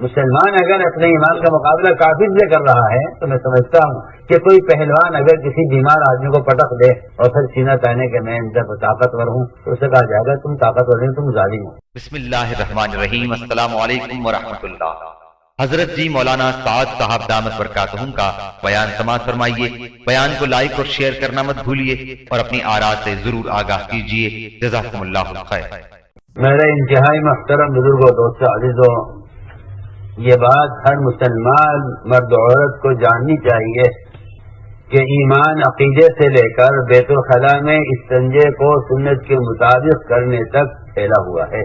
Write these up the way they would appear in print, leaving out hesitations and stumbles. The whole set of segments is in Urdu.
مسلمان اگر اپنے ایمان کا مقابلہ کافر سے کر رہا ہے تو میں سمجھتا ہوں کہ کوئی پہلوان اگر کسی بیمار آدمی کو پٹک دے اور پھر سینہ تانے کہ میں ان سے طاقتور ہوں تو اسے کہا جائے گا تم طاقتور نہیں، تم ظالم ہو۔ بسم اللہ الرحمن الرحیم۔ السلام علیکم ورحمۃ اللہ۔ حضرت جی مولانا سعد صاحب دامت برکاتہم کا بیان سماعت فرمائیے۔ بیان کو لائک اور شیئر کرنا مت بھولیے اور اپنی آراء سے ضرور آگاہ کیجیے۔ جزاکم اللہ خیر۔ میرے انتہائی محترم بزرگوں، دوستوں، عزیزوں، یہ بات ہر مسلمان مرد و عورت کو جاننی چاہیے کہ ایمان عقیدے سے لے کر بیت الخلاء میں استنجے کو سنت کے مطابق کرنے تک پھیلا ہوا ہے۔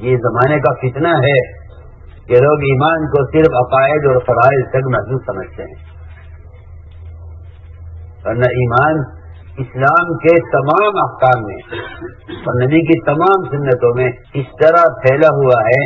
یہ زمانے کا فتنہ ہے کہ لوگ ایمان کو صرف عقائد اور فرائض تک محدود سمجھتے ہیں، ورنہ ایمان اسلام کے تمام احکام میں اور نبی کی تمام سنتوں میں اس طرح پھیلا ہوا ہے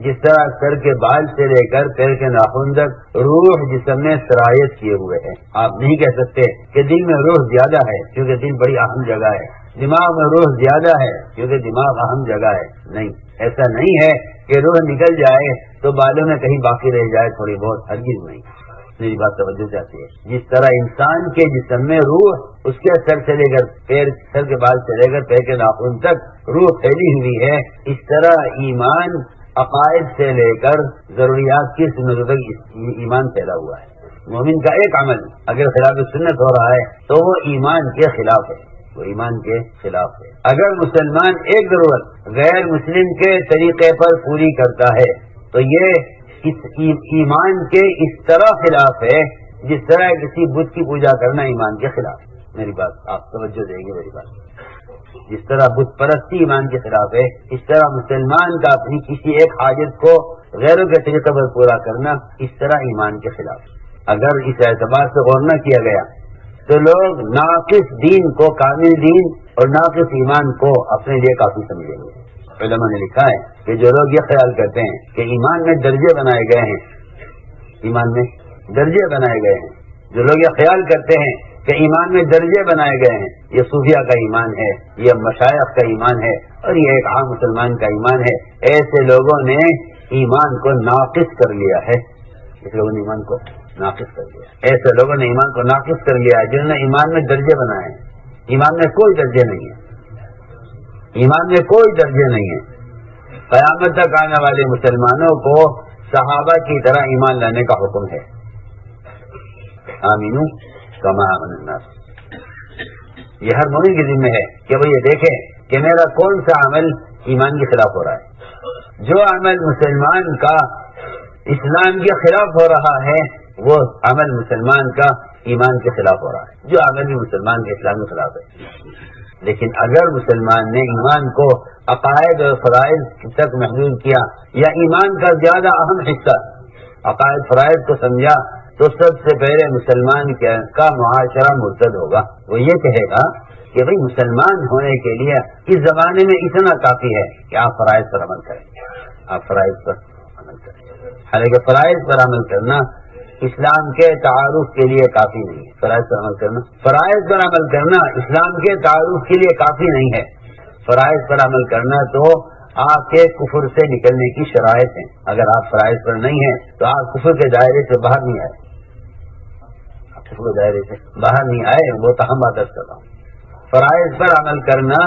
جس طرح سر کے بال سے لے کر پیر کے ناخن تک روح جسم میں سرایت کیے ہوئے ہیں۔ آپ نہیں کہہ سکتے کہ دل میں روح زیادہ ہے کیونکہ دل بڑی اہم جگہ ہے، دماغ میں روح زیادہ ہے کیونکہ دماغ اہم جگہ ہے۔ نہیں، ایسا نہیں ہے کہ روح نکل جائے تو بالوں میں کہیں باقی رہ جائے تھوڑی بہت، ہرگز نہیں۔ میری بات توجہ چاہتی ہے۔ جس طرح انسان کے جسم میں روح اس کے سر سے لے کر سر کے بال سے لے کر پیر کے ناخن تک روح پھیلی ہوئی ہے، اس طرح ایمان عقائد سے لے کر ضروریات کی سنتوں تک ایمان پھیلا ہوا ہے۔ مومن کا ایک عمل اگر خلاف سنت ہو رہا ہے تو وہ ایمان کے خلاف ہے، وہ ایمان کے خلاف ہے۔ اگر مسلمان ایک ضرورت غیر مسلم کے طریقے پر پوری کرتا ہے تو یہ اس ایمان کے اس طرح خلاف ہے جس طرح کسی بت کی پوجا کرنا ایمان کے خلاف ہے۔ میری بات آپ توجہ دیں گے، میری بات جس طرح بت پرستی ایمان کے خلاف ہے، اس طرح مسلمان کا اپنی کسی ایک حاجت کو غیروں کے طریقے پر پورا کرنا اس طرح ایمان کے خلاف ہے۔ اگر اس اعتبار سے غور نہ کیا گیا تو لوگ ناقص دین کو کامل دین اور ناقص ایمان کو اپنے لیے کافی سمجھیں گے۔ علماء نے لکھا ہے کہ جو لوگ یہ خیال کرتے ہیں کہ ایمان میں درجے بنائے گئے ہیں، ایمان میں درجے بنائے گئے ہیں، جو لوگ یہ خیال کرتے ہیں کہ ایمان میں درجے بنائے گئے ہیں، یہ صوفیہ کا ایمان ہے، یہ مشائخ کا ایمان ہے اور یہ ایک عام مسلمان کا ایمان ہے، ایسے لوگوں نے ایمان کو ناقص کر لیا ہے۔ اس لوگوں نے ایمان کو ناقص کر لیا، ایسے لوگوں نے ایمان کو ناقص کر لیا ہے جنہوں نے ایمان میں درجے بنائے ہیں۔ ایمان میں کوئی درجے نہیں ہے، ایمان میں کوئی درجے نہیں ہے۔ قیامت تک آنے والے مسلمانوں کو صحابہ کی طرح ایمان لانے کا حکم ہے۔ آمینو کما آمن الناس۔ یہ ہر مومن کے ذمہ ہے کہ وہ یہ دیکھے کہ میرا کون سا عمل ایمان کے خلاف ہو رہا ہے۔ جو عمل مسلمان کا اسلام کے خلاف ہو رہا ہے وہ عمل مسلمان کا ایمان کے خلاف ہو رہا ہے، جو عمل بھی مسلمان کے اسلام کے خلاف ہے۔ لیکن اگر مسلمان نے ایمان کو عقائد اور فرائض تک محدود کیا یا ایمان کا زیادہ اہم حصہ عقائد فرائض کو سمجھا تو سب سے پہلے مسلمان کا معاشرہ مرتد ہوگا۔ وہ یہ کہے گا کہ بھئی مسلمان ہونے کے لیے اس زمانے میں اتنا کافی ہے کہ آپ فرائض پر عمل کریں، آپ فرائض پر عمل کریں۔ حالانکہ فرائض پر عمل کرنا اسلام کے تعارف کے لیے کافی نہیں ہے۔ فرائض پر عمل کرنا، فرائض پر عمل کرنا اسلام کے تعارف کے لیے کافی نہیں ہے۔ فرائض پر عمل کرنا تو آپ کے کفر سے نکلنے کی شرائط ہیں۔ اگر آپ فرائض پر نہیں ہیں تو آپ کفر کے دائرے سے باہر نہیں آئے، آپ کفر کے دائرے سے باہر نہیں آئے، وہ تاہم بات کر رہا ہوں۔ فرائض پر عمل کرنا،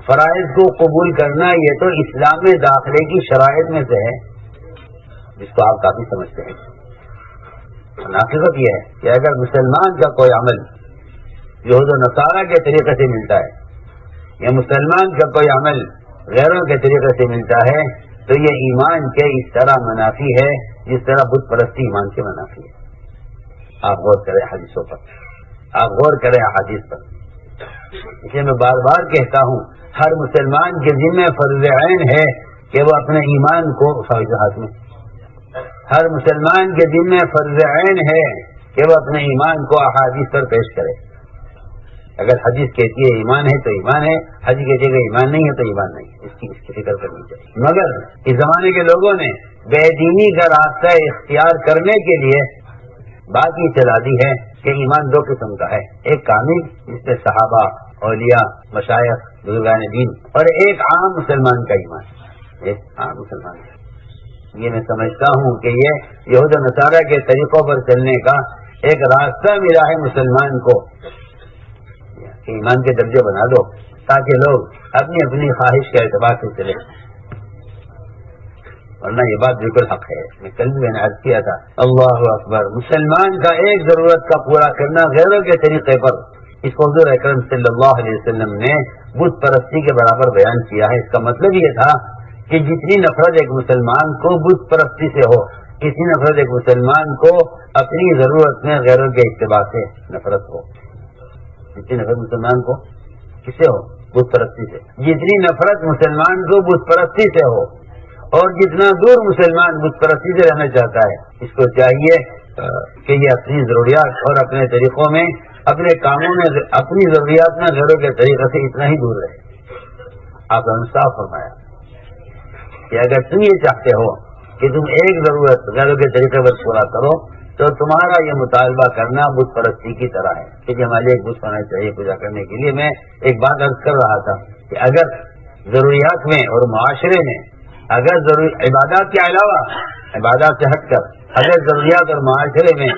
فرائض کو قبول کرنا یہ تو اسلام میں داخلے کی شرائط میں سے ہے جس کو آپ کافی سمجھتے ہیں۔ حقیقت یہ ہے کہ اگر مسلمان کا کوئی عمل یہود و نصارہ کے طریقے سے ملتا ہے یا مسلمان کا کوئی عمل غیروں کے طریقے سے ملتا ہے تو یہ ایمان کے اس طرح منافی ہے جس طرح بت پرستی ایمان کے منافی ہے۔ آپ غور کریں حدیثوں پر، آپ غور کریں احادیث پر۔ اسے میں بار بار کہتا ہوں، ہر مسلمان کے ذمہ فرض عین ہے کہ وہ اپنے ایمان کو ہاتھ میں، ہر مسلمان کے ذمہ فرض عین ہے کہ وہ اپنے ایمان کو احادیث پر پیش کرے۔ اگر حدیث کہتی ہے ایمان ہے تو ایمان ہے، حدیث کہتی ہے کہ ایمان نہیں ہے تو ایمان نہیں ہے، اس کی فکر کرنی چاہیے۔ مگر اس زمانے کے لوگوں نے بے دینی کا راستہ اختیار کرنے کے لیے بات یہ چلا دی ہے کہ ایمان دو قسم کا ہے، ایک کامل جس میں صحابہ، اولیاء، مشائخ، بزرگان دین، اور ایک عام مسلمان کا ایمان۔ ہاں مسلمان ہے۔ یہ میں سمجھتا ہوں کہ یہ یہود و نصارہ کے طریقوں پر چلنے کا ایک راستہ ملا ہے مسلمان کو کہ ایمان کے درجے بنا دو تاکہ لوگ اپنی اپنی خواہش کے اعتبار سے چلے، ورنہ یہ بات بالکل حق ہے۔ میں کل بھی میں نے عرض کیا تھا، اللہ اکبر، مسلمان کا ایک ضرورت کا پورا کرنا غیروں کے طریقے پر، اس کو حضور اکرم صلی اللہ علیہ وسلم نے بت پرستی کے برابر بیان کیا ہے۔ اس کا مطلب یہ تھا کہ جتنی نفرت ایک مسلمان کو بت پرستی سے ہو، اتنی نفرت ایک مسلمان کو اپنی ضرورت میں غیروں کے اتباع سے نفرت ہو۔ جتنی نفرت مسلمان کو کس سے ہو؟ بت پرستی سے۔ جتنی نفرت مسلمان کو بت پرستی سے ہو اور جتنا دور مسلمان بت پرستی سے رہنا چاہتا ہے، اس کو چاہیے کہ یہ اپنی ضروریات اور اپنے طریقوں میں، اپنے کاموں میں، اپنی ضروریات میں غیروں کے طریقے سے اتنا ہی دور رہے۔ آپ نے صاف فرمایا کہ اگر تم یہ چاہتے ہو کہ تم ایک ضرورت غیروں کے طریقے پر پورا کرو تو تمہارا یہ مطالبہ کرنا بت پرستی کی طرح ہے کہ ہمارے ایک بت ہونا چاہیے پوجا کرنے کے لیے۔ میں ایک بات عرض کر رہا تھا کہ اگر ضروریات میں اور معاشرے میں، اگر عبادات کے علاوہ، عبادات سے ہٹ کر اگر ضروریات اور معاشرے میں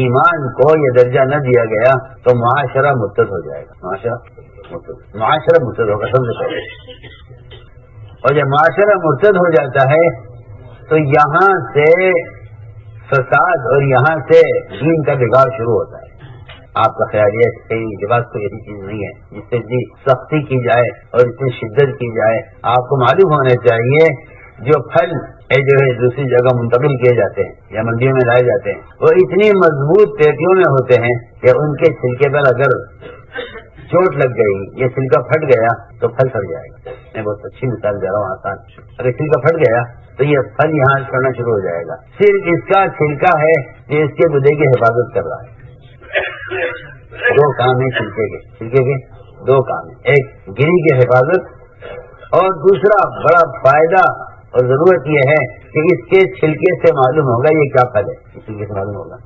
ایمان کو یہ درجہ نہ دیا گیا تو معاشرہ مرتد ہو جائے گا۔ معاشرہ مرتد ہوگا سب سے پہلے، اور جب معاشرہ مرتد ہو جاتا ہے تو یہاں سے فساد اور یہاں سے دین کا بگاڑ شروع ہوتا ہے۔ آپ کا خیال یہ ہے کہ بات کوئی ایسی چیز نہیں ہے جس سے اتنی سختی کی جائے اور اتنی شدت کی جائے۔ آپ کو معلوم ہونا چاہیے جو پھل جو ہے دوسری جگہ منتقل کیے جاتے ہیں یا منڈیوں میں لائے جاتے ہیں، وہ اتنی مضبوط پیٹیوں میں ہوتے ہیں کہ ان کے چھلکے پر اگر چوٹ لگ گئی، یہ چھلکا پھٹ گیا تو پھل پھٹ جائے گا۔ میں بہت اچھی مثال دے رہا ہوں، آسان۔ اگر چھلکا پھٹ گیا تو یہ پھل یہاں کرنا شروع ہو جائے گا۔ صرف اس کا چھلکا ہے جو اس کے گدے کی حفاظت کر رہا ہے۔ دو کام ہیں چھلکے کے دو کام ہیں، ایک گری کی حفاظت اور دوسرا بڑا فائدہ اور ضرورت یہ ہے کہ اس کے چھلکے سے معلوم ہوگا یہ کیا پھل ہے۔ اس چھلکے سے معلوم ہوگا،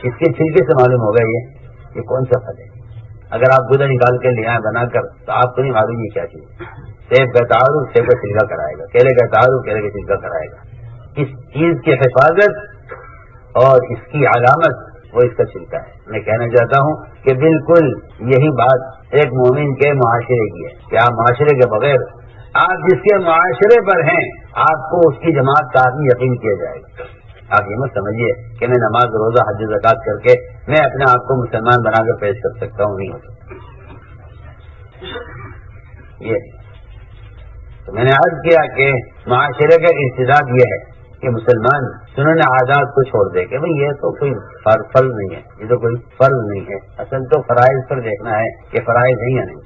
اس کے چھلکے سے معلوم ہوگا یہ کون سا پھل ہے۔ اگر آپ گدا نکال کے لے آئیں بنا کر تو آپ کو نہیں معلوم یہ کیا چیز ہے۔ سیب کا تعارف سیب کا چھلکا کرائے گا، کیلے کا تعارف کیلے کا چھلکا کرائے گا۔ اس چیز کی حفاظت اور اس کی علامت وہ اس کا چھلکا ہے۔ میں کہنا چاہتا ہوں کہ بالکل یہی بات ایک مومن کے معاشرے کی ہے کہ آپ معاشرے کے بغیر، آپ جس کے معاشرے پر ہیں، آپ کو اس کی جماعت کا آدمی یقین کیا جائے گا۔ آپ یہ مت سمجھیے کہ میں نماز روزہ حج زکات کر کے میں اپنے آپ کو مسلمان بنا کر پیش کر سکتا ہوں، نہیں ہو سکتا۔ یہ تو میں نے عرض کیا کہ معاشرے کا ارتداد یہ ہے کہ مسلمان سنن عادات کو چھوڑ دے کہ بھئی یہ تو کوئی فرض نہیں ہے، یہ تو کوئی فرض نہیں ہے۔ اصل تو فرائض پر دیکھنا ہے کہ فرائض ہے یا نہیں۔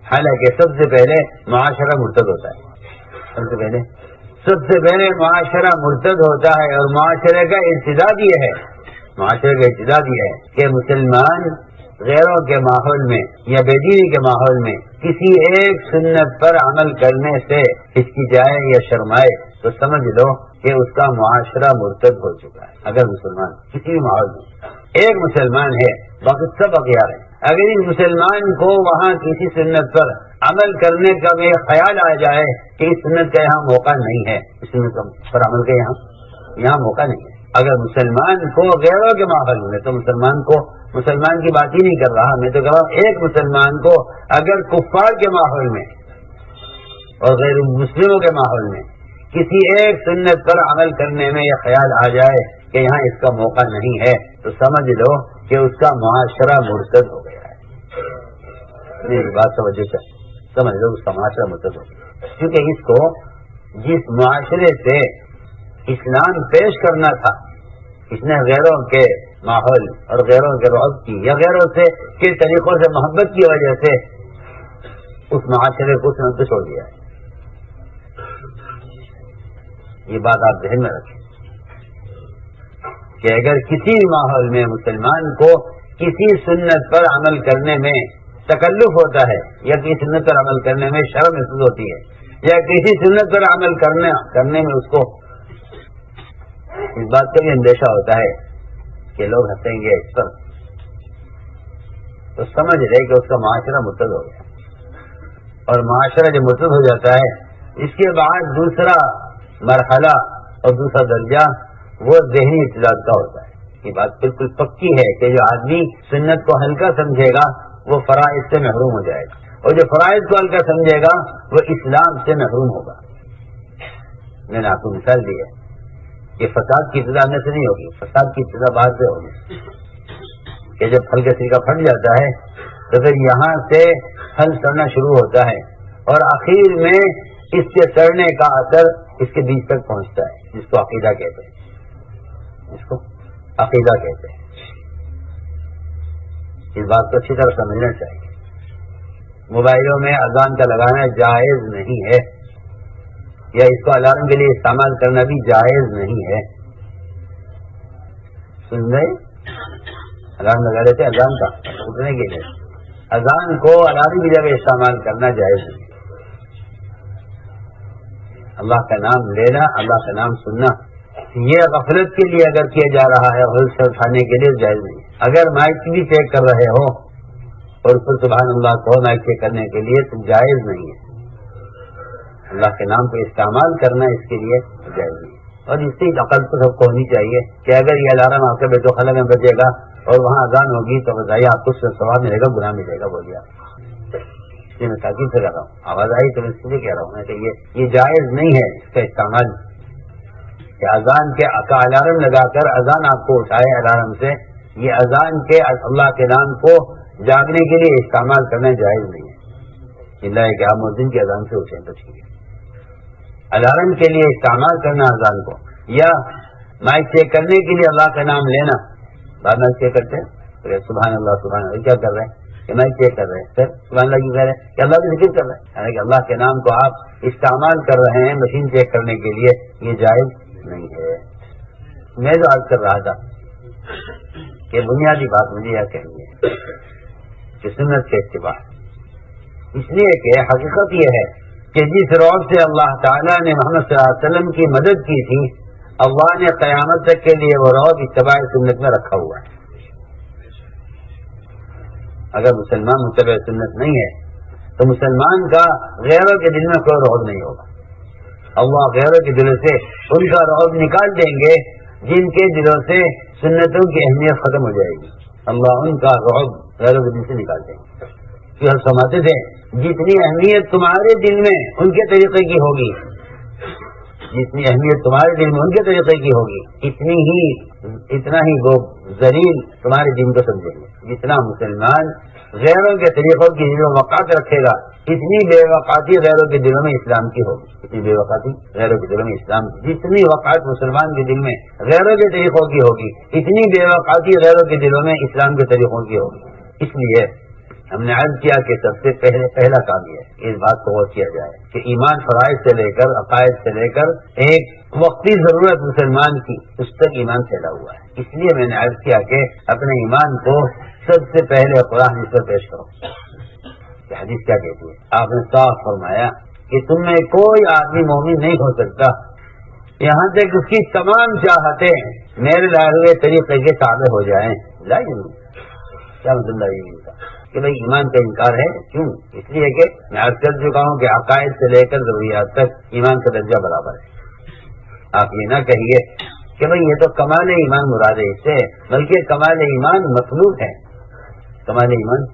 حالانکہ سب سے پہلے معاشرہ مرتد ہوتا ہے، سب سے پہلے معاشرہ مرتد ہوتا ہے، اور معاشرے کا ارتداد یہ ہے، معاشرے کا ارتداد یہ ہے کہ مسلمان غیروں کے ماحول میں یا بے دینی کے ماحول میں کسی ایک سنت پر عمل کرنے سے ہچکچائے یا شرمائے تو سمجھ لو کہ اس کا معاشرہ مرتد ہو چکا ہے۔ اگر مسلمان کسی بھی ماحول میں ایک مسلمان ہے، باقی سب اغیار ہیں، اگر اس مسلمان کو وہاں کسی سنت پر عمل کرنے کا بھی خیال آ جائے کہ اس سنت کا یہاں موقع نہیں ہے، اس سنت پر عمل کا یہاں موقع نہیں ہے، اگر مسلمان کو غیروں کے ماحول میں، تو مسلمان کی بات ہی نہیں کر رہا، میں تو کہہ رہا ہوں ایک مسلمان کو اگر کفار کے ماحول میں اور غیر مسلموں کے ماحول میں کسی ایک سنت پر عمل کرنے میں یہ خیال آ جائے کہ یہاں اس کا موقع نہیں ہے تو سمجھ لو کہ اس کا معاشرہ مرتد ہو گیا ہے۔ میری بات سمجھ لو اس کا معاشرہ مرتد ہو گیا، کیونکہ اس کو جس معاشرے سے اسلام پیش کرنا تھا، اس نے غیروں کے ماحول اور غیروں کے رعب کی یا غیروں سے کے طریقوں سے محبت کی وجہ سے اس معاشرے کو سنت چھوڑ دیا ہے۔ یہ بات آپ ذہن میں رکھیں کہ اگر کسی ماحول میں مسلمان کو کسی سنت پر عمل کرنے میں تکلف ہوتا ہے یا کسی سنت پر عمل کرنے میں شرم محسوس ہوتی ہے یا کسی سنت پر عمل کرنے میں اس کو اس بات کا بھی اندیشہ ہوتا ہے کہ لوگ ہنسیں گے اس پر، تو سمجھ رہے کہ اس کا معاشرہ مرتد ہو گیا۔ اور معاشرہ جب متحد ہو جاتا ہے، اس کے بعد دوسرا مرحلہ اور دوسرا درجہ وہ ذہنی اطلاع کا ہوتا ہے۔ یہ بات بالکل پکی ہے کہ جو آدمی سنت کو ہلکا سمجھے گا وہ فرائض سے محروم ہو جائے گا، اور جو فرائض کو ہلکا سمجھے گا وہ اسلام سے محروم ہوگا۔ میں نے آپ کو مثال دی ہے کہ فساد کی ابتدا اندر سے نہیں ہوگی، فساد کی ابتدا باہر سے ہوگی، کہ جب پھل کا سرکہ پھٹ جاتا ہے تو پھر یہاں سے پھل سڑنا شروع ہوتا ہے، اور آخر میں اس کے سڑنے کا اثر اس کے بیج تک پہنچتا ہے، جس کو عقیدہ کہتے ہیں، جس کو عقیدہ کہتے ہیں۔ اس بات کو اچھی طرح سمجھنا چاہیے۔ موبائلوں میں اذان کا لگانا جائز نہیں ہے، یا اس کو الارم کے لیے استعمال کرنا بھی جائز نہیں ہے۔ سن رہے؟ الارم لگا لیتے اذان کا اٹھنے کے لیے، اذان کو الارم کی جگہ استعمال کرنا جائز نہیں۔ اللہ کا نام لینا، اللہ کا نام سننا، یہ غفلت کے لیے اگر کیا جا رہا ہے، ہوش سے اٹھانے کے لیے جائز نہیں۔ اگر مائک بھی چیک کر رہے ہو اور اس پر سبحان اللہ کو مائک چیک کرنے کے لیے تو جائز نہیں ہے۔ اللہ کے نام کو استعمال کرنا اس کے لیے جائز نہیں۔ اور اس کی عقل تو سب کو ہونی چاہیے کہ اگر یہ الارم آپ کے بیت الخلا میں بجے گا اور وہاں اذان ہوگی تو بتائیے آپ کو ثواب ملے گا، گناہ ملے گا؟ بولیے آپ۔ اس لیے میں تاکید سے کہہ رہا ہوں، آواز آئی تو میں اس لیے کہہ رہا ہوں کہ یہ جائز نہیں ہے اس کا استعمال، کہ اذان کے الارم لگا کر اذان آپ کو اٹھائے الارم سے، یہ اذان کے اللہ کے نام کو جاگنے کے لیے استعمال کرنا جائز نہیں ہے۔ اللہ کہ آپ مؤذن کی اذان سے اٹھیں تو ٹھیک ہے، الارم کے لیے استعمال کرنا اذان کو، یا مائک چیک کرنے کے لیے اللہ کا نام لینا، بعد میں چیک کرتے ہیں سبحان اللہ سبحان اللہ، کیا کر رہے ہیں کہ مائک چیک کر رہے ہیں، پھر سبحان اللہ کی کہہ رہے ہیں کہ اللہ کی ذکر کر رہے ہیں، یعنی کہ اللہ کے نام کو آپ استعمال کر رہے ہیں مشین چیک کرنے کے لیے، یہ جائز نہیں ہے۔ میں جو عرض کر رہا تھا کہ بنیادی بات مجھے یہ کہنی ہے کہ سنت کے اتباع، اس لیے کہ حقیقت یہ ہے کہ جس رعب سے اللہ تعالیٰ نے محمد صلی اللہ علیہ وسلم کی مدد کی تھی، اللہ نے قیامت تک کے لیے وہ رعب اتباع سنت میں رکھا ہوا ہے۔ اگر مسلمان متبع سنت نہیں ہے تو مسلمان کا غیروں کے دل میں کوئی رعب نہیں ہوگا۔ اللہ غیروں کے دلوں سے ان کا رعب نکال دیں گے جن کے دلوں سے سنتوں کی اہمیت ختم ہو جائے گی، اللہ ان کا رعب غیروں کے دل سے نکال دیں گے۔ کہ ہم سمجھتے تھے جتنی اہمیت تمہارے دل میں ان کے طریقے کی ہوگی، جتنی اہمیت تمہارے دل میں ان کے طریقے کی ہوگی، اتنا ہی وہ ذلیل تمہارے دین کو سمجھیں گے۔ جتنا مسلمان غیروں کے طریقوں کی دلوں میں وقات رکھے گا، اتنی بے وقاتی غیروں کے دلوں میں اسلام کی ہوگی، اتنی بے وقاتی غیروں کے دلوں میں اسلام کی، جتنی وقات مسلمان کے دل میں غیروں کے طریقوں کی ہوگی، اتنی بے وقاتی غیروں کے دلوں میں اسلام کے طریقوں کی ہوگی۔ اس لیے ہم نے عرض کیا کہ سب سے پہلا کام یہ ہے اس بات کو غور کیا جائے کہ ایمان فرائض سے لے کر عقائد سے لے کر ایک وقتی ضرورت مسلمان کی، اس تک ایمان پھیلا ہوا ہے۔ اس لیے میں نے عرض کیا کہ اپنے ایمان کو سب سے پہلے قرآن حدیث پر پیش کرو کہ حدیث کیا کہتی ہے۔ آپ نے صاف فرمایا کہ تم میں کوئی آدمی مومن نہیں ہو سکتا یہاں تک اس کی تمام چاہتیں میرے لائے ہوئے طریقے کے تابع ہو جائیں۔ لائے کیا مطلب لائے کہ بھائی ایمان کا انکار ہے؟ کیوں؟ اس لیے کہ میں عرض کر چکا ہوں کہ عقائد سے لے کر ضروریات تک ایمان کا درجہ برابر ہے۔ آپ یہ نہ کہیے کہ بھائی یہ تو کمال ایمان مراد ہے اس سے، بلکہ کمال ایمان مطلوب ہے، کمال ایمان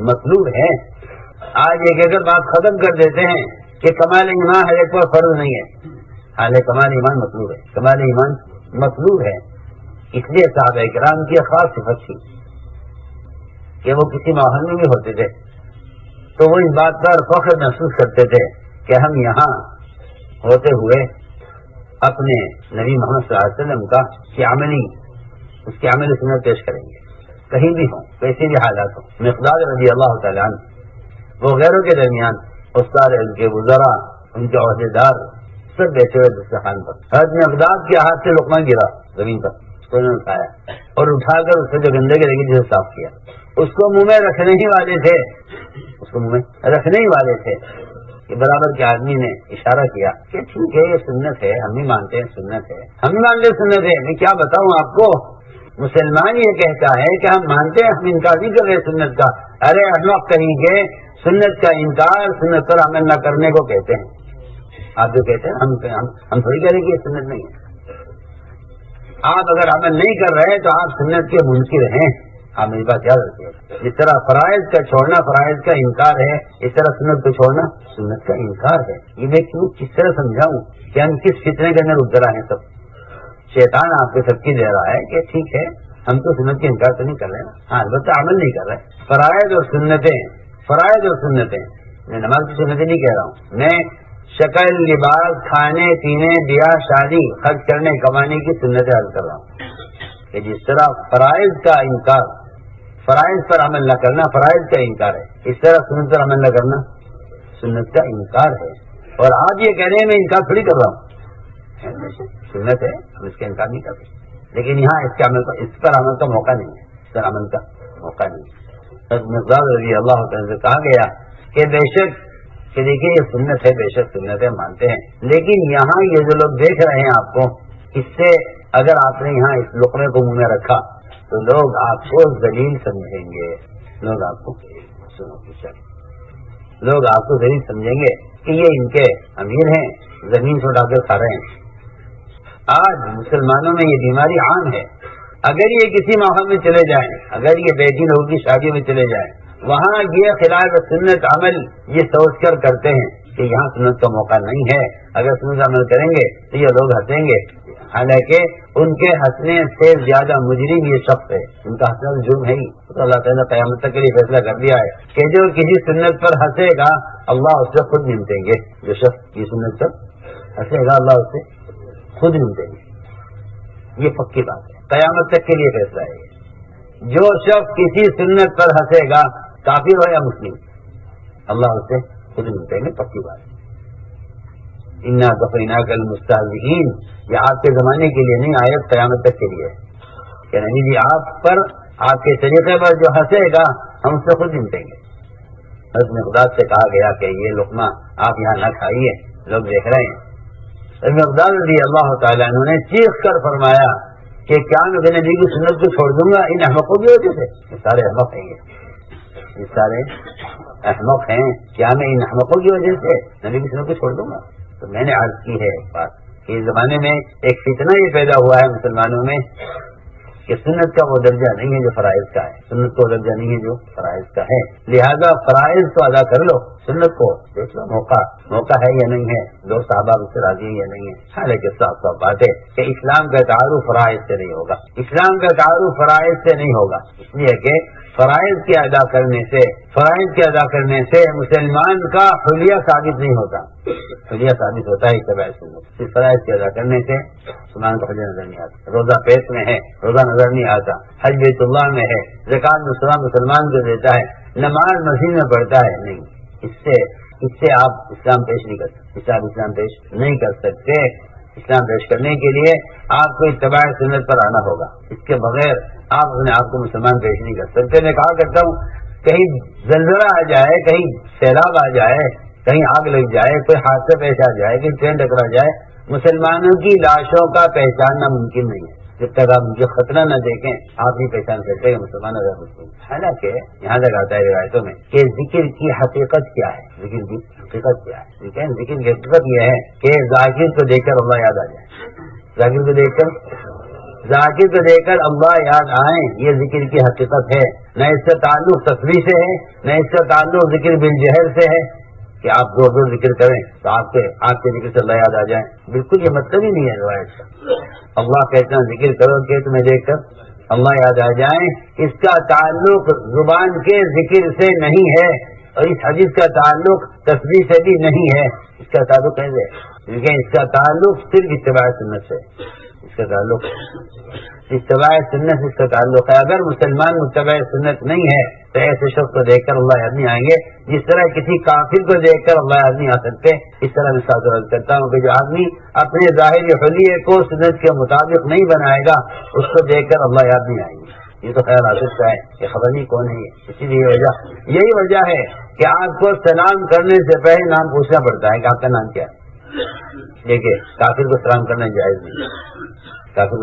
مطلوب ہے۔ آج ایک اگر بات ختم کر دیتے ہیں کہ کمال ایمان ہر ایک پر فرض نہیں ہے، حالانکہ کمال ایمان مطلوب ہے، کمال ایمان مطلوب ہے۔ اس لیے صحابہ کرام کی خاص صفت تھی کہ وہ کسی ماحول میں بھی ہوتے تھے تو وہ اس بات پر فخر محسوس کرتے تھے کہ ہم یہاں ہوتے ہوئے اپنے نبی محمد صلی اللہ علیہ وسلم کا اس کی عملی سنت پیش کریں گے، کہیں بھی ہوں، کیسے بھی حالات ہوں۔ مقداد رضی اللہ تعالیٰ عنہ وہ غیروں کے درمیان استاد ان کے وزراء، ان کے عہدے دار سب بیٹھے ہوئے دسترخوان پر، حضرت مقداد کے ہاتھ سے لقمہ گرا زمین پر، اس کو انہوں نے اٹھایا اور اٹھا کر اس سے جو گندگی لگی جسے صاف کیا، اس کو منہ میں رکھنے ہی والے تھے، اس کو منہ میں رکھنے ہی والے تھے کہ برابر کے آدمی نے اشارہ کیا کہ ٹھیک ہے یہ سنت ہے، ہم بھی مانتے ہیں سنت ہے، ہم بھی مانتے ہیں سنت ہے۔ میں کیا بتاؤں آپ کو، مسلمان یہ کہتا ہے کہ ہم مانتے ہیں، ہم انکار نہیں کر رہے سنت کا۔ ارے احمق کہیں گے سنت کا انکار سنت پر عمل نہ کرنے کو کہتے ہیں. آپ جو کہتے ہیں ہم تھوڑی کہہ رہے کہ یہ سنت نہیں ہے. آپ اگر عمل نہیں کر رہے تو آپ سنت کے منکر ہیں. آپ میری بات یاد رکھیے. جس طرح فرائض کا چھوڑنا فرائض کا انکار ہے، اس طرح سنت کو چھوڑنا سنت کا انکار ہے. یہ میں کس طرح سمجھاؤں کہ ہم کس فتنے کے اندر اترا ہے. سب شیطان آپ کو سب کی دے رہا ہے کہ ٹھیک ہے ہم تو سنت کے انکار تو نہیں کر رہے نا، ہاں البتہ عمل نہیں کر رہے. فرائض اور سنتیں میں نماز کی سنتیں نہیں کہہ رہا ہوں، میں شکل، لباس، کھانے پینے، بیاہ شادی، خرچ کرنے کمانے کی سنتیں عرض کر رہا ہوں کہ جس طرح فرائض کا انکار، فرائض پر عمل نہ کرنا فرائض کا انکار ہے، اس طرح سنت پر عمل نہ کرنا سنت کا انکار ہے. اور آپ یہ کہہ رہے ہیں میں انکار تھوڑی کر رہا ہوں، سنت ہے ہم اس کا انکار نہیں کرتے، لیکن یہاں اس پر عمل کا موقع نہیں ہے، اس پر عمل کا موقع نہیں ہے. مقداد رضی اللہ عنہ سے کہا گیا کہ بے شک کہ دیکھیے یہ سنت ہے، بے شک سنت ہے مانتے ہیں، لیکن یہاں یہ جو لوگ دیکھ رہے ہیں آپ کو، اس سے اگر آپ نے یہاں اس لقمے کو منہ میں رکھا تو لوگ آپ کو ذلیل سمجھیں گے. لوگ آپ کو ذلیل سمجھیں گے کہ یہ ان کے امیر ہیں، زمین سے اٹھا کر کھا رہے ہیں. آج مسلمانوں میں یہ بیماری عام ہے. اگر یہ کسی ماحول میں چلے جائیں، اگر یہ بیٹی لوگوں کی شادی میں چلے جائیں، وہاں یہ خلاف سنت عمل یہ سوچ کر کرتے ہیں کہ یہاں سنت کا موقع نہیں ہے، اگر سنت عمل کریں گے تو یہ لوگ ہنسیں گے. حالانکہ ان کے ہنسنے سے زیادہ مجرم یہ شخص ہے، ان کا ہنسنا جرم ہے ہی. تو اللہ تعالیٰ نے قیامت تک کے لیے فیصلہ کر دیا ہے کہ جو کسی سنت پر ہنسے گا اللہ اس سے خود نمٹیں گے. جو شخص کی سنت پر ہنسے گا اللہ اس سے خود نمٹیں گے. یہ پکی بات ہے، قیامت تک کے لیے فیصلہ ہے. جو شخص کسی سنت پر ہنسے گا کافر ہو یا مسلم اللہ اس سے خود ملتے ہیں. پکی بات ہے. انا کفیناک المستہزئین یہ آپ کے زمانے کے لیے نہیں، آیت قیامت تک کے لیے کہ نہیں جی آپ پر آپ کے طریقے پر جو ہنسے گا ہم اس سے خود نمٹیں گے. حضرت مقداد سے کہا گیا کہ یہ لقمہ آپ یہاں نہ کھائیے، لوگ دیکھ رہے ہیں. مقداد رضی اللہ تعالیٰ عنہ نے چیخ کر فرمایا کہ کیا میں نبی کی سنت کو چھوڑ دوں گا ان احمقوں کی وجہ سے؟ یہ سارے احمق ہیں، یہ سارے احمق ہیں. کیا میں ان احمقوں کی وجہ سے نبی کی سنت کو چھوڑ دوں گا؟ تو میں نے عرض کی ہے ایک بات کہ اس زمانے میں ایک فتنہ یہ پیدا ہوا ہے مسلمانوں میں کہ سنت کا وہ درجہ نہیں ہے جو فرائض کا ہے، سنت کا وہ درجہ نہیں ہے جو فرائض کا ہے. لہذا فرائض تو ادا کر لو، سنت کو دیکھ لو موقع ہے یا نہیں ہے، دو صحابہ اس سے راضی ہیں یا نہیں ہے. حالانکہ صاف بات ہے کہ اسلام کا تعارف فرائض سے نہیں ہوگا، اسلام کا تعارف فرائض سے نہیں ہوگا، اس لیے کہ فرائض کے ادا کرنے سے مسلمان کا حلیہ ثابت نہیں ہوتا. حلیہ ثابت ہوتا ہے اتباع سنت. صرف فرائض کے ادا کرنے سے مسلمان کا حلیہ نظر نہیں آتا. روزہ پیٹ میں ہے، روزہ نظر نہیں آتا. حج بیت اللہ میں ہے، زکات مسلمان کو دیتا ہے، نماز مسجد میں پڑھتا ہے، نہیں. اس سے آپ اسلام پیش نہیں کر سکتے. اس سے آپ اسلام پیش نہیں کر سکتے. اسلام پیش کرنے کے لیے آپ کو اتباع سنت پر آنا ہوگا. اس کے بغیر آپ اپنے آپ کو مسلمان پیش نہیں کر سکتے. میں کہا کرتا ہوں کہیں زلزلہ آ جائے، کہیں سیلاب آ جائے، کہیں آگ لگ جائے، کوئی حادثہ پیش آ جائے، کہیں ٹرین ٹکرا جائے، مسلمانوں کی لاشوں کا پہچاننا ممکن نہیں ہے. جب تک آپ ان کے خطرہ نہ دیکھیں آپ نہیں پہچان سکتے کہ مسلمان اگر مسلم. حالانکہ یہاں تک آتا ہے روایتوں میں کہ ذکر کی حقیقت کیا ہے. ذکر کی حقیقت کیا ہے؟ ذکر کی حقیقت یہ ہے کہ ذاکر کو دیکھ کر اللہ یاد آ جائے. ذاکر کو دیکھ کر اللہ یاد آئیں، یہ ذکر کی حقیقت ہے. نہ اس کا تعلق تصویر سے ہے، نہ اس کا تعلق ذکر بالجہر سے ہے کہ آپ زور زور ذکر کریں تو آپ کے ذکر سے اللہ یاد آ جائیں. بالکل یہ مطلب ہی نہیں ہے روایت کا. اللہ کہتے ہیں ذکر کرو کہ تمہیں دیکھ کر اللہ یاد آ جائیں. اس کا تعلق زبان کے ذکر سے نہیں ہے اور اس حدیث کا تعلق تصویر سے بھی نہیں ہے. اس کا تعلق کیسے؟ کیونکہ اس کا تعلق صرف اتباع سنت سے. اس کا تعلق اتباع سنت سے اس کا تعلق ہے. اگر مسلمان متبع سنت نہیں ہے تو ایسے شخص کو دیکھ کر اللہ یاد نہیں آئیں گے جس طرح کسی کافر کو دیکھ کر اللہ یاد نہیں آ سکتے. اس طرح میں عرض کرتا ہوں کہ جو آدمی اپنے ظاہری حلیے کو سنت کے مطابق نہیں بنائے گا اس کو دیکھ کر اللہ یاد نہیں آئیں گے. یہ تو خیال آصف کا ہے کہ خبر نہیں کون ہے یہ. اسی لیے یہی وجہ ہے کہ آپ کو سلام کرنے سے پہلے نام پوچھنا پڑتا ہے کہ آپ کا نام کیا ہے. دیکھیے کافر کو سلام کرنا جائز نہیں. کافر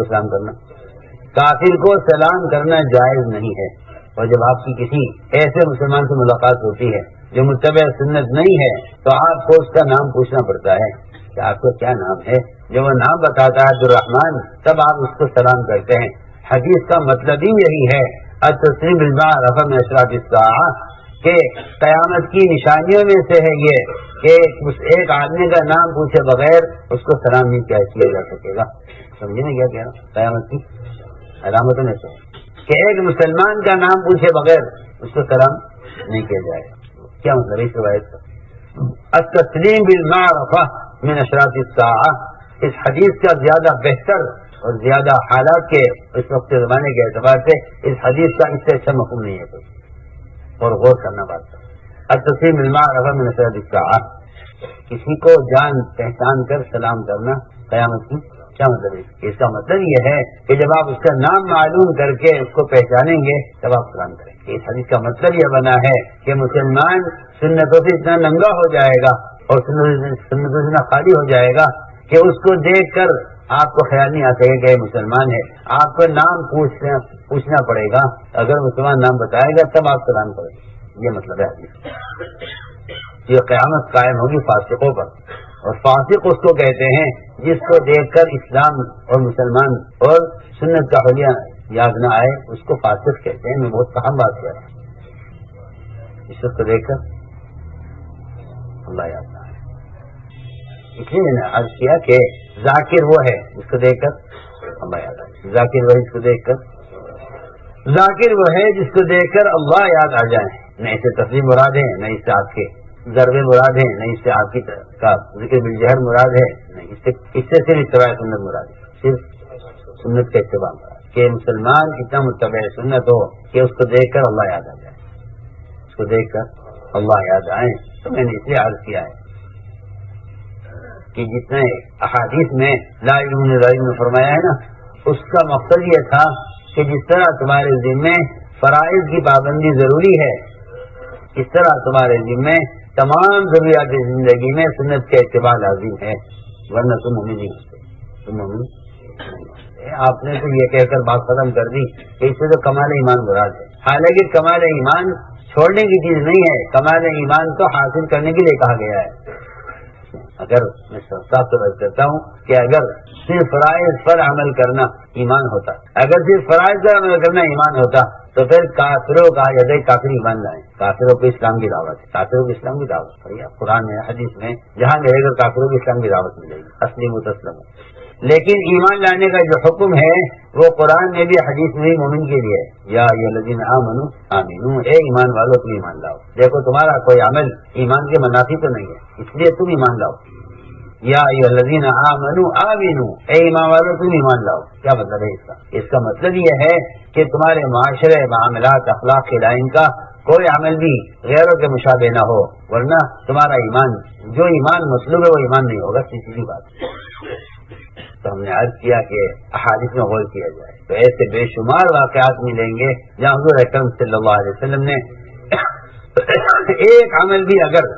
کو سلام کرنا جائز نہیں ہے. اور جب آپ کی کسی ایسے مسلمان سے ملاقات ہوتی ہے جو متبع سنت نہیں ہے تو آپ کو اس کا نام پوچھنا پڑتا ہے کہ آپ کو کیا نام ہے. جب وہ نام بتاتا ہے عبدالرحمان تب آپ اس کو سلام کرتے ہیں. حدیث کا مطلب ہی یہی ہے التسلیم بالمعرفہ من اشراط الساعہ کہ قیامت کی نشانیوں میں سے ہے یہ کہ ایک آدمی کا نام پوچھے بغیر اس کو سلام نہیں کیا جا سکے گا. سمجھے نا کیا کہہ رہا ہوں؟ قیامت کی علامتوں میں سے کہ ایک مسلمان کا نام پوچھے بغیر اس کو سلام نہیں کیا جائے گا. کیا مطلب اس روایت کا؟ التسلیم بالمعرفہ من اشراط الساعہ اس حدیث کا زیادہ بہتر اور زیادہ حالات کے اس وقت زمانے کے اعتبار سے اس حدیث کا اس سے اچھا مفہوم نہیں ہے کوئی اور غور کرنا بات ہے. التسلیم بالمعرفہ من اشراط الساعہ کسی کو جان پہچان کر سلام کرنا قیامت کی کیا مطلب ہے؟ اس کا مطلب یہ ہے کہ جب آپ اس کا نام معلوم کر کے اس کو پہچانیں گے تب آپ سلام کریں گے. اس حدیث کا مطلب یہ بنا ہے کہ مسلمان سنتوں سے اتنا ننگا ہو جائے گا اور سنتوں سے اتنا خالی ہو جائے گا کہ اس کو دیکھ کر آپ کو خیال نہیں آ سکے کہ یہ مسلمان ہے. آپ کو نام پوچھنا پڑے گا. اگر مسلمان نام بتائے گا تب آپ سلام کریں گے. یہ مطلب ہے حدیث. یہ قیامت قائم ہوگی فاسقوں پر اور فاسق اس کو کہتے ہیں جس کو دیکھ کر اسلام اور مسلمان اور سنت کا حلیہ یاد نہ آئے اس کو فاسق کہتے ہیں. میں بہت اہم بات کہہ رہا ہوں. اس کو دیکھ کر اللہ یاد نہ آئے. اس لیے میں نے عرض کیا کہ ذاکر وہ ہے جس کو دیکھ کر اللہ یاد آئے. ذاکر وہ جس کو دیکھ کر ذاکر وہ ہے جس کو دیکھ کر اللہ یاد آ جائے. نہ اس سے تسلیم مراد ہے نہ اس سے آپ کے ضرب مراد ہے نہ اس سے آپ کی کا ذکر بالجہر مراد ہے نہ اس سے صرف اتباع سنت مراد ہے. صرف سنت کا اتباع مراد کہ مسلمان اتنا متبع سنت ہو کہ اس کو دیکھ کر اللہ یاد آ جائے. اس کو دیکھ کر اللہ یاد آئے. تو میں نے اس لیے عرض کیا ہے کہ جتنے احادیث میں لا الہ الا اللہ فرمایا ہے نا اس کا مقصد یہ تھا کہ جس طرح تمہارے ذمے فرائض کی پابندی ضروری ہے اس طرح تمہارے ذمے تمام ضروریات زندگی میں سنت کا اتباع لازم ہے ورنہ تم مومن نہیں ہوتے. تم مومن نہیں ہوتے. آپ نے تو یہ کہہ کر بات ختم کر دی کہ اس سے تو کمال ایمان مراد ہے. حالانکہ کمال ایمان چھوڑنے کی چیز نہیں ہے. کمال ایمان تو حاصل کرنے کے لیے کہا گیا ہے. اگر میں صاف طور کرتا ہوں کہ اگر صرف فرائض پر عمل کرنا ایمان ہوتا اگر صرف فرائض پر عمل کرنا ایمان ہوتا تو پھر کافروں کا جیسے کافر ایمان لائیں. کافروں کو اسلام کی دعوت ہے. کافروں کو اسلام کی دعوت ہے. قرآن میں حدیث میں جہاں رہے گا کافروں کو اسلام کی دعوت ملے گی اصلی متسلم. لیکن ایمان لانے کا جو حکم ہے وہ قرآن میں بھی حدیث میں بھی مومن کے لیے ہے. یا الذین آمنوا آمنوا اے ایمان والو تم ایمان لاؤ. دیکھو تمہارا کوئی عمل ایمان کے منافی تو نہیں ہے اس لیے تم ایمان لاؤ. یا الذین آمنوا آمنوا اے ایمان والو تم ایمان لاؤ. کیا مطلب ہے اس کا؟ اس کا مطلب یہ ہے کہ تمہارے معاشرے معاملات اخلاق لائن کا کوئی عمل بھی غیروں کے مشابہ نہ ہو ورنہ تمہارا ایمان جو ایمان مطلوب ہے وہ ایمان نہیں ہوگا. سیدھی بات. تو ہم نے عرض کیا کہ احادیث میں غور کیا جائے تو ایسے بے شمار واقعات ملیں گے جہاں حضور اکرم صلی اللہ علیہ وسلم نے ایک عمل بھی اگر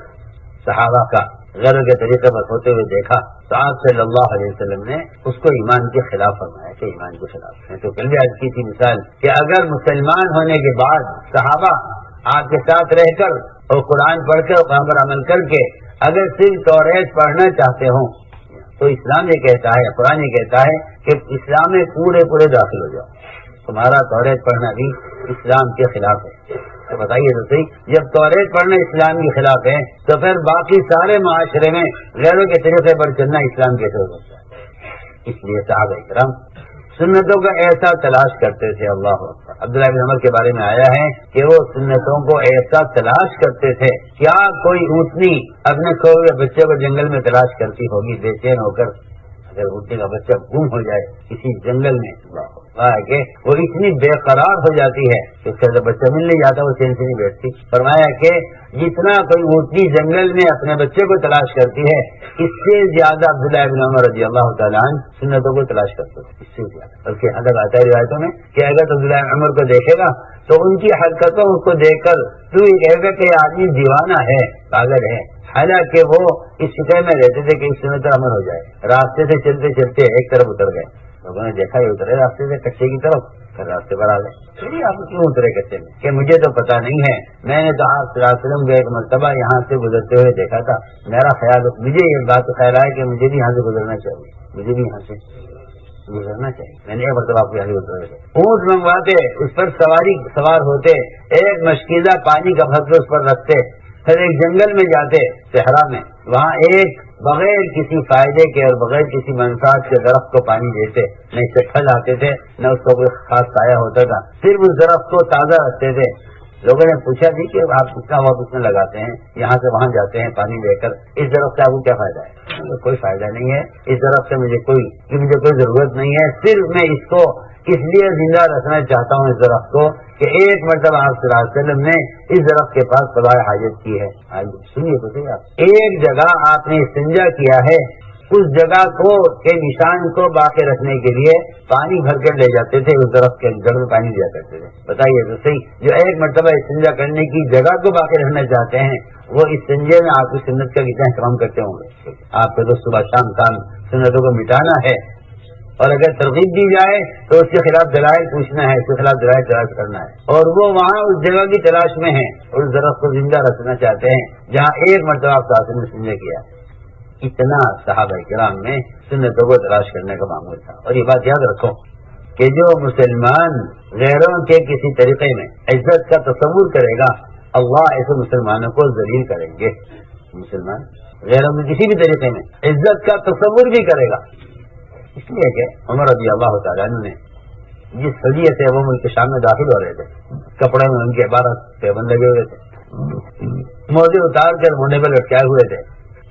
صحابہ کا غیروں کے طریقے پر ہوتے ہوئے دیکھا تو آپ صلی اللہ علیہ وسلم نے اس کو ایمان کے خلاف فرمایا کہ ایمان کے خلاف ہے. تو کل بھی عرض کی تھی مثال کہ اگر مسلمان ہونے کے بعد صحابہ آپ کے ساتھ رہ کر اور قرآن پڑھ کر قرآن پر عمل کر کے اگر صرف توریت پڑھنا چاہتے ہوں تو اسلام یہ کہتا ہے قرآن یہ کہتا ہے کہ اسلام میں پورے داخل ہو جاؤ. تمہارا توریت پڑھنا بھی اسلام کے خلاف ہے. تو بتائیے تو صحیح جب توریت پڑھنا اسلام کے خلاف ہے تو پھر باقی سارے معاشرے میں غیروں کے طریقے پر چلنا اسلام کیسے ہو سکتا ہے؟ اس لیے صحابہ کرام سنتوں کا ایسا تلاش کرتے تھے. اللہ اکبر. عبداللہ بن عمر کے بارے میں آیا ہے کہ وہ سنتوں کو ایسا تلاش کرتے تھے. کیا کوئی اونٹنی اپنے کھوئے ہوئے بچے کو جنگل میں تلاش کرتی ہوگی بے چین ہو کر؟ اگر اونٹنی کا بچہ گم ہو جائے کسی جنگل میں کہ وہ اتنی بے قرار ہو جاتی ہے کہ اس کا بچہ مل نہیں جاتا وہ چین سے نہیں بیٹھتی. فرمایا کہ جتنا کوئی اونٹنی جنگل میں اپنے بچے کو تلاش کرتی ہے اس سے زیادہ عبداللہ بن عمر رضی اللہ تعالیٰ عنہ سنتوں کو تلاش کرتے تھے. اس سے زیادہ بلکہ حد آتا ہے روایتوں میں کہ اگر عبداللہ بن عمر کو دیکھے گا تو ان کی حرکتوں کو دیکھ کر تو یہ کہے گا کہ یہ آدمی دیوانہ ہے پاگل ہے. حالانکہ وہ اس فکر میں رہتے تھے کہ اس سنت پر عمل ہو جائے. راستے سے چلتے چلتے ایک طرف اتر گئے لوگوں نے دیکھا یہ اترے راستے سے کچے کی طرف، پھر راستے پر آ گئے. چلیے آپ کیوں اترے کچے میں؟ کہ مجھے تو پتا نہیں ہے، میں نے تو آپ صلی اللہ علیہ وسلم کو ایک مرتبہ یہاں سے گزرتے ہوئے دیکھا تھا، میرا خیال، مجھے یہ بات خیال آیا کہ مجھے بھی یہاں سے گزرنا چاہیے، مجھے بھی یہاں سے گزرنا چاہیے. میں نے ایک مرتبہ آپ کو یہاں اترے تھے، اونٹ منگواتے، اس پر سوار ہوتے، ایک مشکیزہ پانی کا بھر اس پر رکھتے، پھر ایک جنگل میں جاتے صحرا میں، وہاں ایک بغیر کسی فائدے کے اور بغیر کسی منفعت کے درخت کو پانی دیتے، نہ اس سے پھل آتے تھے نہ اس کو کوئی خاص سایہ ہوتا تھا، صرف اس درخت کو تازہ رکھتے تھے. لوگوں نے پوچھا بھی کہ آپ کتنا وقت اس میں لگاتے ہیں، یہاں سے وہاں جاتے ہیں پانی لے کر، اس درخت سے آپ کو کیا فائدہ ہے؟ کوئی فائدہ نہیں ہے اس درخت سے، مجھے کوئی ضرورت نہیں ہے، صرف میں اس کو اس لیے زندہ رکھنا چاہتا ہوں اس درخت کو کہ ایک مرتبہ آپ صلی اللہ علیہ وسلم نے اس درخت کے پاس قضائے حاجت کی ہے. سنیے تو صحیح، آپ ایک جگہ آپ نے استنجا کیا ہے، اس جگہ کو کے نشان کو باقی رکھنے کے لیے پانی بھر کر لے جاتے تھے، اس درخت کے جڑ میں پانی دیا کرتے تھے. بتائیے تو صحیح، جو ایک مرتبہ استنجا کرنے کی جگہ کو باقی رکھنا چاہتے ہیں، وہ استنجے میں آپ کی سنت کا کتنا احترام کرتے ہوں گے. آپ کو تو صبح شام کام سنتوں کو مٹانا ہے، اور اگر ترغیب دی جائے تو اس کے خلاف دلائل پوچھنا ہے، اس کے خلاف دلائل تلاش کرنا ہے، اور وہ وہاں اس جگہ کی تلاش میں ہیں اور اس درخت کو زندہ رکھنا چاہتے ہیں جہاں ایک مرتبہ آپ ساتھ میں استنجا کیا. اتنا صحابہ کرام میں سنتوں کو تلاش کرنے کا معمول تھا. اور یہ بات یاد رکھو کہ جو مسلمان غیروں کے کسی طریقے میں عزت کا تصور کرے گا، اللہ ایسے مسلمانوں کو ذلیل کریں گے. مسلمان غیروں میں کسی بھی طریقے میں عزت کا تصور بھی کرے گا، اس لیے کہ عمر رضی اللہ تعالیٰ عنہ نے جس صدیے سے وہ ملک شام میں داخل ہو رہے تھے، کپڑے میں ان کے 12 پیبند لگے ہوئے تھے، موزے اتار کر مونڈے پہ لٹکائے ہوئے تھے.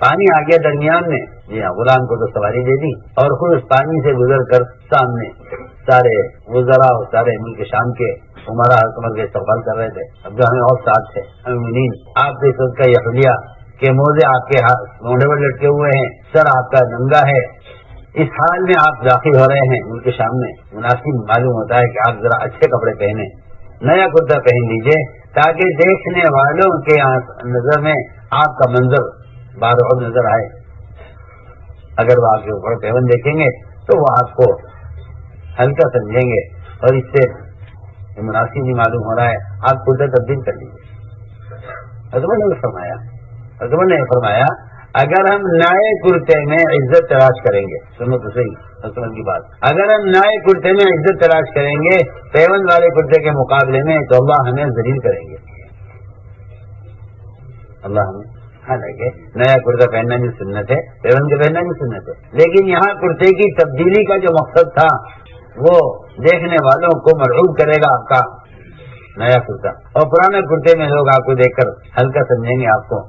پانی آ گیا درمیان میں، جی ہاں، غلام کو تو سواری دے دی اور خود اس پانی سے گزر کر سامنے سارے وزراء اور سارے ملک شام کے عمرا حکومت کا استقبال کر رہے تھے. اب جو ہمیں اور ساتھ تھے امین، آپ کے سب کا یحلیہ کہ موزے آپ کے مونڈے پر لٹکے ہوئے ہیں، سر آپ کا ننگا ہے، اس حال میں آپ داخل ہو رہے ہیں ملک شام میں، مناسب معلوم ہوتا ہے کہ آپ ذرا اچھے کپڑے پہنے، نیا کرتا پہن لیجئے تاکہ دیکھنے والوں کے نظر میں آپ کا منظر بار اور نظر آئے. اگر وہ آپ کے اوپر پیون دیکھیں گے تو وہ آپ کو ہلکا سمجھیں گے اور اس سے مناسب نہیں معلوم ہو رہا ہے، آپ کرتا تبدیل کر لیجیے. حضرت نے فرمایا اگر ہم نئے کرتے میں عزت تلاش کریں گے، سنو تو صحیح حکومت کی بات، اگر ہم نئے کرتے میں عزت تلاش کریں گے پیون والے کرتے کے مقابلے میں تو اللہ ہمیں ذلیل کریں گے. اللہ ہمیں، حالانکہ نیا کرتا پہننا بھی سنت ہے، پیون کے پہننا بھی سنت ہے، لیکن یہاں کرتے کی تبدیلی کا جو مقصد تھا وہ دیکھنے والوں کو مرعوب کرے گا آپ کا نیا کرتا، اور پرانے کرتے میں لوگ آپ کو دیکھ کر ہلکا سمجھیں گے آپ کو،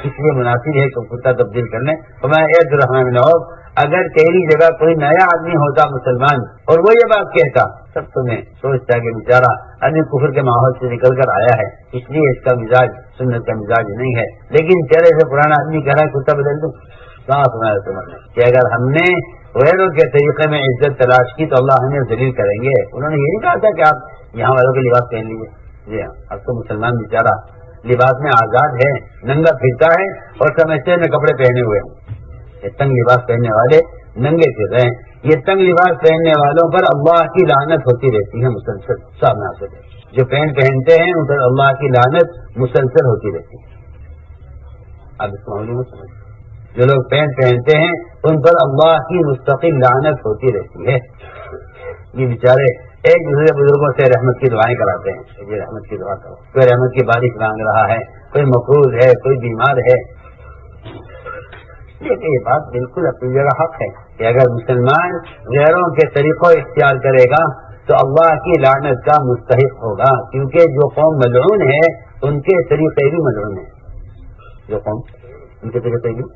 اس لیے مناسب ہے کہ کرتا تبدیل کر لیں. تو میں عبد الرحمن بن عوف، اگر تیری جگہ کوئی نیا آدمی ہوتا مسلمان اور وہ یہ بات کہتا، سب تمہیں سوچتا کہ بیچارہ ابھی کفر کے ماحول سے نکل کر آیا ہے، اس لیے اس کا مزاج سنت کا مزاج نہیں ہے، لیکن چہرے سے پرانا آدمی کہہ رہا ہے کرتا بدل دوں. کہاں سنا ہے تمہیں کہ اگر ہم نے غیروں کے طریقے میں عزت تلاش کی تو اللہ ہمیں ذلیل کریں گے. انہوں نے یہ نہیں کہا تھا کہ آپ یہاں والوں کے لباس پہن لیجیے. جی ہاں، اب تو مسلمان بیچارہ لباس میں آزاد ہے، ننگا پھرتا ہے اور سمجھتے میں کپڑے پہنے ہوئے ہیں. یہ تنگ لباس پہننے والے ننگے پھر رہے ہیں. یہ تنگ لباس پہننے والوں پر اللہ کی لعنت ہوتی رہتی ہے مسلسل. سامنے آ سکے جو پینٹ پہنتے ہیں ان پر اللہ کی لعنت مسلسل ہوتی رہتی ہے. اب اس معاملے میں سمجھ، جو لوگ پینٹ پہنتے ہیں ان پر اللہ کی مستقل لعنت ہوتی رہتی ہے. یہ بیچارے ایک دوسرے بزرگوں سے رحمت کی دعائیں کراتے ہیں، یہ رحمت کی دعا کرو، کوئی رحمت کی بارش مانگ رہا ہے، کوئی مقروض ہے، کوئی بیمار ہے. لیکن یہ بات بالکل اپنی جگہ حق ہے کہ اگر مسلمان غیروں کے طریقوں اختیار کرے گا تو اللہ کی لعنت کا مستحق ہوگا، کیونکہ جو قوم ملعون ہے ان کے طریقے بھی ملعون ہیں. جو قوم ان کے طریقے بھی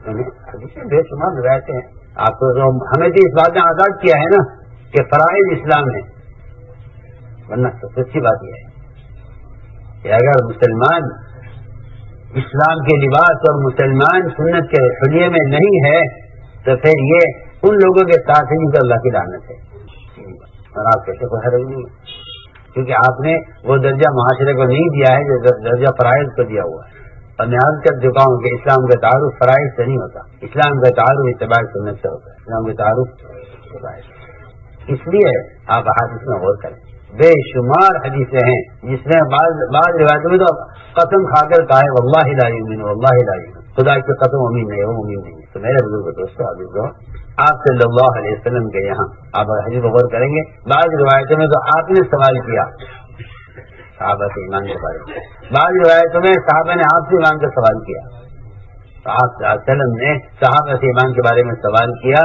حدیث بے شمار روایتیں ہیں. آپ کو ہمیں تو اس بات نے آزاد کیا ہے نا کہ فرائض اسلام ہے، ورنہ سچی بات یہ ہے کہ اگر مسلمان اسلام کے لباس اور مسلمان سنت کے حلیے میں نہیں ہے تو پھر یہ ان لوگوں کے ساتھ ہی تو اللہ کی لعنت ہے. اور آپ کیسے کوئی حرج نہیں ہے، کیونکہ آپ نے وہ درجہ معاشرے کو نہیں دیا ہے جو درجہ فرائض کو دیا ہوا ہے. اور میں عرض کر چکا ہوں کہ اسلام کا تعارف فرائض سے نہیں ہوتا، اسلام کا تعارف اتباع سنت سے ہوتا ہے. اسلام کا تعارف اتباع. اس لیے آپ حدیث میں غور کریں. بے شمار حدیثیں ہیں جس میں بعض روایتوں میں تو قسم کھا کر کہا ہے واللہ لا یؤمن واللہ لا یؤمن، خدا کی قسم مومن نہیں ہے، وہ مومن نہیں ہے. تو میرے بزرگ دوستوں عزیزوں، آپ صلی اللہ علیہ وسلم کے یہاں آپ حدیث کو غور کریں گے، بعض روایتوں میں تو آپ نے سوال کیا صحابہ سے ایمان کے بارے میں، بعض روایتوں میں صحابہ نے آپ سے ایمان کا سوال کیا. تو آپ صلی اللہ علیہ وسلم نے صحابہ سے ایمان کے بارے میں سوال کیا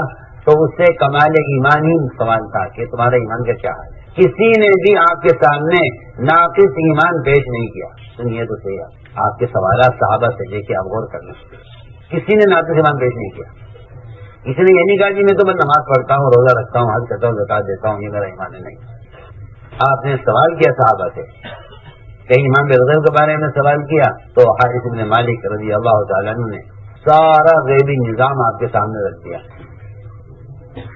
تو اس سے کمال ایمان ہی سوال تھا کہ تمہارا ایمان کا کیا حال ہے. کسی نے بھی آپ کے سامنے ناقص ایمان پیش نہیں کیا. سنیے تو صحیح، آپ کے سوالات صحابہ سے دیکھیں، آپ غور کرنا، کسی نے ناقص ایمان پیش نہیں کیا. کسی نے یہ نہیں کہا کہ میں تو بس نماز پڑھتا ہوں، روزہ رکھتا ہوں، حج کرتا ہوں، زکات دیتا ہوں، یہ میرا ایمان ہے. نہیں، آپ نے سوال کیا صحابہ سے. کہیں امام بالغیب کے بارے میں سوال کیا تو حارث بن مالک رضی اللہ تعالیٰ عنہ نے سارا غیبی نظام آپ کے سامنے رکھ دیا.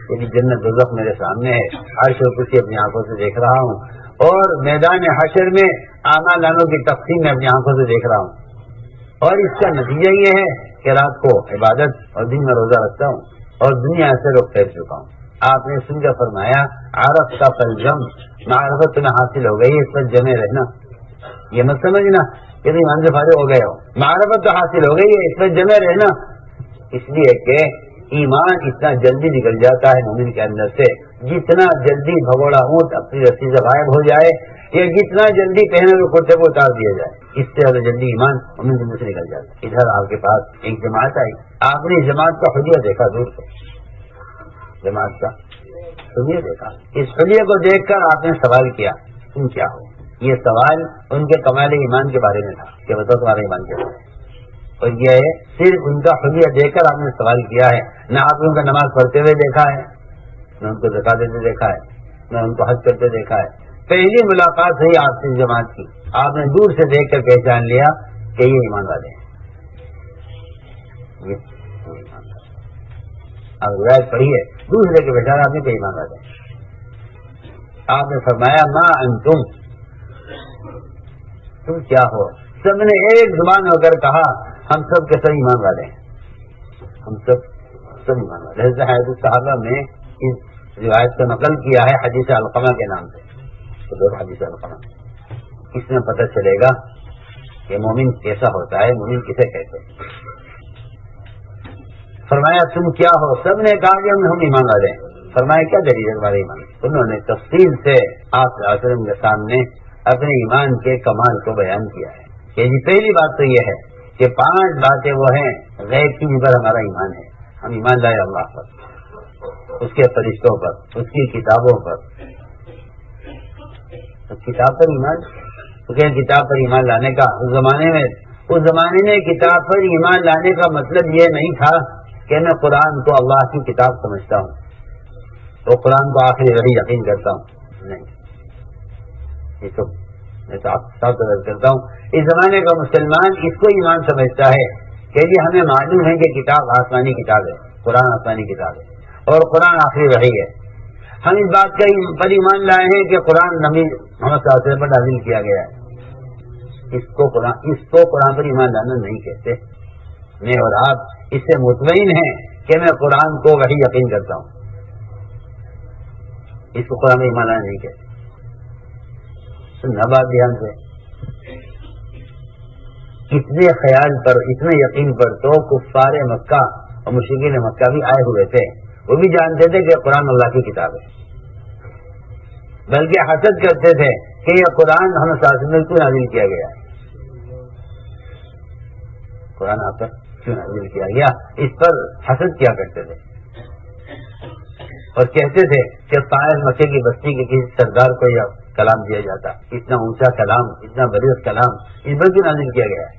یعنی جنت دوزخ میرے سامنے ہے، عرش و کرسی اپنی آنکھوں سے دیکھ رہا ہوں، اور میدان حشر میں اعمال ناموں کی تقسیم میں اپنی آنکھوں سے دیکھ رہا ہوں. اور اس کا نتیجہ یہ ہے کہ رات کو عبادت اور دن میں روزہ رکھتا ہوں اور دنیا سے رخ پھیر چکا ہوں. آپ نے سن کر فرمایا عرف کا فالجم، معرفت تمہیں حاصل ہو گئی، اس پر جمے رہنا. یہ مت سمجھنا کہ تم ایمان سے فارغ ہو گئے ہو، معرفت تو حاصل ہو گئی ہے، اس پر جمے رہنا. اس لیے کہ ایمان اتنا جلدی نکل جاتا ہے مومن کے اندر سے، جتنا جلدی بھگوڑا اونٹ اپنی رسی سے غائب ہو جائے یا جتنا جلدی پہنے ہوئے کرتے کو اتار دیا جائے، اس سے زیادہ جلدی ایمان مومن کے اندر سے نکل جاتا ہے. ادھر آپ کے پاس ایک جماعت آئی، آپ نے جماعت کا حلیہ دیکھا، دور سے جماعت کا حلیہ دیکھا. اس حلیہ کو دیکھ کر آپ نے سوال کیا تم کیا ہو. یہ سوال ان کے کمال ایمان کے بارے میں تھا کہ بتاؤ تمہارا ایمان کیا ہے. اور یہ صرف ان کا حلیہ دیکھ کر آپ نے سوال کیا ہے، نہ آپ نے ان کا نماز پڑھتے ہوئے دیکھا ہے، نہ ان کو زکات دیتے دیکھا ہے، نہ ان کو حج کرتے دیکھا ہے. پہلی ملاقات ہوئی آپ سے جماعت کی، آپ نے دور سے دیکھ کر پہچان لیا کہ یہ ایمان والے ہیں. اب روایت پڑھی ہے، دور سے دیکھ کے پہچان آپ نے کہ ایمان والے ہیں. آپ نے فرمایا ما انتم، تم کیا ہو. سب نے ایک زبان ہو کر کہا ہم سب کے سب ایمان والے ہیں، ہم سب ایمان والے. حضرت صحابہ نے اس روایت کو نقل کیا ہے حدیث علقمہ کے نام سے. تو حدیث علقمہ اس میں پتہ چلے گا کہ مومن کیسا ہوتا ہے، مومن کسے کہتے ہیں. فرمایا تم کیا ہو. سب نے کہا کہ ہم ایمان والے ہیں. فرمایا کیا دلیل ہے ہمارے ایمان. انہوں نے تفصیل سے آپ صلی اللہ علیہ وسلم کے سامنے اپنے ایمان کے کمال کو بیان کیا ہے. کہ جی پہلی بات تو یہ ہے کہ 5 باتیں وہ ہیں غیب کی جن پر ہمارا ایمان ہے. ہم ایمان لائے اللہ پر، اس کے فرشتوں پر، اس کی کتابوں پر. کتاب پر ایمان، کتاب پر ایمان لانے کا اس زمانے میں کتاب پر ایمان لانے کا مطلب یہ نہیں تھا کہ میں قرآن کو اللہ کی کتاب سمجھتا ہوں تو قرآن کو آخری وحی یقین کرتا ہوں. نہیں، یہ تو میں تو آپ ساتھ کرتا ہوں. اس زمانے کا مسلمان اس کو ایمان سمجھتا ہے کہ جی ہمیں معلوم ہے کہ کتاب آسمانی کتاب ہے، قرآن آسمانی کتاب ہے اور قرآن آخری وحی ہے. ہم اس بات کا پر ایمان لائے ہیں کہ قرآن نبی محمد صلی اللہ علیہ وسلم پر نازل کیا گیا ہے. اس کو قرآن پر ایمان لانا نہیں کہتے. میں اور آپ اس سے مطمئن ہیں کہ میں قرآن کو وحی یقین کرتا ہوں، اس کو قرآن پر ایمان لانا نہیں کہتے. سننا بات دھیان سے. اتنے خیال پر، اتنے یقین پر تو کفار مکہ اور مشرکین مکہ بھی آئے ہوئے تھے، وہ بھی جانتے تھے کہ قرآن اللہ کی کتاب ہے، بلکہ حسد کرتے تھے کہ یہ قرآن ہم صلی میں کیوں نازل کیا گیا، قرآن آپ پر کیوں نازل کیا گیا. اس پر حسد کیا کرتے تھے اور کہتے تھے کہ طائف مکے کی بستی کے کسی سردار کو یہ کلام دیا جاتا، اتنا اونچا کلام، اتنا بلیغ کلام اس پر کیوں نازل کیا گیا ہے.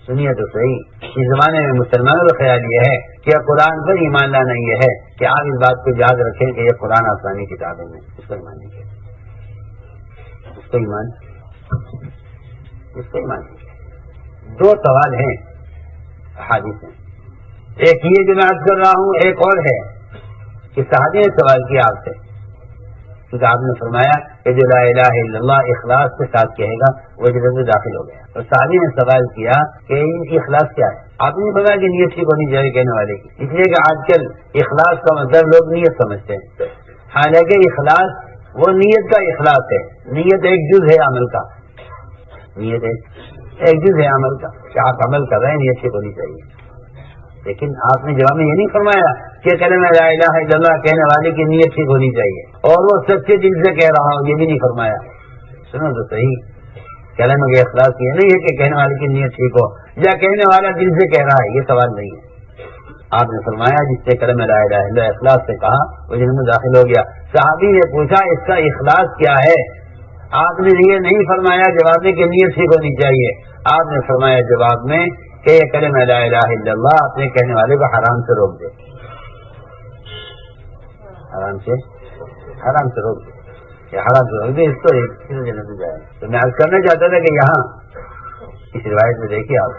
سنیے تو صحیح، اس زمانے میں مسلمانوں کا خیال یہ ہے کہ قرآن پر ایمان لانا یہ ہے کہ آپ اس بات کو یاد رکھیں کہ یہ قرآن آسمانی کتاب ہے. اس کو ایمان نہیں کہتے، اس کو ایمان نہیں. 2 سوال ہیں حدیث میں، ایک یہ جو میں عرض کر رہا ہوں، ایک اور ہے کہ صحابی نے سوال کیا آپ سے، کیونکہ آپ نے فرمایا کہ جو لا الہ الا اللہ اخلاص کے ساتھ کہے گا وہ جنت میں داخل ہو گیا. اور صحابی نے سوال کیا کہ ان کی اخلاص کیا ہے. آپ نے بتایا کہ نیت ٹھیک ہونی چاہیے کہنے والے کی، اس لیے کہ آج کل اخلاص کا مطلب لوگ نیت سمجھتے ہیں. حالانکہ اخلاص وہ نیت کا اخلاص ہے. نیت ایک جز ہے عمل کا, نیت ایک جز ہے عمل کا کہ آپ عمل کر رہے ہیں, نیت ٹھیک ہونی چاہیے. لیکن آپ نے جواب میں یہ نہیں فرمایا کہ کلمہ لا الہ الا اللہ کہنے والے کی نیت ٹھیک ہونی چاہیے اور وہ سچے دل سے کہہ رہا ہو, یہ بھی نہیں فرمایا. سنو تو صحیح, کلمہ کے اخلاص یہ نہیں ہے کہ کہنے والے کی نیت ٹھیک ہو یا کہنے والا دل سے کہہ رہا ہے, یہ سوال نہیں ہے. آپ نے فرمایا جس سے کلمہ لا الہ الا اللہ اخلاص سے کہا وہ جن میں داخل ہو گیا. صحابی نے پوچھا اس کا اخلاص کیا ہے؟ آپ نے یہ نہیں فرمایا جواب میں کہ نیت ٹھیک ہونی چاہیے. آپ نے فرمایا جواب میں کہ یہ کلمہ لا الہ الا اللہ اپنے کہنے والے کو حرام سے روک دے, حرام سے روک دے, یہ حرام سے روک دے, اس کو جنت میں جائے. تو میں عرض کرنا چاہتا تھا کہ یہاں اس روایت میں دیکھیے آپ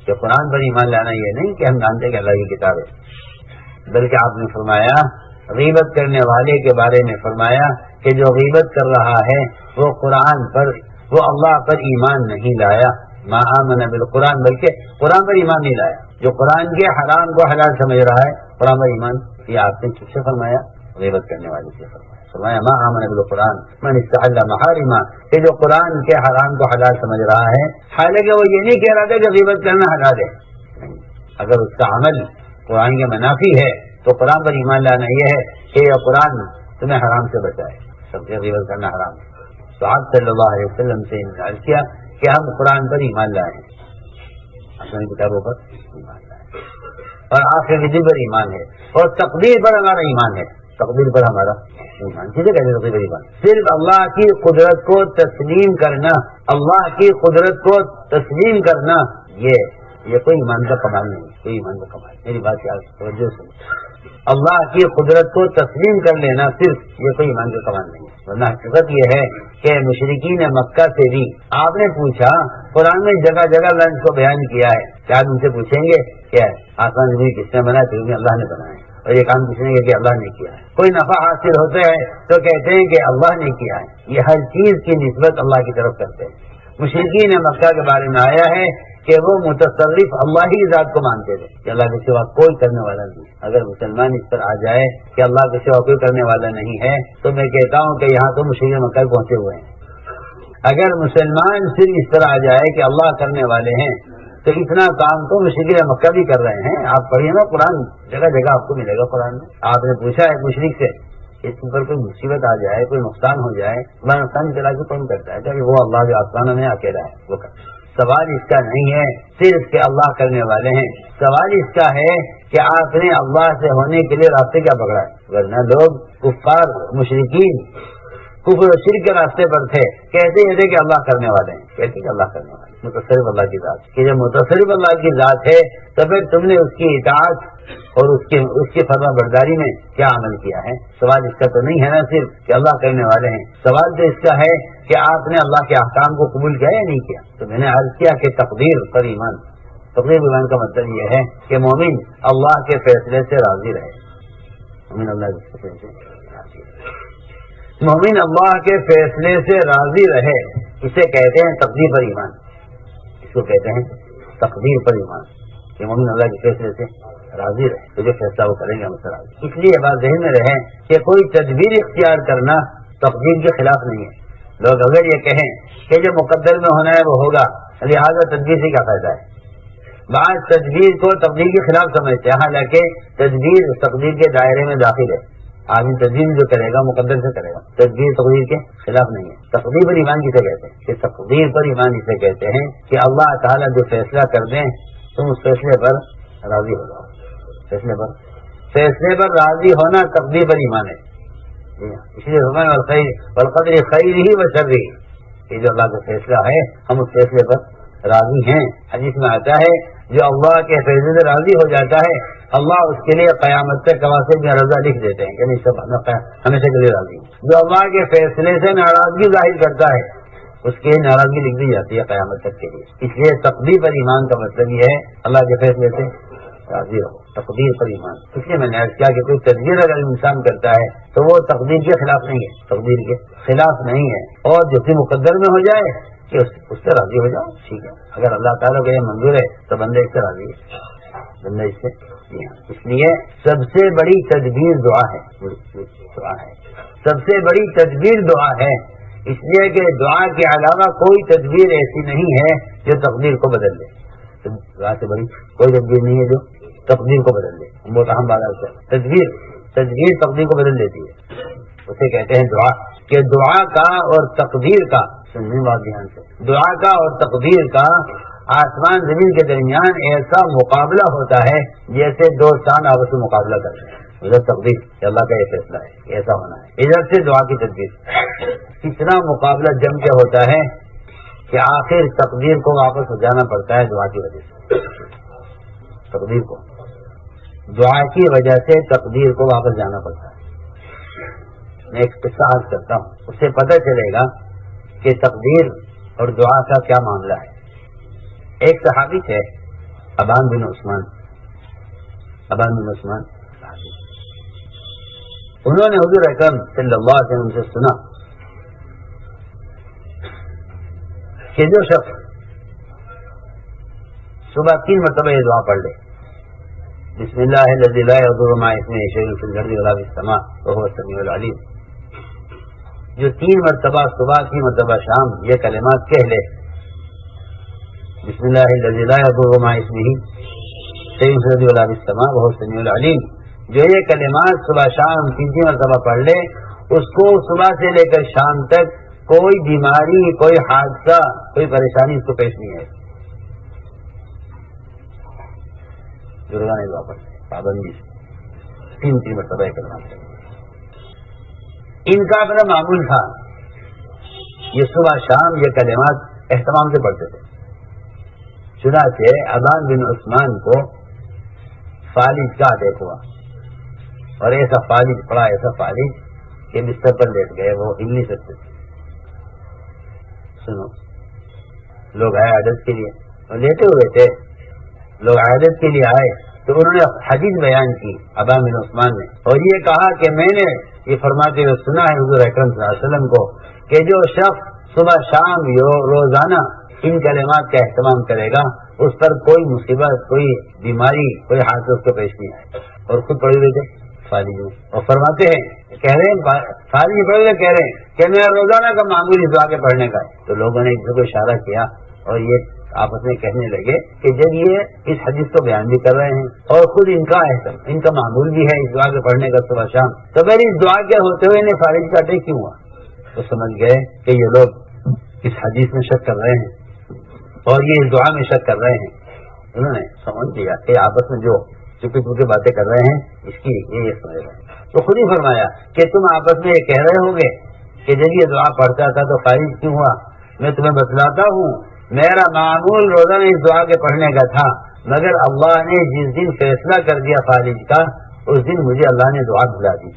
کہ قرآن پر ایمان لانا یہ نہیں کہ ہم جانتے کہ اللہ کی کتاب ہے, بلکہ آپ نے فرمایا غیبت کرنے والے کے بارے میں فرمایا کہ جو غیبت کر رہا ہے وہ قرآن پر, وہ اللہ پر ایمان نہیں لایا. ما آمن بالقرآن, بلکہ قرآن پر ایمان نہیں لایا. جو قرآن کے حرام کو حلال سمجھ رہا ہے قرآن پر ایمان, یہ آپ نے کس سے فرمایا؟ غیبت کرنے والے سے فرمایا ما آمن بالقرآن من استحل محارما, کہ جو قرآن کے حرام کو حلال سمجھ رہا ہے, حالانکہ وہ یہ نہیں کہہ رہا تھا کہ غیبت کرنا حلال ہے. اگر اس کا عمل قرآن کے منافی ہے تو قرآن پر ایمان لانا یہ ہے کہ یہ قرآن تمہیں حرام سے بچائے, سب سے غیبت کرنا حرام ہے. تو آپ صلی اللہ علیہ وسلم سے انکار کیا کہ ہم قرآن پر ایمان لائیں, اپنی کتابوں پر ایمان لائیں, اور آخر دن پر ایمان ہے, اور تقدیر پر ہمارا ایمان ہے. تقدیر پر ہمارا ایمان کسے کہتے ہیں؟ تقدیر پر ایمان صرف اللہ کی قدرت کو تسلیم کرنا, اللہ کی قدرت کو تسلیم کرنا, یہ کوئی ایمان کا کمال نہیں, کوئی ایمان کا کمال. میری بات یاد توجہ سے, اللہ کی قدرت کو تسلیم کر لینا صرف یہ کوئی ایمان کا کمال نہیں. ورنہ حقیقت یہ ہے کہ مشرکین مکہ سے بھی آپ نے پوچھا, قرآن میں جگہ جگہ لفظ کو بیان کیا ہے, کیا آپ ان سے پوچھیں گے کیا آسمان زمین کس نے بنایا؟ پھر اللہ نے بنایا, اور یہ کام پوچھیں گے کہ اللہ نے کیا ہے. کوئی نفع حاصل ہوتا ہے تو کہتے ہیں کہ اللہ نے کیا ہے. یہ ہر چیز کی نسبت اللہ کی طرف کرتے ہیں. مشرکین مکہ کے بارے میں آیا ہے کہ وہ متصرف اللہ ہی ذات کو مانتے تھے کہ اللہ کے سوا کوئی کرنے والا نہیں. اگر مسلمان اس پر آ جائے کہ اللہ کے سوا کوئی کرنے والا نہیں ہے تو میں کہتا ہوں کہ یہاں تو مشرکین مکہ پہنچے ہوئے ہیں. اگر مسلمان صرف اس طرح آ جائے کہ اللہ کرنے والے ہیں تو اتنا کام تو مشرکین مکہ بھی کر رہے ہیں. آپ پڑھیے نا قرآن, جگہ جگہ آپ کو ملے گا قرآن میں. آپ نے پوچھا ہے مشرک سے اس پر کوئی مصیبت آ جائے, کوئی نقصان ہو جائے, اللہ نقصان چلا کے کون کرتا ہے؟ کہ وہ اللہ کے آسمانوں میں اکیلا ہے, وہ کرتا ہے. سوال اس کا نہیں ہے صرف کہ اللہ کرنے والے ہیں, سوال اس کا ہے کہ آپ نے اللہ سے ہونے کے لیے راستے کیا پکڑا ہے. ورنہ لوگ کفار مشرکین کفر و شرک کے راستے پر تھے, کہتے یہ تھے کہ اللہ کرنے والے ہیں, کہتے کہ اللہ کرنے والے, متصرف اللہ کی ذات, کہ جب متصرف اللہ کی ذات ہے تو پھر تم نے اس کی اطاعت اور اس کی فرما برداری میں کیا عمل کیا ہے. سوال اس کا تو نہیں ہے نا صرف کہ اللہ کرنے والے ہیں, سوال تو اس کا ہے کہ آپ نے اللہ کے احکام کو قبول کیا یا نہیں کیا. تو میں نے عرض کیا کہ تقدیر پر ایمان, تقدیر ایمان کا مطلب یہ ہے کہ مومن اللہ کے فیصلے سے راضی رہے. مومن اللہ کے فیصلے سے راضی رہے, مومن اللہ کے فیصلے سے راضی رہے, اسے کہتے ہیں تقدیر پر ایمان. اس کو کہتے ہیں تقدیر پر ایمان کہ مومن اللہ کے فیصلے سے راضی رہے, تو جو فیصلہ وہ کریں گے ہم سے راضی. اس لیے بات ذہن میں رہے کہ کوئی تدبیر اختیار کرنا تقدیر کے خلاف نہیں ہے. لوگ اگر یہ کہیں کہ جو مقدر میں ہونا ہے وہ ہوگا, لہٰذا تدبیر سے کیا فائدہ ہے. بعض تدبیر کو تقدیر کے خلاف سمجھتے ہیں, حالانکہ تدبیر تقدیر کے دائرے میں داخل ہے. آدمی تدبیر جو کرے گا مقدر سے کرے گا, تدبیر تقدیر کے خلاف نہیں ہے. تقدیر پر ایمان کسے کہتے ہیں؟ کہ تقدیر پر ایمان اسے کہتے ہیں کہ اللہ تعالیٰ جو فیصلہ کر دیں تم اس فیصلے پر راضی ہو جاؤ. فیصلے پر راضی ہونا تقدیر پر ایمان ہے. اس لیے والقدر خیر ہی و شر ہی, یہ جو اللہ کا فیصلہ ہے ہم اس فیصلے پر راضی ہیں. حدیث میں آتا ہے جو اللہ کے فیصلے سے راضی ہو جاتا ہے اللہ اس کے لیے قیامت سے قواصد میں رضا لکھ دیتے ہیں, یعنی سب ہمیشہ کے لیے راضی. جو اللہ کے فیصلے سے ناراضگی ظاہر کرتا ہے اس کی ناراضگی لکھ دی جاتی ہے قیامت تک کے لیے. اس لیے تقدیر پر ایمان کا مطلب یہ ہے اللہ کے فیصلے سے راضی رہو, تقدیر پر ایمان. اس لیے میں نے عرض کیا کہ کوئی تدبیر اگر انسان کرتا ہے تو وہ تقدیر کے خلاف نہیں ہے, تقدیر کے خلاف نہیں ہے. اور جو کہ مقدر میں ہو جائے کہ اس سے راضی ہو جاؤ, ٹھیک ہے. اگر اللہ تعالیٰ کو یہ منظور ہے تو بندے اس سے راضی ہے, بندہ اس سے اس لیے سب سے بڑی تدبیر دعا ہے، سب سے بڑی تدبیر دعا ہے، اس لیے کہ دعا کے علاوہ کوئی تدبیر ایسی نہیں ہے جو تقدیر کو بدل دے. دعا سے بڑی کوئی تدبیر نہیں ہے جو تقدیر کو بدل دے. بہت اہم بات ہے. تدبیر تقدیر کو بدل دیتی ہے، اسے کہتے ہیں دعا. کہ دعا کا اور تقدیر کا، سننے بات دھیان سے، دعا کا اور تقدیر کا آسمان زمین کے درمیان ایسا مقابلہ ہوتا ہے جیسے دو چاند آپس میں مقابلہ کرتے ہیں. ادھر تقدیر کہ اللہ کا یہ فیصلہ ہے، ایسا ہونا ہے، ادھر سے دعا کی تدبیر. اتنا مقابلہ جم کے ہوتا ہے کہ آخر تقدیر کو واپس ہو جانا پڑتا ہے دعا کی وجہ سے. تقدیر کو دعا کی وجہ سے تقدیر کو واپس جانا پڑتا ہے. میں ایک قصہ عرض کرتا ہوں، اس سے پتہ چلے گا کہ تقدیر اور دعا کا کیا معاملہ ہے. ایک صحابی تھے ابان بن عثمان. انہوں نے حضور اکرم صلی اللہ علیہ وسلم سے سنا کہ جو شخص صبح 3 مرتبہ یہ دعا پڑھ لے، بسم اللہ الذی لا یضر مع اسمہ شیء فی الارض ولا فی السماء وهو السمیع العلیم، جو 3 مرتبہ صبح 3 مرتبہ شام یہ کلمات کہہ لے، بسم اللہ الذی لا یضر مع اسمہ شیء فی الارض ولا فی السماء وهو السمیع العلیم، جو یہ کلمات صبح شام 3 مرتبہ پڑھ لے، اس کو صبح سے لے کر شام تک کوئی بیماری، کوئی حادثہ، کوئی پریشانی اس کو پیش نہیں ہے. بزرگان دعا پڑھتے پابندی سے 3 مرتبہ کلمات. ان کا اپنا معمول تھا، یہ صبح شام یہ کلمات اہتمام سے پڑھتے تھے. چنانچہ ابان بن عثمان کو فالج کا اٹیک ہوا، اور ایسا فالج پڑا، ایسا فالج کہ بستر پر لیٹ گئے، وہ ہل نہیں سکتے. سنو، لوگ آئے عادت کے لیے، اور لیٹے ہوئے تھے، لوگ عادت کے لیے آئے تو انہوں نے حدیث بیان کی ابان بن عثمان نے، اور یہ کہا کہ میں نے یہ فرماتے ہوئے سنا ہے حضور اکرم صلی اللہ علیہ وسلم کو کہ جو شخص صبح شام روزانہ ان کلمات کا اہتمام کرے گا اس پر کوئی مصیبت، کوئی بیماری، کوئی حادثہ اس کو پیش نہیں آئے. اور خود پڑھے ہوئے تھے فالج میں، اور فرماتے ہیں، کہہ رہے ہیں فالج پڑھے ہوئے کہہ رہے ہیں کہ میرا روزانہ کا معمول اس دعا کے پڑھنے کا ہے. تو لوگوں نے ایک دوسرے کو اشارہ کیا اور یہ آپس میں کہنے لگے کہ جب یہ اس حدیث کو بیان بھی کر رہے ہیں اور خود ان کا معمول بھی ہے اس دعا کے پڑھنے کا صبح شام، تو پھر اس دعا کے ہوتے ہوئے انہیں فالج کا اٹیک کیوں ہوا؟ تو سمجھ گئے کہ یہ لوگ اس حدیث میں شک کر رہے ہیں اور یہ اس دعا میں شک کر رہے ہیں. انہوں نے سمجھ لیا کہ آپس میں جو چپی چپی باتیں کر رہے ہیں اس کی یہ سمجھ رہے ہیں. تو خود ہی فرمایا کہ تم آپس میں یہ کہہ رہے ہوگے کہ جب یہ دعا پڑھتا تھا تو فالج کیوں ہوا. میں تمہیں بتلاتا ہوں، میرا معمول روزانہ اس دعا کے پڑھنے کا تھا، مگر اللہ نے جس دن فیصلہ کر دیا فالج کا، اس دن مجھے اللہ نے دعا بھلا دی.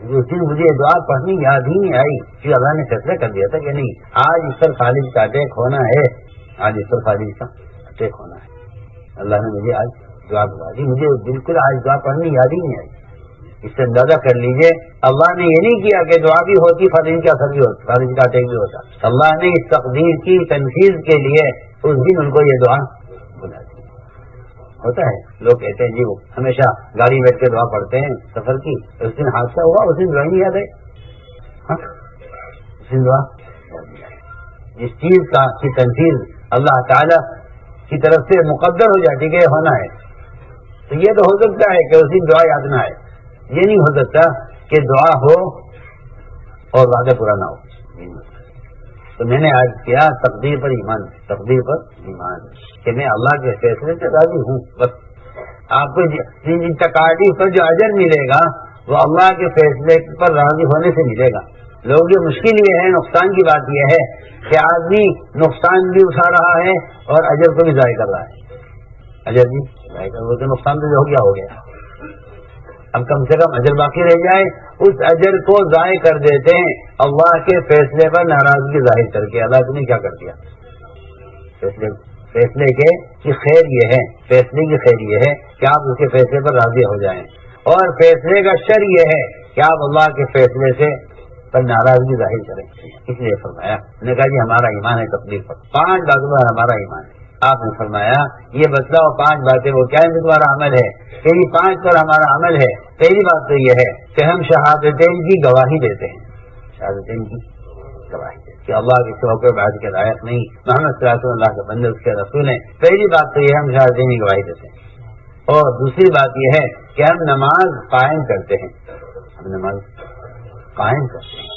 اس دن مجھے دعا پڑھنی یاد ہی نہیں آئی کہ اللہ نے فیصلہ کر دیا تھا کہ نہیں آج اس پر فالج کا اٹیک ہونا ہے، آج اس پر فالج کا اٹیک ہونا ہے. اللہ نے مجھے آج دعا بھلا دی، مجھے بالکل آج دعا پڑھنی یاد ہی نہیں آئی. اس سے اندازہ کر لیجئے اللہ نے یہ نہیں کیا کہ دعا بھی ہوتی فالج کا اثر بھی ہوتا، فالج کا اٹیک بھی ہوتا. اللہ نے اس تقدیر کی تنفیذ کے لیے اس دن ان کو یہ دعا بلا دی. ہوتا ہے لوگ کہتے ہیں جی وہ ہمیشہ گاڑی بیٹھ کے دعا پڑھتے ہیں سفر کی، اس دن حادثہ ہوا اس دن دعا نہیں یاد ہے. اس دن دعا جس چیز کا کی تنفیذ اللہ تعالی کی طرف سے مقدر ہو جاتی کہ ہونا ہے، تو یہ تو ہو سکتا ہے کہ اس دن دعا یاد نہ آئے. یہ نہیں ہو سکتا کہ دعا ہو اور وعدہ پورا نہ ہو. تو میں نے آج کیا تقدیر پر ایمان، تقدیر پر ایمان کہ میں اللہ کے فیصلے سے راضی ہوں. بس آپ کو جن تکالیف پر جو اجر ملے گا وہ اللہ کے فیصلے پر راضی ہونے سے ملے گا. لوگ جو مشکل یہ ہے، نقصان کی بات یہ ہے کہ آدمی نقصان بھی اٹھا رہا ہے اور اجر کو بھی ضائع کر رہا ہے. اجر بھی ضائع کر رہا ہے، نقصان تو ہو گیا. اب کم سے کم اجر باقی رہ جائے، اس اجر کو ضائع کر دیتے ہیں اللہ کے فیصلے پر ناراضگی ظاہر کر کے. اللہ نے کیا کر دیا؟ فیصلے کی خیر یہ ہے، فیصلے کی خیر یہ ہے کہ آپ اس کے فیصلے پر راضی ہو جائیں، اور فیصلے کا شر یہ ہے کہ آپ اللہ کے فیصلے سے پر ناراضگی ظاہر کریں. اس لیے فرمایا, نے کہا جی ہمارا ایمان ہے تبلیغ پر, 5 باتوں پر ہمارا ایمان ہے. آپ نے فرمایا یہ بتلاؤ 5 باتیں وہ کیا ہے تمہارا عمل ہے؟ کہ یہ 5 پر ہمارا عمل ہے. پہلی بات تو یہ ہے کہ ہم شہادتین کی گواہی دیتے ہیں, شہادتین کی گواہی دیتے کہ اللہ کے سوا کوئی عبادت کے لائق نہیں, محمد صلی اللہ علیہ وسلم اللہ کے بندے اس کے رسول ہیں. پہلی بات تو یہ ہے ہم شہادتین کی گواہی دیتے ہیں. اور دوسری بات یہ ہے کہ ہم نماز قائم کرتے ہیں, ہم نماز قائم کرتے ہیں,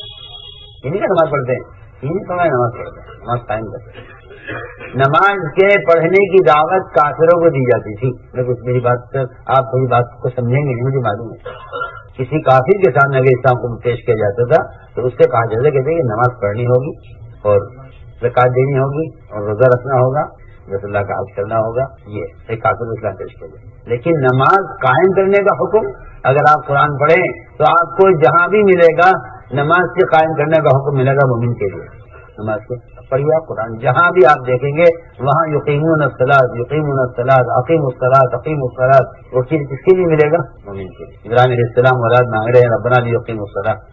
یہ نہیں کہ نماز پڑھتے ہیں, یہ نہیں سمجھ نماز پڑھتے ہیں, نماز قائم کرتے ہیں. نماز کے پڑھنے کی دعوت کافروں کو دی جاتی تھی. میری بات آپ میری بات کو سمجھیں گے نہیں, مجھے معلوم ہے. کسی کافر کے سامنے اگر اسلام کو پیش کیا جاتا تھا تو اس سے کہا جاتا ہے کہ نماز پڑھنی ہوگی اور زکات دینی ہوگی اور روزہ رکھنا ہوگا, رسول اللہ کا حج کرنا ہوگا, یہ ایک کافر اسلام پیش کیا جائے. لیکن نماز قائم کرنے کا حکم اگر آپ قرآن پڑھیں تو آپ کو جہاں بھی ملے گا نماز کے قائم کرنے کا حکم ملے گا مومن کے لیے. نماز کے پڑھیے آپ قرآن, جہاں بھی آپ دیکھیں گے وہاں یقیمون الصلاۃ, یقیمون الصلاۃ, اقیموا الصلاۃ, اقیموا الصلاۃ, وہ چیز کس کے لیے ملے گا؟ مومن کے لیے. ابراہیم علیہ السلام اولاد مانگ رہے ہیں ربنا لیقیموا الصلاۃ,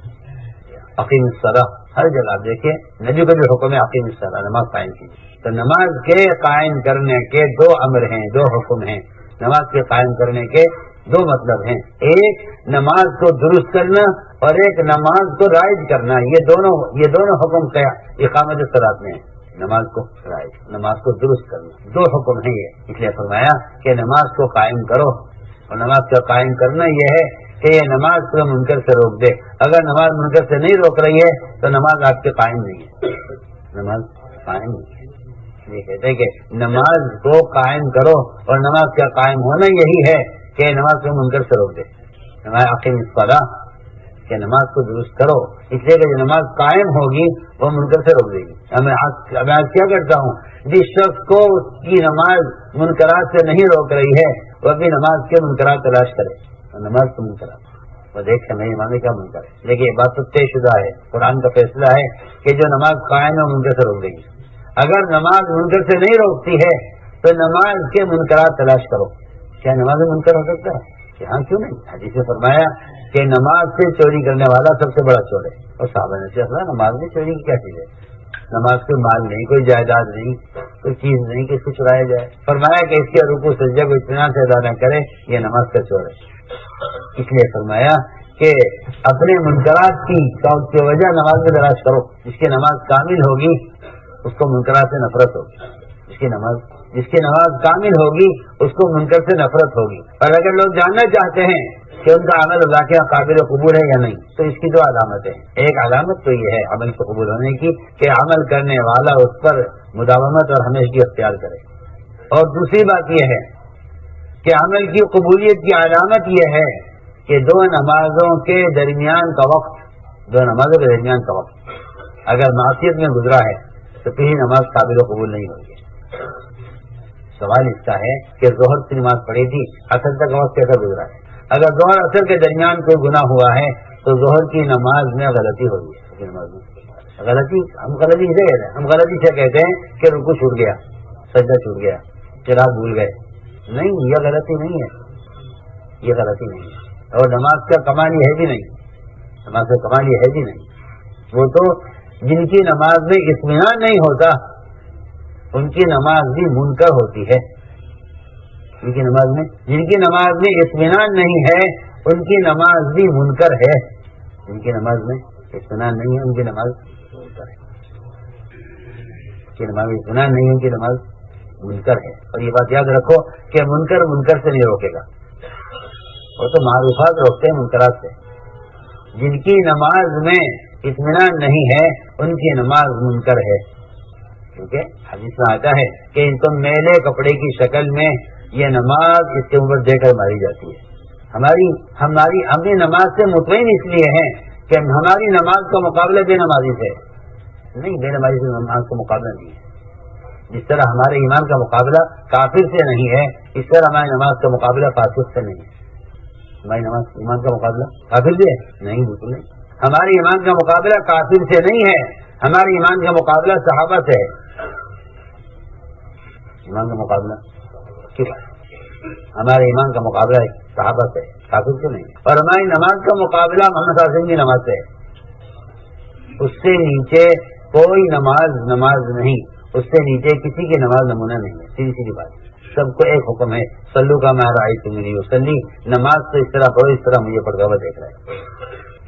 اقیموا الصلاۃ, ہر جگہ آپ دیکھیں نبی کا جو حکم ہے اقیموا الصلاۃ, نماز قائم کیجیے. تو نماز کے قائم کرنے کے 2 امر ہیں, 2 حکم ہیں. نماز کے قائم کرنے کے 2 مطلب ہیں, ایک نماز کو درست کرنا اور ایک نماز کو رائج کرنا. یہ دونوں حکم کیا اقامت الصلاۃ میں ہے, نماز کو رائج, نماز کو درست کرنا, 2 حکم ہیں یہ. اس لیے فرمایا کہ نماز کو قائم کرو, اور نماز کا قائم کرنا یہ ہے کہ یہ نماز کو منکر سے روک دے. اگر نماز منکر سے نہیں روک رہی ہے تو نماز آپ کے قائم نہیں ہے, نماز قائم نہیں ہے. یہ کہتے ہیں کہ نماز کو قائم کرو, اور نماز کا قائم ہونا یہی ہے کہ نماز کو منکر سے روک دے. نماز اقیم الصلاۃ, کہ نماز کو درست کرو, اس لیے کہ جو نماز قائم ہوگی وہ منکر سے روک دے گی. میں آج کیا کرتا ہوں, جس شخص کو اس کی نماز منکرات سے نہیں روک رہی ہے وہ اپنی نماز کے منکرات تلاش کرے, نماز کو منکرات وہ دیکھ کر نہیں مانے کیا منکر ہے. لیکن یہ بات تو طے شدہ ہے, قرآن کا فیصلہ ہے کہ جو نماز قائم ہے منکر سے روک دے گی. اگر نماز منکر سے نہیں روکتی ہے تو نماز کے منکرات تلاش کرو. کیا نماز منکر ہو سکتا ہے؟ کہ ہاں کیوں نہیں. حدیث میں فرمایا کہ نماز سے چوری کرنے والا سب سے بڑا چور ہے. اور صحابہ نے کہا نماز میں چوری کی کیا چیز ہے؟ نماز کوئی مال نہیں, کوئی جائیداد نہیں, کوئی چیز نہیں کہ اس کو چرایا جائے. فرمایا کہ اس کے رکوع سجدے کو اطمینان سے ادا نہ کرے, یہ نماز کا چور ہے. اس لیے فرمایا کہ اپنے منکرات کی وجہ نماز میں تلاش کرو. جس کی نماز کامل ہوگی اس کو منکرات سے نفرت ہوگی, جس کی نماز کامل ہوگی اس کو منکر سے نفرت ہوگی. اور اگر لوگ جاننا چاہتے ہیں کہ ان کا عمل اللہ کے قابل قبول ہے یا نہیں تو اس کی 2 علامتیں ہیں. ایک علامت تو یہ ہے عمل کو قبول ہونے کی کہ عمل کرنے والا اس پر مداومت اور ہمیشگی اختیار کرے. اور دوسری بات یہ ہے کہ عمل کی قبولیت کی علامت یہ ہے کہ 2 نمازوں کے درمیان کا وقت اگر معصیت میں گزرا ہے تو پھر نماز قابل قبول نہیں ہوگی. سوال اس کا ہے کہ ظہر کی نماز پڑھی تھی, اثر تک وقت کیسا گزرا ہے؟ اگر ظہر اثر کے درمیان کوئی گناہ ہوا ہے تو ظہر کی نماز میں غلطی ہوگی. نماز میں غلطی ہم غلطی سے کہتے ہیں, ہم غلطی سے کہتے ہیں کہ رکوع چھوٹ گیا, سجدہ چھوٹ گیا, قرات بھول گئے. نہیں, یہ غلطی نہیں ہے, یہ غلطی نہیں ہے. اور نماز کا کمال یہ ہے بھی نہیں, نماز کا کمال یہ ہے بھی نہیں. وہ تو جن کی نماز میں اطمینان نہیں ہوتا ان کی نماز بھی منکر ہوتی ہے. جن کی نماز میں اطمینان نہیں ہے ان کی نماز بھی منکر ہے. جن کی نماز میں اطمینان نہیں ہے ان کی نماز منکر ہے. کی نماز میں اطمینان نہیں ہے ان کی نماز منکر ہے. اور یہ بات یاد رکھو کہ منکر سے نہیں روکے گا, وہ تو معروفات روکتے ہیں منکرات سے. جن کی نماز میں اطمینان نہیں ہے ان کی نماز منکر ہے. کیونکہ حدیث میں آتا ہے کہ ان کو میلے کپڑے کی شکل میں یہ نماز اس کے اوپر دے کر ماری جاتی ہے. ہماری اپنی نماز سے مطمئن اس لیے ہیں کہ ہماری نماز کا مقابلہ بے نمازی سے نہیں, بے نمازی سے نماز کا مقابلہ نہیں ہے. جس طرح ہمارے ایمان کا مقابلہ کافر سے نہیں ہے اس طرح ہماری نماز کا مقابلہ فاسق سے نہیں ہے. ہماری نماز ایمان کا مقابلہ کافر سے نہیں, بالکل نہیں. ہمارے ایمان کا مقابلہ کافر سے نہیں ہے, ہمارے ایمان کا مقابلہ صحابہ سے ہے. ایمان کا مقابلہ ہمارے ایمان کا مقابلہ صحابہ سے, کافر سے نہیں. اور ہماری نماز کا مقابلہ محمد صلی اللہ علیہ وسلم کی نماز سے ہے. اس سے نیچے کوئی نماز نہیں، اس سے نیچے کسی کی نماز نمونہ نہیں ہے. سیدھی سیدھی بات. سب کو ایک حکم ہے، صلو کما رأیتمونی نہیں وصلی. نماز تو اس طرح پڑھو اس طرح مجھے پڑھتا ہوا دیکھ رہا ہے.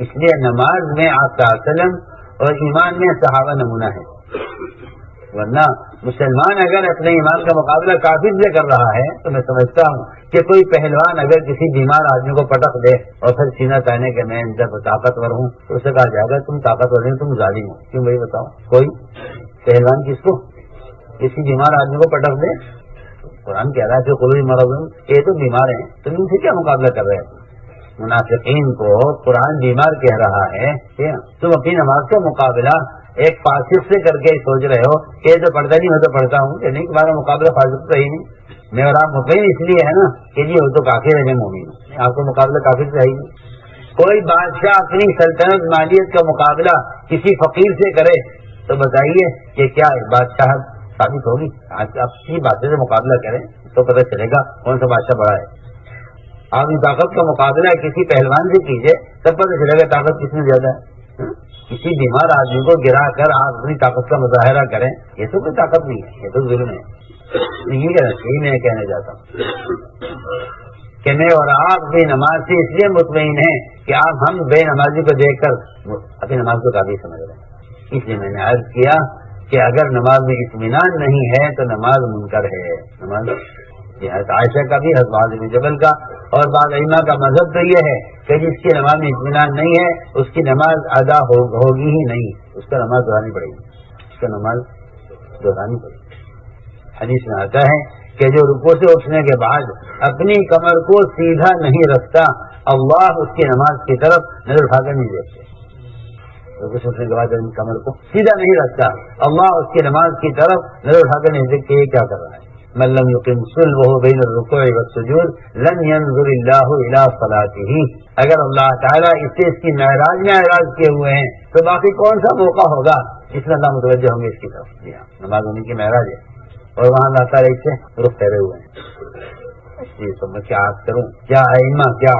اس لیے نماز میں آپ کا وسلم اور ایمان میں صحابہ نمونہ ہے. ورنہ مسلمان اگر اپنے ایمان کا مقابلہ کافر سے کر رہا ہے تو میں سمجھتا ہوں کہ کوئی پہلوان اگر کسی بیمار آدمی کو پٹک دے اور پھر سینہ تانے کہ میں اندر طاقتور ہوں تو اسے کہا جائے گا تم طاقتور نہیں، تم ظالم ہو. کیوں بھائی بتاؤ؟ کوئی پہلوان کس کو کسی بیمار آدمی کو پٹک دے؟ قرآن کہہ رہا ہے کہ قلوب مرض، یہ تو بیمار ہیں، تم ان سے کیا مقابلہ کر رہے ہیں؟ منافقین کو قرآن بیمار کہہ رہا ہے. تم اپنی نماز کا مقابلہ ایک فاسق سے کر کے سوچ رہے ہو کہ یہ تو پڑھتا نہیں، میں تو پڑھتا ہوں. کہ نہیں، تمہارا مقابلہ فاسق تو ہی نہیں. میں اور آپ مطمئن اس لیے ہے نا کہ جی وہ تو کافر ہے، میں مومن ہوں. آپ کو مقابلہ کافر سے ہے ہی نہیں. کوئی بادشاہ اپنی سلطنت مالیت کا مقابلہ کسی فقیر سے کرے تو بتائیے کہ کیا بادشاہ ثابت ہوگی؟ آپ کی باتیں سے مقابلہ کریں تو پتہ چلے گا کون سا بادشاہ بڑا ہے. آپ کی طاقت کا مقابلہ کسی پہلوان سے کیجیے تب پتہ چلے گا طاقت کس میں زیادہ ہے. کسی بیمار آدمی کو گرا کر آپ اپنی طاقت کا مظاہرہ کریں، یہ تو کوئی طاقت نہیں ہے، یہ تو ظلم ہے. یہ کہنا چاہیے. میں کہنے جاتا ہوں کہ میں اور آپ بھی نماز سے اس لیے مطمئن ہیں کہ ہم بے نمازی کو دیکھ کر اپنی نماز کو کافی سمجھ رہے ہیں. اس لیے میں نے عرض کیا کہ اگر نماز میں اطمینان نہیں ہے تو نماز منکر ہے. نماز یہ حضرت عائشہ کا بھی، حضرت معاذ بن جبل کا اور بعض ائمہ کا مذہب تو یہ ہے کہ جس کی نماز میں اطمینان نہیں ہے اس کی نماز ادا ہوگی ہی نہیں، اس کا نماز دہرانی پڑے گی، اس کا نماز دہرانی پڑے گی. حدیث میں آتا ہے کہ جو رکوع سے اٹھنے کے بعد اپنی کمر کو سیدھا نہیں رکھتا اللہ اس کی نماز کی طرف نظر اٹھا کر نہیں دیکھتے. رکوع سے اٹھنے کے بعد اپنی کمر کو سیدھا نہیں رکھتا اللہ اس کی نماز کی طرف نظر اٹھا کر نہیں دیکھتے یہ کیا کر رہا ہے. من لم يقم صلبه بين الركوع والسجود لن ينظر الله الى صلاته. اگر اللہ تعالیٰ اسے اس کی معراج میں اعراض کیے ہوئے ہیں تو باقی کون سا موقع ہوگا جس میں اللہ متوجہ ہوں گے اس کی طرف. جی ہاں، نماز ہونے کی معراج ہے اور وہاں اللہ تعالیٰ اس سے رخ پھیرے ہوئے ہیں. جی تو میں کیا عرض کروں، کیا ائمہ کیا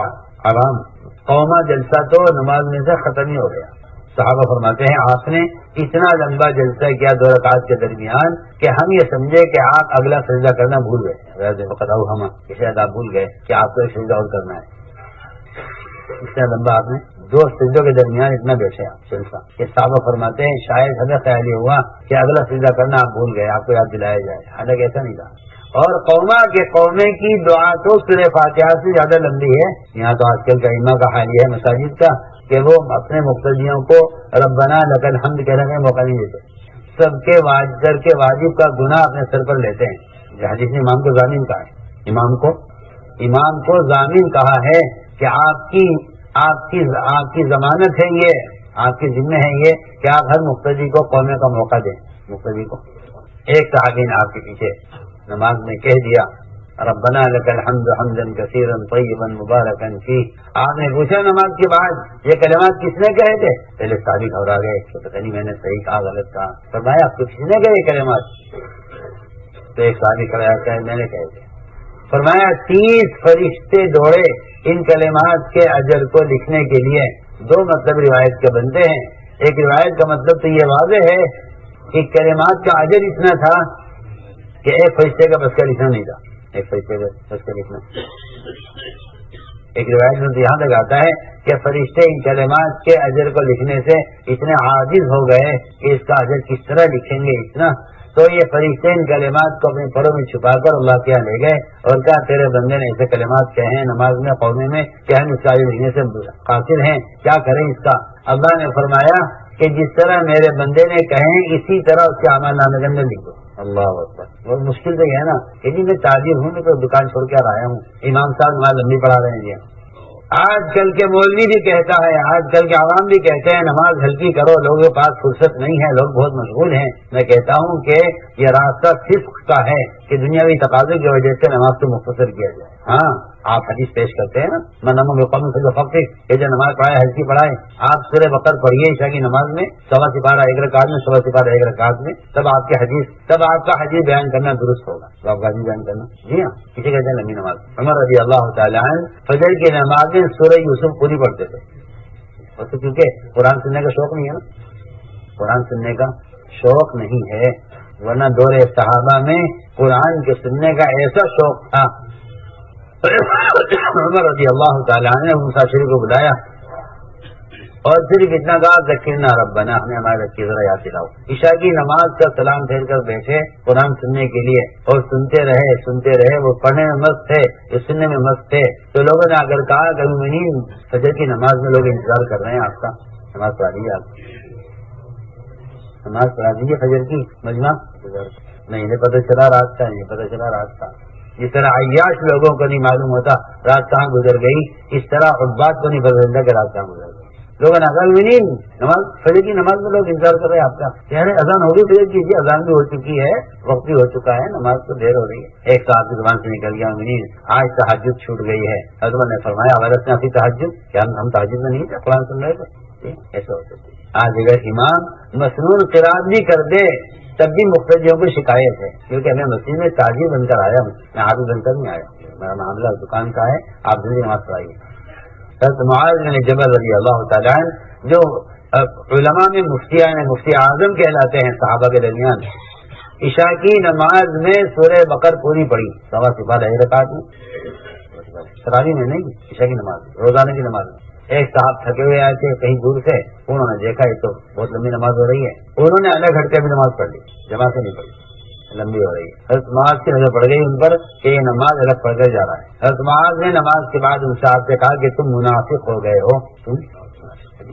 عوام. قوما جلسہ تو نماز میں سے ختم ہی ہو گیا. صحابہ فرماتے ہیں آپ نے اتنا لمبا جلسہ کیا 2 رکعات کے درمیان کہ ہم یہ سمجھے کہ آپ اگلا سجدہ کرنا بھول گئے. ہم شاید آپ بھول گئے کہ آپ کو ایک سجدہ اور کرنا ہے. اتنا لمبا آپ نے 2 سجدوں کے درمیان اتنا بیٹھے آپ جلسہ کہ صحابہ فرماتے ہیں شاید ہمیں خیال یہ ہوا کہ اگلا سجدہ کرنا آپ بھول گئے، آپ کو یاد دلایا جائے. حالانکہ ایسا نہیں تھا. اور قوما کے قومے کی دعا تو سورہ فاتحہ سے زیادہ لمبی ہے. یہاں تو آج کل کا ائمہ کا حال یہ ہے مساجد کا کہ وہ اپنے مقتدیوں کو ربنا لک الحمد کہنے کا موقع نہیں دیتے. سب کے واجب کا گناہ اپنے سر پر لیتے ہیں. حدیث نے امام کو ضامن کہا ہے، امام کو ضامن کہا ہے کہ آپ کی ضمانت ہے، یہ آپ کے ذمہ ہے یہ کہ آپ ہر مقتدی کو قومے کا موقع دیں. مقتدی کو ایک صحابی نے آپ کے پیچھے نماز میں کہہ دیا ربنا لک الحمد حمدا کثیرا طیبا مبارکا فیہ. آپ نے پوچھا نماز کے بعد یہ کلمات کس نے کہے تھے؟ پہلے صحابی گھبرا گئے کہ پتہ نہیں میں نے صحیح کہا غلط کہا. فرمایا آپ کو کس نے کہے یہ کلمات؟ تو ایک صحابی کھڑا ہے میں نے کہے تھے. فرمایا 30 فرشتے دوڑے ان کلمات کے اجر کو لکھنے کے لیے. 2 مطلب روایت کے بنتے ہیں. ایک روایت کا مطلب تو یہ واضح ہے کہ کلمات کا اجر اتنا تھا کہ ایک فرشتے کا بس کا لکھنا نہیں تھا. ایک فرشتے کا بس کا لکھنا. ایک روایت میں یہاں تک آتا ہے کہ فرشتے ان کلمات کے اجر کو لکھنے سے اتنے عاجز ہو گئے کہ اس کا اجر کس طرح لکھیں گے اتنا. تو یہ فرشتے ان کلمات کو اپنے پروں میں چھپا کر اللہ کے یہاں لے گئے اور کہا تیرے بندے نے ایسے کلمات کہے ہیں نماز میں قومے میں کہ ہم اس کا اجر لکھنے سے قاصر ہیں، کیا کریں اس کا؟ اللہ نے فرمایا کہ جس طرح میرے بندے نے کہیں اسی طرح اس کے اعمال نامے کے اندر لکھ دو. اللہ اکبر. بہت مشکل تو یہ ہے نا کہ جی میں تاجر ہوں، میں تو دکان چھوڑ کر آیا ہوں، امام صاحب نماز لمبی پڑھا رہے ہیں. جی آج کل کے مولوی بھی کہتا ہے، آج کل کے عوام بھی کہتے ہیں نماز ہلکی کرو، لوگوں کے پاس فرصت نہیں ہے، لوگ بہت مشغول ہیں. میں کہتا ہوں کہ یہ راستہ فسق کا ہے کہ دنیاوی تقاضے کی وجہ سے نماز کو مختصر کیا جائے. ہاں آپ حدیث پیش کرتے ہیں نا منم قوم سے فقیر کہ جو نماز پڑھائے ہلکی پڑھائے. آپ سورہ بقرہ پڑھیے عشاء کی نماز میں 1.25 سپارہ 1 رکعت میں 1.25 سپارہ 1 رکعت میں، تب آپ کا حدیث بیان کرنا درست ہوگا. تو آپ کا حدیث بیان کرنا. جی ہاں کسی کہتے ہیں لمبی نماز. عمر رضی اللہ تعالیٰ عنہ فجر کی نماز میں سورہ یوسف پوری پڑھتے تھے. اور تو کیونکہ قرآن سننے کا شوق نہیں ہے نا، قرآن سننے کا شوق نہیں ہے، ورنہ دور صحابہ میں قرآن کے سننے کا ایسا شوق تھا۔ عمر رضی اللہ تعالیٰ نے مسافر کو بلایا اور صرف اتنا کہا ذکرنا ربنا، ہمیں ہمارے رب کی ذرا یاد دلاؤ۔ عشاء کی نماز کا سلام پھیر کر بیٹھے قرآن سننے کے لیے، اور سنتے رہے، وہ پڑھنے میں مست تھے، وہ سننے میں مست تھے۔ تو لوگوں نے اگر کہا کہ مومنین فجر کی نماز میں لوگ انتظار کر رہے ہیں آپ کا، نماز پڑھا دیجیے، آپ نماز پڑھا دیجیے فجر کی مجمع نہیں، انہیں پتہ چلا رات کا، نہیں پتہ چلا رات کا۔ جس طرح عیاش لوگوں کو نہیں معلوم ہوتا رات کہاں گزر گئی، اس طرح عباد کو نہیں پتہ چلتا کہ رات کہاں گزر گئی۔ لوگوں نے اگر نماز فجر کی نماز میں لوگ انتظار کر رہے ہیں آپ کا، یعنی اذان ہوگی فجر کی، اذان بھی ہو چکی ہے، وقت بھی ہو چکا ہے، نماز تو دیر ہو رہی ہے۔ ایک صاحب کی زبان سے نکل گیا منین آج تہجد چھوٹ گئی ہے۔ حضرت نے فرمایا عبادت میں تہجد کیا ہم تہجد میں نہیں تھے، قرآن سن رہے تھے، ایسا ہو سکتا ہے۔ آج اگر امام مسنون قرات بھی کر دے تب بھی مقتدیوں کو شکایت ہے، کیونکہ میں مسجد میں تاجر بن کر آیا ہوں، میں حافظ بن کر نہیں آیا، میرا معاملہ دکان کا ہے، آپ جلدی نماز پڑھائیے۔ حضرت معاذ بن جبل رضی اللہ تعالیٰ عنہ جو علماء میں مفتی اعظم کہلاتے ہیں صحابہ کے درمیان، عشاء کی نماز میں سورہ بقر پوری پڑھی، سوا سپارہ رکعت میں، تراویح میں نہیں، عشاء کی نماز روزانہ کی نماز میں۔ ایک صاحب تھکے ہوئے آئے تھے کہیں دور سے، انہوں نے دیکھا یہ تو بہت لمبی نماز ہو رہی ہے، انہوں نے الگ ہٹ کے بھی نماز پڑھ لی، جماعت سے نہیں پڑھی، لمبی ہو رہی ہے۔ حضرت معاذ کی نظر پڑ گئی ان پر کہ یہ نماز الگ پڑھ کر جا رہا ہے۔ حضرت معاذ نے نماز کے بعد ان صاحب سے کہا کہ تم منافق ہو گئے ہو، تم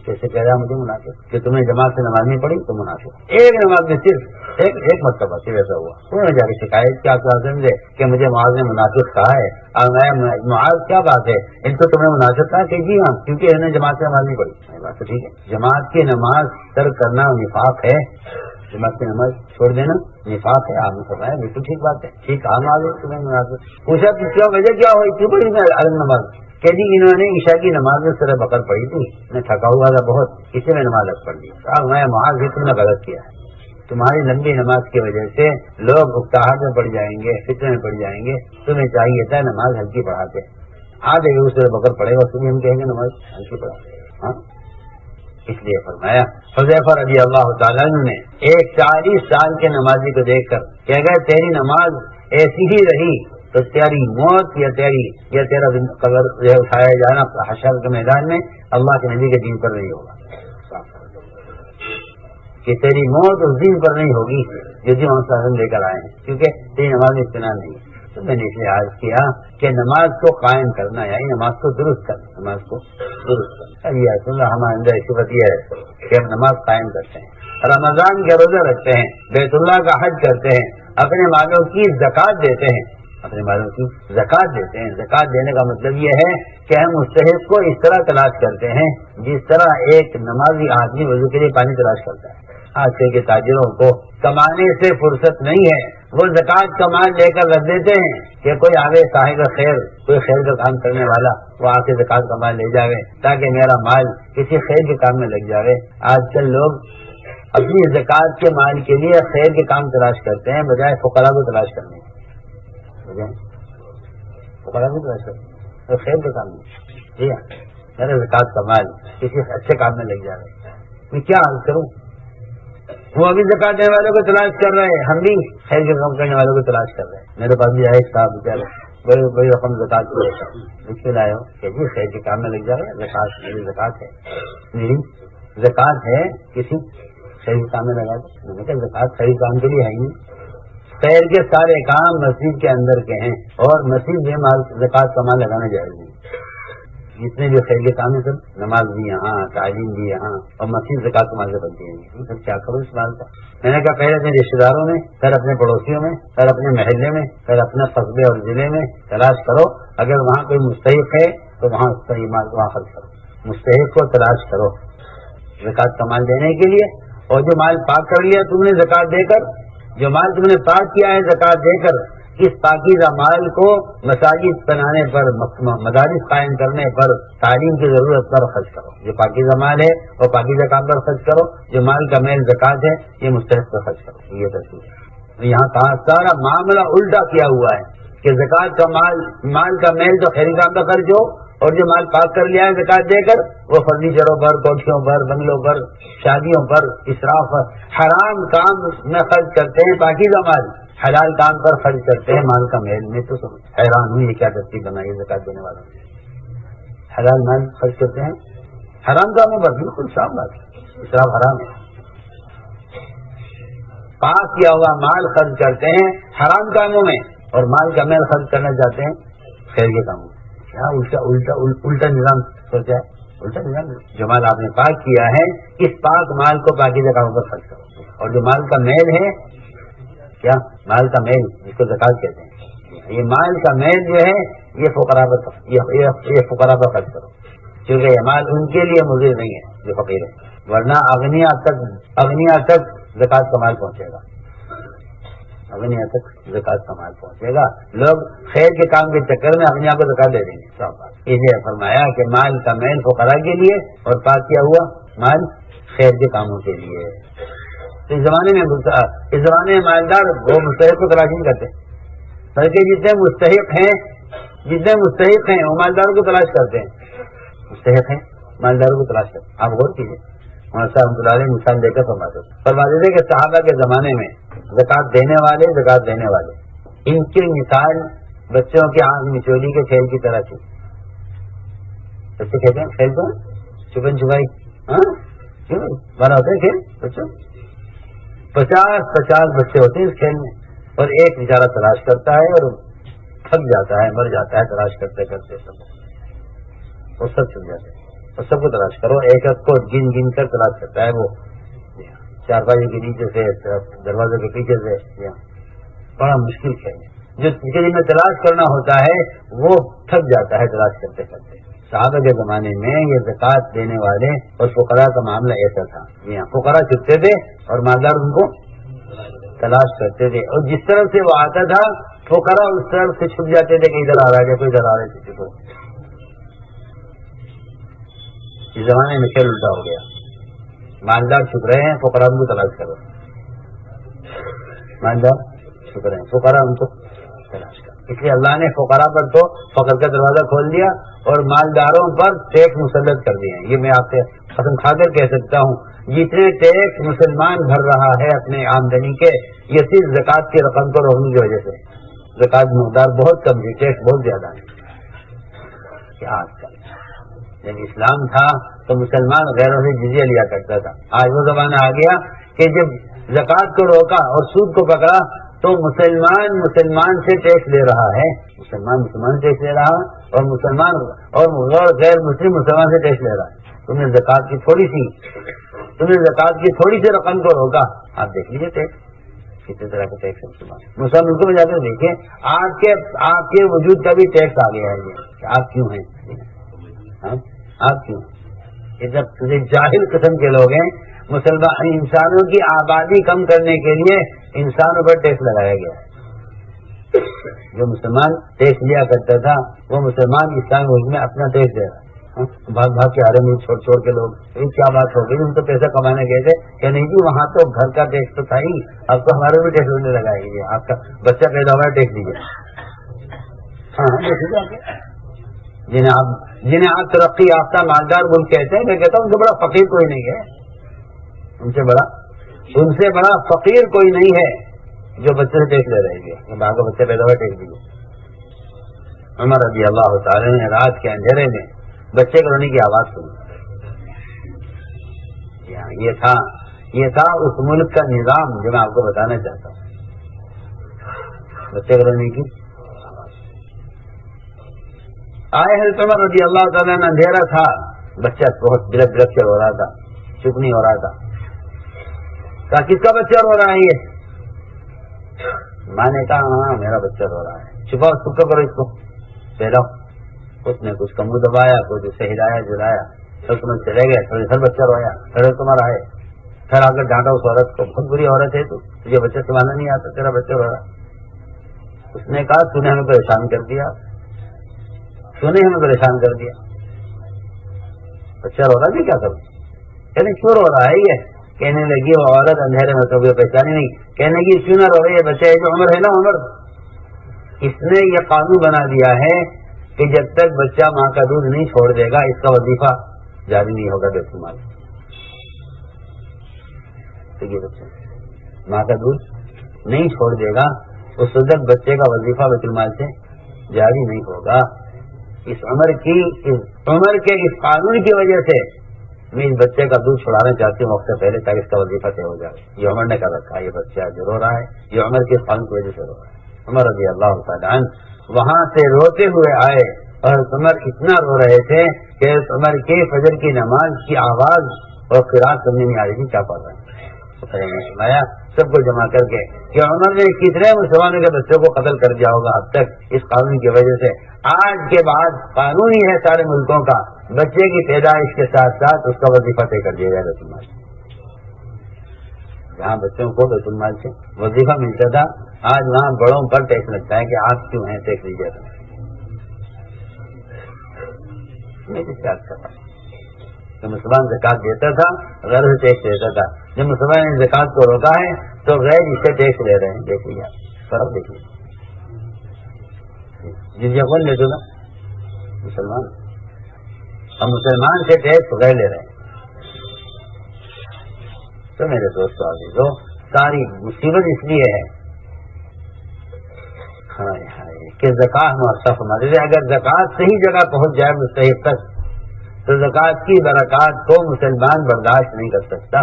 کیسے کہہ رہا مجھے منافق کہ تمہیں جماعت سے نماز نہیں پڑھی تو منافق۔ ایک نماز میں صرف ایک مرتبہ صرف ایسا ہوا، انہوں نے جا کے شکایت کیا سمجھے کہ مجھے معاذ نے منافق کہا ہے، اور میں معاذ کیا بات ہے ان کو تم نے منافق کہا کہ جی ہاں کیونکہ انہوں نے جماعت سے نماز نہیں پڑھی۔ بات تو ٹھیک ہے، جماعت کی نماز ترک کرنا نفاق ہے، جماعت کی نماز چھوڑ دینا نفاق ہے، آپ نے فرمایا بالکل ٹھیک بات ہے، ٹھیک کہا معاذ تمہیں منافق۔ پوچھا کہ کیا وجہ کیا ہوئی کیوں پڑھی میں الگ نماز؟ کہ جی انہوں نے عشاء کی نماز میں سورہ بقر پڑھی تھی، میں تھکا ہوا تھا بہت، اسی میں نماز الگ پڑھ لی۔ میں معاذ تم نے غلط کیا ہے، تمہاری لمبی نماز کی وجہ سے لوگ اکتاہٹ میں پڑ جائیں گے، فتنے میں پڑ جائیں گے، تمہیں چاہیے تھا نماز ہلکی پڑھاتے، آدھے گا سورہ بقر پڑھے گا تمہیں ہم کہیں گے نماز ہلکی پڑھاتے۔ ہاں اس لیے فرمایا حذیفہ رضی اللہ تعالیٰ نے ایک 40 سال کے نمازی کو دیکھ کر کہ اگر تیری نماز ایسی ہی رہی تو تیری موت یا تیرا قبر جو ہے اٹھایا جانا حشر کے میدان میں اللہ کے نبی کے دین پر نہیں ہوگا، کہ تیری موت اس دین پر نہیں ہوگی جو جی ہم لے کر آئے ہیں، کیونکہ تیری نماز میں اطمینان نہیں ہے۔ تو میں نے اس لیے عرض کیا کہ نماز کو قائم کرنا یعنی نماز کو درست کرنا، نماز کو درست کرنا۔ ابھی اللہ ہمارے اندر ایسی بات یہ ہے کہ ہم نماز قائم کرتے ہیں، رمضان کے روزے رکھتے ہیں، بیت اللہ کا حج کرتے ہیں، اپنے مالوں کی زکوٰۃ دیتے ہیں، اپنے مالوں کی زکوٰۃ دیتے ہیں۔ زکوٰۃ دینے کا مطلب یہ ہے کہ ہم مستحق کو اس طرح تلاش کرتے ہیں جس طرح ایک نمازی آدمی وضو کے لیے پانی تلاش کرتا ہے۔ آج کے تاجروں کو کمانے سے فرصت نہیں ہے، وہ زکوٰۃ کا مال لے کر رکھ دیتے ہیں کہ کوئی آگے صاحب خیر، کوئی خیر کا کام کرنے والا وہ آ کے زکوٰۃ کا مال لے جاوے تاکہ میرا مال کسی خیر کے کام میں لگ جاوے۔ آج کل لوگ اپنی زکوٰۃ کے مال کے لیے خیر کے کام تلاش کرتے ہیں بجائے فقراء کو تلاش کرنے کے، فقراء کو تلاش کرتے ہیں خیر کے کام میں۔ جی ہاں، میرا زکوٰۃ کا مال کسی اچھے کام میں لگ جاوے، میں کیا حل کروں؟ وہ ابھی زکوٰۃ دینے والوں کو تلاش کر رہے ہیں، ہم بھی خیر کے کام کرنے والوں کو تلاش کر رہے ہیں۔ میرے پاس بھی ایک صاحب بیچارے بڑی رقم زکوٰۃ کو لیتا لکھ کے لائے ہو کہ جی خیر کے کام میں لگ جا رہے ہیں، زکوٰۃ میری زکوٰۃ ہے، میری زکوٰۃ ہے، کسی خیر کے کام میں لگا دو۔ میں نے کہا زکوٰۃ خیر کام کے لیے ہے ہی نہیں، خیر کے سارے کام مسجد کے اندر کے ہیں اور مسجد میں زکوٰۃ کا مال لگانا جائز نہیں۔ جتنے بھی خیر کے کام ہے سب نماز بھی یہاں، تعلیم بھی یہاں، اور مسجد زکوٰۃ کا مال سے بنتی ہے، سب کیا کروں اس مال کا؟ میں نے کہا پہلے اپنے رشتے داروں میں، پھر اپنے پڑوسیوں میں، پھر اپنے محلے میں، پھر اپنے قصبے اور ضلع میں تلاش کرو، اگر وہاں کوئی مستحق ہے تو وہاں اس کا مال وہاں خرچ کرو، مستحق کو تلاش کرو زکوٰۃ کا مال دینے کے لیے۔ اور جو مال پاک کر لیا تم نے زکوٰۃ دے کر، جو مال تم نے پاک کیا ہے زکوٰۃ دے کر، اس پاکیزہ مال کو مساجد بنانے پر، مدارس قائم کرنے پر، تعلیم کی ضرورت پر خرچ کرو۔ جو پاکیزہ مال ہے وہ پاکیزہ کام پر خرچ کرو، جو مال کا میل زکوٰۃ ہے یہ مستحق پر خرچ کرو۔ یہ تصویر ہے، یہاں کہاں سارا معاملہ الٹا کیا ہوا ہے کہ زکوٰۃ کا مال کا میل تو خیر کام پر خرچ ہو اور جو مال پاک کر لیا ہے زکات دے کر وہ فرنیچروں پر، کوٹھیوں پر، بنگلوں پر، شادیوں پر، اسراف پر، حرام کام میں خرچ کرتے ہیں، پاکیزہ مال حلال کام پر خرچ کرتے ہیں مال کا میل میں، تو حیران ہوں یہ کیا ترتیب بنائی ہے زکات دینے والوں نے۔ حلال مال خرچ کرتے ہیں حرام کاموں پر، بالکل صاف بات ہے، اسراف حرام ہے۔ پاک کیا ہوا مال خرچ کرتے ہیں حرام کاموں میں، اور مال کا میل خرچ کرنا چاہتے ہیں خیر کے کاموں میں۔ کیا الٹا نظام سوچا ہے، الٹا نظام۔ جو مال آپ نے پاک کیا ہے اس پاک مال کو پاکیزہ کاموں پر خرچ کرو، اور جو مال کا میل ہے، کیا مال کا میل جس کو زکات کہتے ہیں، یہ مال کا میل جو ہے یہ فقراء پر خرچ کرو، کیونکہ یہ مال ان کے لیے مضر نہیں ہے جو فقیر ہے، ورنہ اغنیا تک زکات کا مال پہنچے گا، اغنیا تک زکات کا مال پہنچے گا۔ لوگ خیر کے کام کے چکر میں اغنیا کو زکات دے دیں گے۔ اس لیے فرمایا کہ مال کا میل فقراء کے لیے اور پاک کیا ہوا مال خیر کے کاموں کے لیے۔ اس زمانے میں مالدار وہ مستحق کو تلاش نہیں کرتے، بلکہ جتنے مستحق ہیں وہ مالداروں کو تلاش کرتے ہیں، مستحق ہیں مالداروں کو تلاش کرتے ہیں۔ آپ غور کیجیے، ہمارے صاحب اللہ مثال دے کر فرماتے تھے کہ صحابہ کے زمانے میں زکات دینے والے ان کی مثال بچوں کی آنکھ مچولی کے کھیل کی طرح تھی۔ بچے کہتے ہیں کھیل کو چھپن چھپائی، بڑا ہوتا ہے کھیل بچوں، 50 بچے ہوتے ہیں اس کھیل میں، اور ایک بیچارہ تلاش کرتا ہے اور تھک جاتا ہے، مر جاتا ہے تلاش کرتے کرتے، سب اور سب چھپ جاتے ہیں، اور سب کو تلاش کرو، ایک کو گن کر تلاش کرتا ہے، وہ چارپائی کے نیچے سے، دروازے کے پیچھے سے، بڑا مشکل کھیل ہے۔ جو جن میں تلاش کرنا ہوتا ہے وہ تھک جاتا ہے تلاش کرتے کرتے۔ صحابہ کے زمانے میں یہ زکات دینے والے اور فقراء کا معاملہ ایسا تھا، فقراء چھپتے تھے اور مالدار ان کو تلاش کرتے تھے، اور جس طرف سے وہ آتا تھا فقراء اس طرف سے چھپ جاتے تھے کہ ادھر آ رہا ہے، کوئی ادھر آ رہے تھے۔ اس زمانے میں کھیل الٹا ہو گیا، مالدار چھپ رہے ہیں، فقراء ان کو تلاش کر رہے ہیں، مالدار چھپ رہے ہیں، فقراء ان کو تلاش کر۔ اس لیے اللہ نے فقراء پر تو فقر کا دروازہ کھول دیا اور مالداروں پر ٹیکس مسلط کر دیے ہیں۔ یہ میں آپ سے قسم کھا کر کہہ سکتا ہوں، جتنے ٹیکس مسلمان بھر رہا ہے اپنے آمدنی کے، یہ صرف زکات کی رقم کو روکنے کی وجہ سے، زکات مقدار بہت کم ہے، ٹیکس بہت زیادہ ہے۔ کیا آج کل جب اسلام تھا تو مسلمان غیروں سے جزیہ لیا کرتا تھا، آج وہ زمانہ آ گیا کہ جب زکات کو روکا اور سود کو پکڑا تو مسلمان سے ٹیکس لے رہا ہے، مسلمان سے ٹیکس لے رہا ہے، اور مسلمان اور غیر مسلم مسلمان سے ٹیکس لے رہا ہے۔ تم نے زکات کی تھوڑی سی رقم کو روکا، آپ دیکھ لیجیے ٹیکس کتنے طرح کا ٹیکس ہے مسلمان ملکوں میں جا کر دیکھیں، آپ کے وجود کا بھی ٹیکس آ گیا ہے کہ آپ کیوں ہیں، آپ کیوں یہ جب جاہل قسم کے لوگ ہیں۔ مسلمان انسانوں کی آبادی کم کرنے کے لیے انسانوں پر ٹیکس لگایا گیا ہے۔ جو مسلمان ٹیکس لیا کرتا تھا وہ مسلمان اسلامی ملک میں اپنا ٹیکس دے رہا ہے، بھاگ کے آ رہے ہیں چھوڑ کے لوگ۔ کیا بات ہو گئی، ان کو پیسہ کمانے گئے تھے کہ نہیں جی وہاں تو گھر کا ٹیکس تو تھا ہی، اب تو ہمارے بھی ٹیکس ہونے لگا ہے، آپ کا بچہ پیدا ہوا ہے ٹیکس دیجیے۔ جنہیں آپ ترقی یافتہ مالدار ملک کہتے ہیں، میں کہتا ہوں ان سے بڑا فقیر کوئی نہیں ہے، ان سے بڑا فقیر کوئی نہیں ہے جو بچے سے ٹیکس لے رہے ہیں، باہر کا بچہ پیدا ہوا ٹیکس دیجیے۔ عمر رضی اللہ تعالی نے رات کے اندھیرے میں بچے کے رونے کی آواز سنی، یہ تھا اس ملک کا نظام جو میں آپ کو بتانا چاہتا ہوں، بچے کے رونے کی آئے حضرت عمر رضی اللہ تعالیٰ نے، اندھیرا تھا، بچہ بہت بلک کے رو رہا تھا، چپ نہیں ہو رہا تھا۔ کہا کس کا بچہ رو رہا ہے یہ؟ میں نے کہا ہاں میرا بچہ رو رہا ہے۔ چھپاؤ چپ کرو اس کو، پھیلاؤ۔ اس نے کچھ کا منہ دبایا، کچھ اسے ہلایا جلایا، سب سمجھ چلے گئے، تھوڑی دیر بچہ رویا، پھر تمہارا ہے، پھر آ کر ڈانٹا اس عورت کو، بہت بری عورت ہے تو تجھے بچہ سنبھالنا نہیں آتا، تیرا بچہ رو رہا۔ اس نے کہا تو نے ہمیں پریشان کر دیا، بچہ رو رہا بھی کیا کروں؟ کہنے کیوں رو رہا ہے یہ؟ کہنے لگی وہ عورت اندھیرے میں کبھی پہچانی نہیں، کہنے لگی کیوں نہ رو رہی ہے بچہ، جو عمر ہے نا عمر، اس نے یہ قانون بنا دیا ہے کہ جب تک بچہ ماں کا دودھ نہیں چھوڑ دے گا اس کا وظیفہ جاری نہیں ہوگا بیت المال سے. بچہ ماں کا دودھ نہیں چھوڑ دے گا اس وقت بچے کا وظیفہ بیت المال سے جاری نہیں ہوگا. اس عمر کے اس قانون کی وجہ سے میں اس بچے کا دودھ چھڑانا چاہتی ہوں وقت سے پہلے تاکہ اس کا وظیفہ طے ہو جائے. یہ عمر نے کر رکھا ہے. یہ بچہ جو رو رہا ہے یہ عمر کے قانون کی وجہ سے رو رہا ہے. عمر رضی اللہ تعالیٰ عنہ وہاں سے روتے ہوئے آئے اور عمر اتنا رو رہے تھے کہ عمر کے فجر کی نماز کی آواز اور قرات سمجھ نہیں آ رہی تھی. کیا پڑھ رہے ہیں سنایا سب کو جمع کر کے کہ عمر نے کتنے مسلمانوں کے بچوں کو قتل کر دیا ہوگا اب تک اس قانون کی وجہ سے. آج کے بعد قانون ہی ہے سارے ملکوں کا بچے کی پیدائش کے ساتھ ساتھ اس کا وظیفہ طے کر دیا جائے بیت المال سے. جہاں بچوں کو بیت المال سے وظیفہ ملتا تھا آج وہاں بڑوں پر ٹیکس لگتا ہے کہ آپ کیوں ہیں ٹیکس لیجیے. تو مسلمان زکات دیتا تھا غیر سے ٹیکس دیتا تھا. جب مسلمان نے زکات کو روکا ہے تو غیر اس سے ٹیکس لے رہے ہیں. دیکھ لیجیے فرق دیکھ لیجیے. جزیہ کون لیتے نا مسلمان اور مسلمان سے ٹیکس غیر لے رہے ہیں. تو میرے دوستوں عزیزو ساری مصیبت اس لیے ہے کہ زکات مؤثر ہمارے لیے. اگر زکات صحیح جگہ پہنچ جائے مستحق تک تو زکات کی برکات کو مسلمان برداشت نہیں کر سکتا.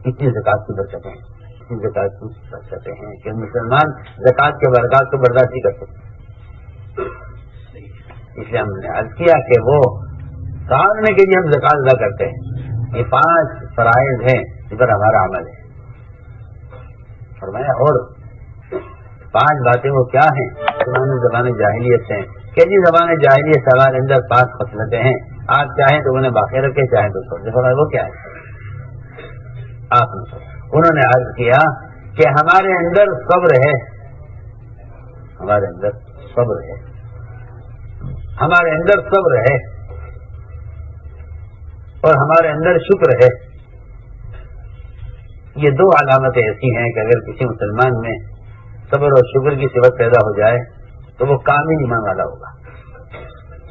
اتنی زکات کی برکتیں ہیں اتنی زکات کی برکتیں ہیں کہ مسلمان زکات کے برکات کو برداشت نہیں کر سکتا. اس لیے ہم نے عرض کیا کہ وہ سامنے کے لیے ہم زکات ادا کرتے ہیں. یہ 5 فرائض ہیں جس پر ہمارا عمل ہے فرمایا. اور 5 باتیں وہ کیا ہیں زبان جاہلیت سے ہیں کہ جی زبان جاہلیت سے ہمارے اندر 5 خصلتیں ہیں. آپ چاہیں تو انہیں باقی رکھے چاہیں تو چھوڑ دیں. وہ کیا ہے آپ انہوں نے عرض کیا کہ ہمارے اندر صبر ہے ہمارے اندر صبر ہے ہمارے اندر صبر ہے اور ہمارے اندر شکر ہے. یہ 2 علامتیں ایسی ہیں کہ اگر کسی مسلمان میں صبر اور شکر کی صفت پیدا ہو جائے تو وہ کامل ایمان والا ہوگا.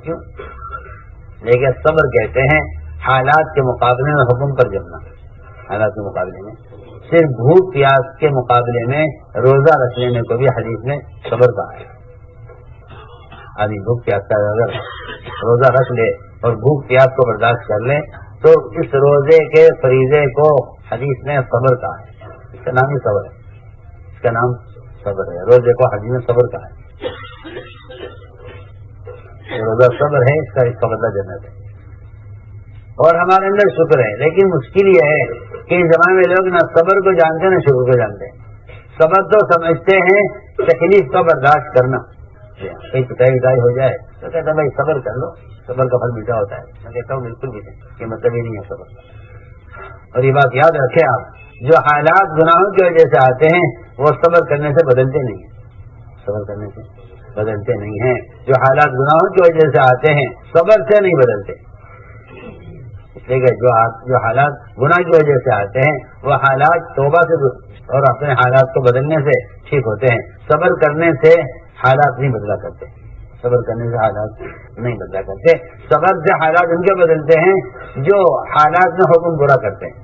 کیوں؟ لیکن صبر کہتے ہیں حالات کے مقابلے میں حکم پر جمنا. حالات کے مقابلے میں صرف بھوک پیاس کے مقابلے میں روزہ رکھ لینے کو بھی حدیث میں صبر کہا ہے. آدمی بھوک پیاس کا اگر روزہ رکھ لے اور بھوک پیاس کو برداشت کر لے تو اس روزے کے فریضے کو حدیث نے صبر کہا ہے. اس کا نام ہی صبر ہے. اس کا نام صبر ہے. روزے کو حدیث نے صبر کہا ہے. روزہ صبر ہے. اس کا بدلہ جنت ہے. اور ہمارے اندر شکر ہے. لیکن مشکل یہ ہے کہ اس زمانے میں لوگ نہ صبر کو جانتے نہ شکر کو جانتے. صبر تو سمجھتے ہیں تکلیف کو برداشت کرنا. کہیں پٹائی ہو جائے تو کہتا ہے بھائی صبر کر لو صبر کا پھل میٹھا ہوتا ہے. میں کہتا ہوں بالکل بھی نہیں. یہ مطلب ہی نہیں ہے صبر. اور یہ بات یاد رکھیں آپ جو حالات گناہوں کی وجہ سے آتے ہیں وہ صبر کرنے سے بدلتے نہیں ہیں. صبر کرنے سے بدلتے نہیں ہیں. جو حالات گناہوں کی وجہ سے آتے ہیں صبر سے نہیں بدلتے. اس لیے کہ جو حالات گناہ کی وجہ سے آتے ہیں وہ حالات توبہ سے اور اپنے حالات کو بدلنے سے ٹھیک ہوتے ہیں. صبر کرنے سے حالات نہیں بدلا کرتے. صبر کرنے سے حالات نہیں بدلا کرتے. صبر سے حالات ان کے بدلتے ہیں جو حالات میں حکم پورا کرتے ہیں.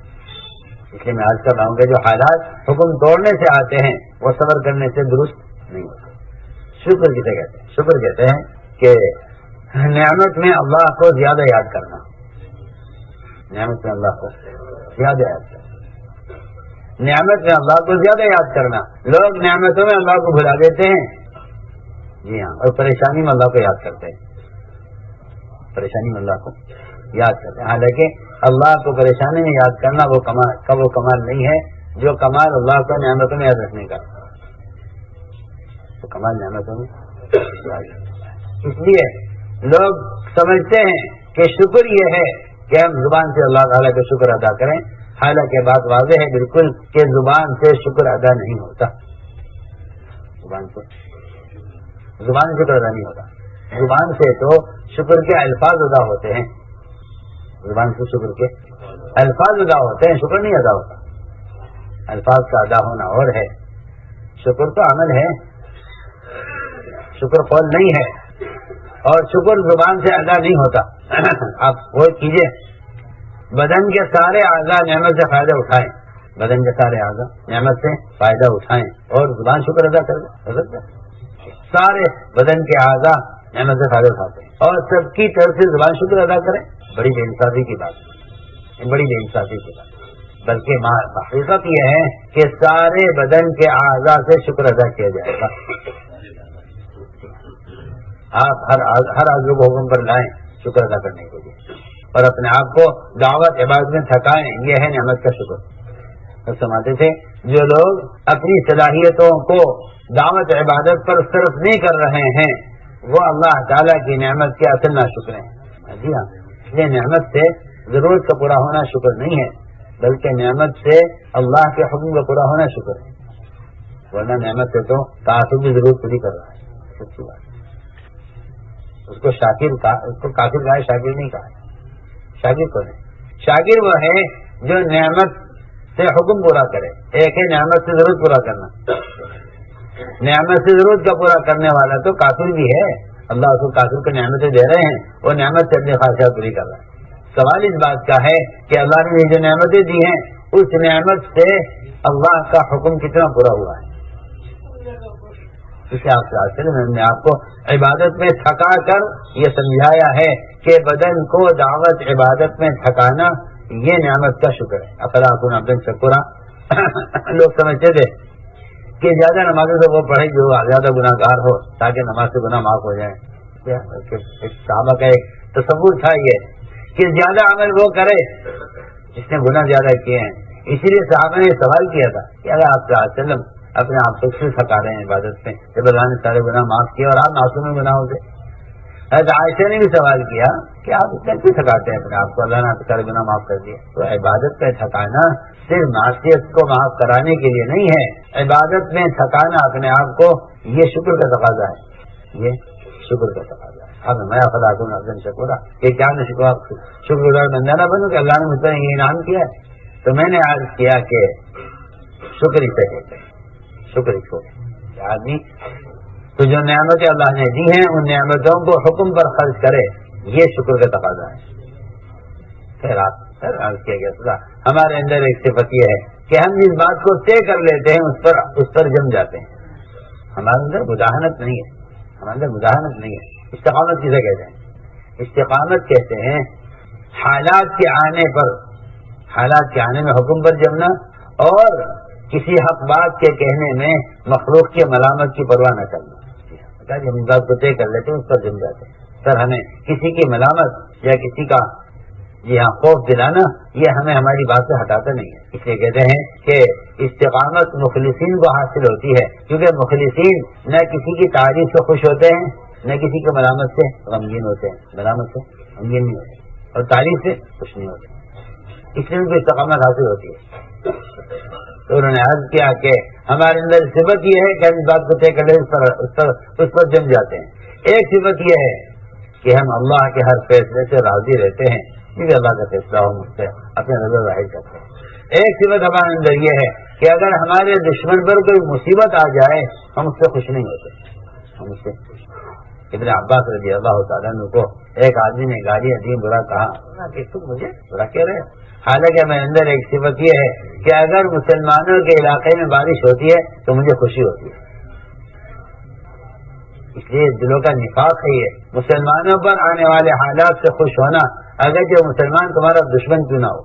اس لیے میں آج کر رہا ہوں کہ جو حالات حکم توڑنے سے آتے ہیں وہ صبر کرنے سے درست نہیں ہوتے. شکر کسے کہتے ہیں؟ شکر کہتے ہیں کہ نعمت میں اللہ کو زیادہ یاد کرنا. نعمت میں اللہ کو زیادہ یاد کرنا. نعمت میں اللہ کو زیادہ یاد کرنا. لوگ نعمتوں میں اللہ کو بھلا دیتے ہیں. جی ہاں. اور پریشانی میں اللہ کو یاد کرتے ہیں. پریشانی میں اللہ کو یاد کرتے ہیں. حالانکہ اللہ کو پریشانی میں یاد کرنا وہ کمال نہیں ہے جو کمال اللہ کو نعمتوں میں یاد رکھنے کا. تو کمال نعمتوں میں. اس لیے لوگ سمجھتے ہیں کہ شکر یہ ہے کہ ہم زبان سے اللہ تعالیٰ کا شکر ادا کریں. حالانکہ بات واضح ہے بالکل کہ زبان سے شکر ادا نہیں ہوتا. زبان سے شکر ادا نہیں ہوتا. زبان سے تو شکر کے الفاظ ادا ہوتے ہیں. زبان سے شکر کے الفاظ ادا ہوتے ہیں. شکر نہیں ادا ہوتا. الفاظ کا ادا ہونا اور ہے. شکر تو عمل ہے. شکر قول نہیں ہے. اور شکر زبان سے ادا نہیں ہوتا. آپ وہ کیجئے، بدن کے سارے اعضاء نعمت سے فائدہ اٹھائیں، بدن کے سارے اعضاء نعمت سے فائدہ اٹھائیں اور زبان شکر ادا کر دیں. سارے بدن کے اعضاء نعمت سے فائدہ اٹھاتے ہیں اور سب کی طرف سے زبان شکر ادا کریں. بڑی بے انصافی کی بات ہے، بڑی بے انصافی کی بات. بلکہ حقیقت یہ ہے کہ سارے بدن کے اعضاء سے شکر ادا کیا جائے گا. آپ ہر عضو کو حکم پر لائیں شکر ادا کرنے کے لیے اور اپنے آپ کو دعوت عبادت میں تھکائیں. یہ ہے نعمت کا شکر. تو سمجھتے تھے جو لوگ اپنی صلاحیتوں کو دعوت عبادت پر صرف نہیں کر رہے ہیں وہ اللہ تعالیٰ کی نعمت کے اصل ناشکر ہیں. جی ہاں، اس لیے نعمت سے ضرورت کا پورا ہونا شکر نہیں ہے، بلکہ نعمت سے اللہ کے حکم کا پورا ہونا شکر ہے. ورنہ نعمت سے تو کافر بھی ضرورت پوری کر رہا ہے. سچی بات. اس کو کافر کہا ہے، شاکر نہیں کہا ہے. شاکر کون ہے؟ شاکر وہ ہے جو نعمت سے حکم پورا کرے. ایک ہے نعمت سے ضرورت پورا کرنا. نعمت سے ضرورت کا پورا کرنے والا تو کافر بھی ہے. اللہ اس کو کافر کو نعمتیں دے رہے ہیں، وہ نعمت سے اپنی خواہشات پوری کر رہا ہے. سوال اس بات کا ہے کہ اللہ نے جو نعمتیں دی ہیں اس نعمت سے اللہ کا حکم کتنا پورا ہوا ہے. اسے میں نے آپ کو عبادت میں تھکا کر یہ سمجھایا ہے کہ بدن کو دعوت عبادت میں تھکانا یہ نعمت کا شکر ہے. افلا اکون عبدا شکورا. لوگ سمجھتے تھے کہ زیادہ نمازوں سے وہ پڑھے جو زیادہ گناہ گار ہو تاکہ نماز سے گناہ معاف ہو جائے. صحابہ کا ایک تصور تھا یہ کہ زیادہ عمل وہ کرے جس نے گناہ زیادہ کیے ہیں. اسی لیے صحابہ نے سوال کیا تھا کہ اگر آپ صلی اللہ علیہ وسلم اپنے آپ کو کیوں تھکا رہے ہیں عبادت میں جب اللہ نے سارے گناہ معاف کیے اور آپ معصوم گناہوں سے. حضرت عائشہ نے بھی سوال کیا کہ آپ اتنا کیوں تھکاتے ہیں اپنے آپ کو، اللہ نے آپ سارے گناہ معاف کر دیا. تو عبادت میں تھکانا صرف معصیت کو معاف کرانے کے لیے نہیں ہے. عبادت میں تھکانا اپنے آپ کو یہ شکر کا تقاضا ہے. یہ شکر کا تقاضا ہے. اب میں خدا کو عبدا شکورا کہ کیا میں شکر گزار بندہ نہ بنوں کہ اللہ نے مجھ پر یہ انعام کیا ہے. تو میں نے عرض کیا کہ شکر اسے کہتے ہیں. شکر اس کو آدمی تو جو نعمتیں اللہ نے دی ہیں ان نعمتوں کو حکم پر خرچ کرے، یہ شکر کا تقاضا ہے. پھر عرض کیا گیا ہمارے اندر ایک صفت یہ ہے کہ ہم جس بات کو طے کر لیتے ہیں اس پر جم جاتے ہیں. ہمارے اندر مداحنت نہیں ہے. ہمارے اندر مداحنت نہیں ہے. استقامت کسے کہتے ہیں؟ استقامت کہتے ہیں حالات کے آنے میں حکم پر جمنا اور کسی حق بات کے کہنے میں مخلوق کے ملامت کی پرواہ نہ کرنا. ہم اس بات کو طے کر لیتے ہیں اس پر جم جاتے ہیں. سر ہمیں کسی کی ملامت یا کسی کا خوف دلانا یہ ہمیں ہماری بات سے ہٹاتا نہیں ہے. اس لیے کہتے ہیں کہ استقامت مخلصین کو حاصل ہوتی ہے کیونکہ مخلصین نہ کسی کی تعریف سے خوش ہوتے ہیں نہ کسی کے ملامت سے غمگین ہوتے ہیں. ملامت سے غمگین نہیں ہوتے اور تعریف سے خوش نہیں ہوتے. اس لیے ان کو استقامت حاصل ہوتی ہے. تو انہوں نے عرض کیا کہ ہمارے اندر صفت یہ ہے کہ ہم اس بات کو طے کر لیں اس پر جم جاتے ہیں. ایک صفت یہ ہے کہ ہم اللہ کے ہر فیصلے سے راضی رہتے ہیں کیونکہ اللہ کا فیصلہ ہو، مجھ سے اپنے نظر ظاہر کرتے ہیں. ایک صفت ہمارے اندر یہ ہے کہ اگر ہمارے دشمن پر کوئی مصیبت آ جائے ہم اس سے خوش نہیں ہوتے. ہم اس سے ابن عباس رضی اللہ تعالیٰ عنہ کو ایک آدمی نے گالی دی، برا کہا کہ تم مجھے برا کہہ رہے. حالانکہ میرے اندر ایک صفت یہ ہے کہ اگر مسلمانوں کے علاقے میں بارش ہوتی ہے تو مجھے خوشی ہوتی ہے. اس لیے دلوں کا نفاق ہے یہ مسلمانوں پر آنے والے حالات سے خوش ہونا، اگر جو مسلمان تمہارا دشمن کیوں نہ ہو.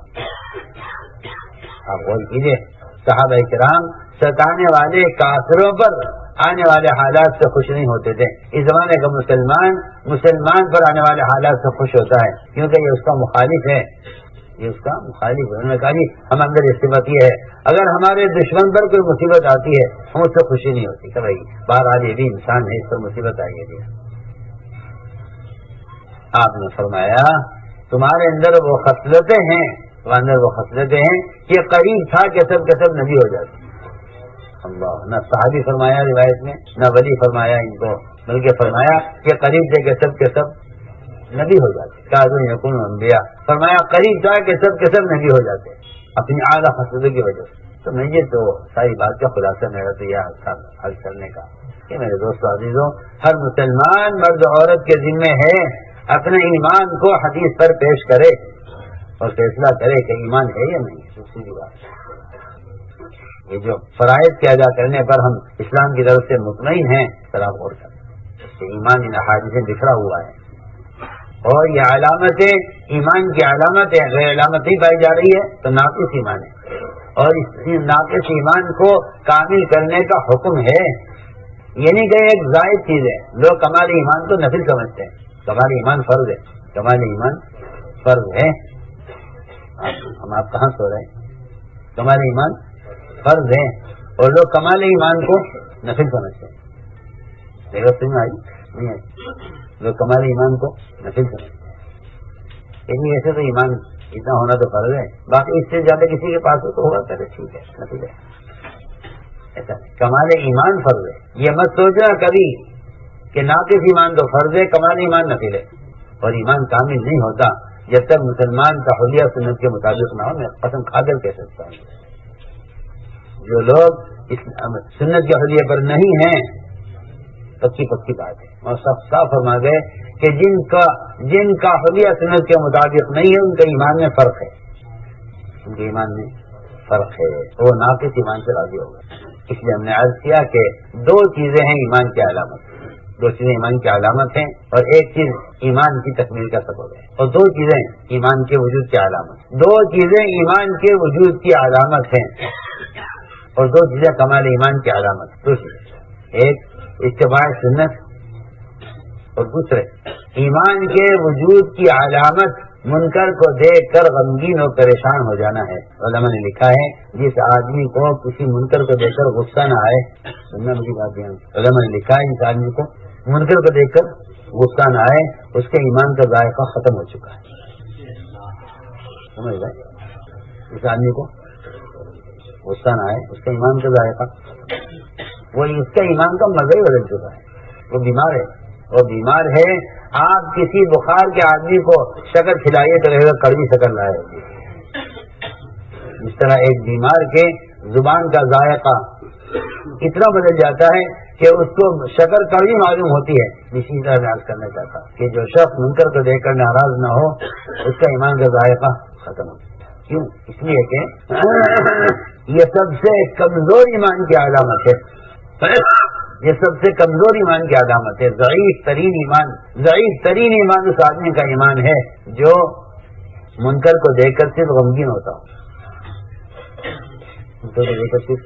آپ غور کیجیے صحابہ کرام ستانے والے کافروں پر آنے والے حالات سے خوش نہیں ہوتے تھے. اس زمانے کا مسلمان پر آنے والے حالات سے خوش ہوتا ہے کیونکہ یہ اس کا مخالف ہے. یہ اس کا مخالف ہے. انہوں نے کہا جی ہم اندر یہ صفت یہ ہے اگر ہمارے دشمن پر کوئی مصیبت آتی ہے ہم اس سے خوشی نہیں ہوتی کہ بھائی بہرحال یہ بھی انسان ہے، اس پر مصیبت آئی ہے. آپ نے فرمایا تمہارے اندر وہ خصلتیں ہیں کہ قریب تھا کہ سب کے سب نبی ہو جاتے. اللہ نہ صحابی فرمایا روایت میں نہ ولی فرمایا ان کو، بلکہ فرمایا کہ قریب تھے کہ سب کے سب نبی ہو جاتے. کاذب یکون انبیاء فرمایا قریب تھا کہ سب کے سب نبی ہو جاتے اپنی اعلیٰ خصلتوں کی وجہ سے. تو میں یہ تو ساری بات کا خلاصہ میرا تو یہ حل کرنے کا کہ میرے دوستو عزیزوں، ہر مسلمان مرد عورت کے ذمے ہے اپنے ایمان کو حدیث پر پیش کرے اور فیصلہ کرے کہ ایمان ہے یا نہیں. دوسری بات، یہ جو فرائض کے ادا کرنے پر ہم اسلام کی طرف سے مطمئن ہیں، ذرا غور کریں کہ ایمان ان احادیث سے بکھرا ہوا ہے، اور یہ علامتیں ایمان کی علامتیں غیر علامت نہیں پائی جا رہی ہے تو ناقص ایمان ہے، اور اس ناقص ایمان کو کامل کرنے کا حکم ہے. یہ نہیں کہ ایک زائد چیز ہے. لوگ کمال ایمان کو نفل سمجھتے ہیں، کمال ایمان فرض ہے، کمال ایمان فرض ہے. ہم آپ کہاں سو رہے ہیں؟ کمال ایمان فرض ہے اور لوگ کمال ایمان کو نفل سمجھتے ہیں. دیکھو سمجھ آئی نہیں آئی؟ لوگ کمال ایمان کو نفل سمجھتے ہیں. لیکن ایسے تو ایمان اتنا ہونا تو فرض ہے، باقی اس سے زیادہ کسی کے پاس ہو تو ہوگا کرے، ٹھیک ہے، نفل ہے. ایسا کمال ایمان فرض ہے. یہ مت سوچنا کبھی کہ ناقص ایمان تو فرض ہے، کمال ایمان نفل ہے. اور ایمان کامل نہیں ہوتا جب تک مسلمان کا حلیہ سنت کے مطابق نہ ہو. میں قسم کھا کر کہہ سکتا ہوں، جو لوگ اس سنت کے حلیے پر نہیں ہیں، پکی بات ہے. اور صاف فرما گئے کہ جن کا حلیہ سنت کے مطابق نہیں ہے، ان کے ایمان میں فرق ہے، ان کے ایمان میں فرق ہے، وہ ناقص ایمان سے راضی ہو گئے. اس لیے ہم نے عرض کیا کہ دو چیزیں ہیں ایمان کی علامت، دو چیزیں ایمان کی علامت ہیں، اور ایک چیز ایمان کی تکمیل کا سبب ہے، اور دو چیزیں ایمان کے وجود کی علامت. دو چیزیں ایمان کے وجود کی علامت ہیں اور دو چیزیں کمال ایمان کی علامت. دو چیزیں، ایک اتباع سنت، اور دوسرے ایمان کے وجود کی علامت منکر کو دیکھ کر غمگین اور پریشان ہو جانا ہے. علماء نے لکھا ہے جس آدمی کو کسی منکر کو دیکھ کر غصہ نہ آئے، سننا مجھے بات دیا، علماء نے لکھا ہے جس آدمی کو منکر کو دیکھ کر غصہ نہ آئے، اس کے ایمان کا ذائقہ ختم ہو چکا ہے. سمجھ گئے؟ اس آدمی کو غصہ نہ آئے، اس کا ایمان کا ذائقہ، وہ اس کا ایمان کا مزہ ہی بدل چکا ہے. وہ بیمار ہے، وہ بیمار ہے. آپ کسی بخار کے آدمی کو شکر کھلائیے تو رہے گا کڑوی شکر لائے. اس طرح ایک بیمار کے زبان کا ذائقہ اتنا بدل جاتا ہے کہ اس کو شکر کڑوی معلوم ہوتی ہے. اسی طرح میں عرض کرنا چاہتا کہ جو شخص منکر کو دیکھ کر ناراض نہ ہو، اس کا ایمان کا ذائقہ ختم ہو. کیوں؟ اس لیے کہ یہ سب سے کمزور ایمان کی علامت ہے. یہ سب سے کمزور ایمان کی علامت ہے. ضعیف ترین ایمان اس آدمی کا ایمان ہے جو منکر کو دیکھ کر صرف غمگین ہوتا ہو. منکر کو دیکھ کر صرف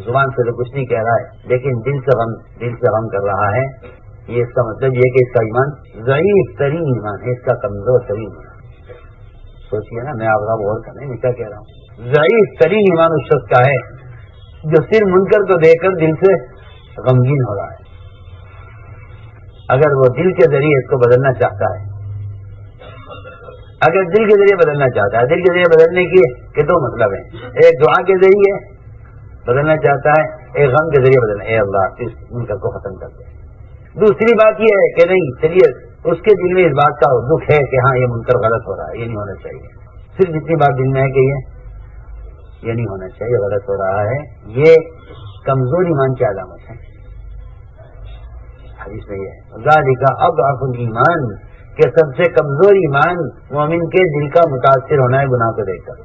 زبان سے تو کچھ نہیں کہہ رہا ہے لیکن دل سے غم کر رہا ہے. یہ اس کا مطلب یہ کہ اس کا ایمان ضعیف ترین ایمان ہے، اس کا کمزور ترین ایمان. سوچیے نا، میں آپ کا غور کریں میں کیا کہہ رہا ہوں. ضعیف ترین ایمان اس شخص کا ہے جو صرف منکر کو دیکھ کر دل سے غمگین ہو رہا ہے. اگر وہ دل کے ذریعے اس کو بدلنا چاہتا ہے، اگر دل کے ذریعے بدلنا چاہتا ہے، دل کے ذریعے بدلنے کے دو مطلب ہیں. ایک دعا کے ذریعے بدلنا چاہتا ہے، ایک غم کے ذریعے بدلنا، اے اللہ اس منکر کو ختم کر دے. دوسری بات یہ ہے کہ نہیں چلیے اس کے دل میں اس بات کا دکھ ہے کہ ہاں یہ منکر غلط ہو رہا ہے، یہ نہیں ہونا چاہیے. صرف اتنی بات دل میں ہے کہ یہ نہیں ہونا چاہیے، غلط ہو رہا ہے. یہ کمزور ایمان کی علامت ہے. حدیث میں یہ ہے ذالک اضعف الایمان، کہ سب سے کمزور ایمان مومن کے دل کا متاثر ہونا ہے گناہ کو دیکھ کر.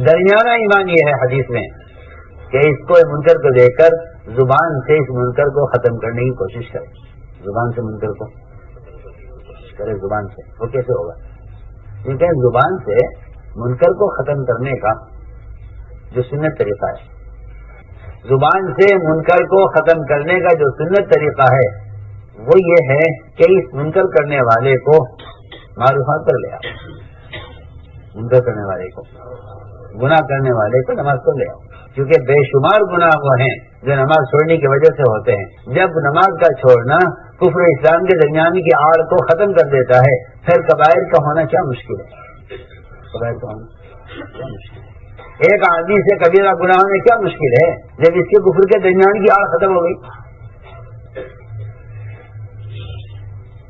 درمیانہ ایمان یہ ہے حدیث میں کہ اس کو منکر کو دیکھ کر زبان سے اس منکر کو ختم کرنے کی کوشش کرے. زبان سے منکر کو کرے، زبان سے. وہ کیسے ہوگا؟ کیونکہ زبان سے منکر کو ختم کرنے کا جو سنت طریقہ ہے، زبان سے منکر کو ختم کرنے کا جو سنت طریقہ ہے وہ یہ ہے کہ اس منکر کرنے والے کو معروفات پر لے آؤ. منکر کرنے والے کو، گناہ کرنے والے کو نماز پر لے آؤ. کیونکہ بے شمار گناہ وہ ہیں جو نماز چھوڑنے کی وجہ سے ہوتے ہیں. جب نماز کا چھوڑنا کفر اسلام کے درمیان کی آڑ کو ختم کر دیتا ہے، پھر کبائر کا ہونا کیا مشکل ہے. کبائر کا ہونا کیا مشکل ہے. ایک آدمی سے کبیرہ گناہ میں کیا مشکل ہے جب اس کے کفر کے درمیان کی آڑ ختم ہو گئی.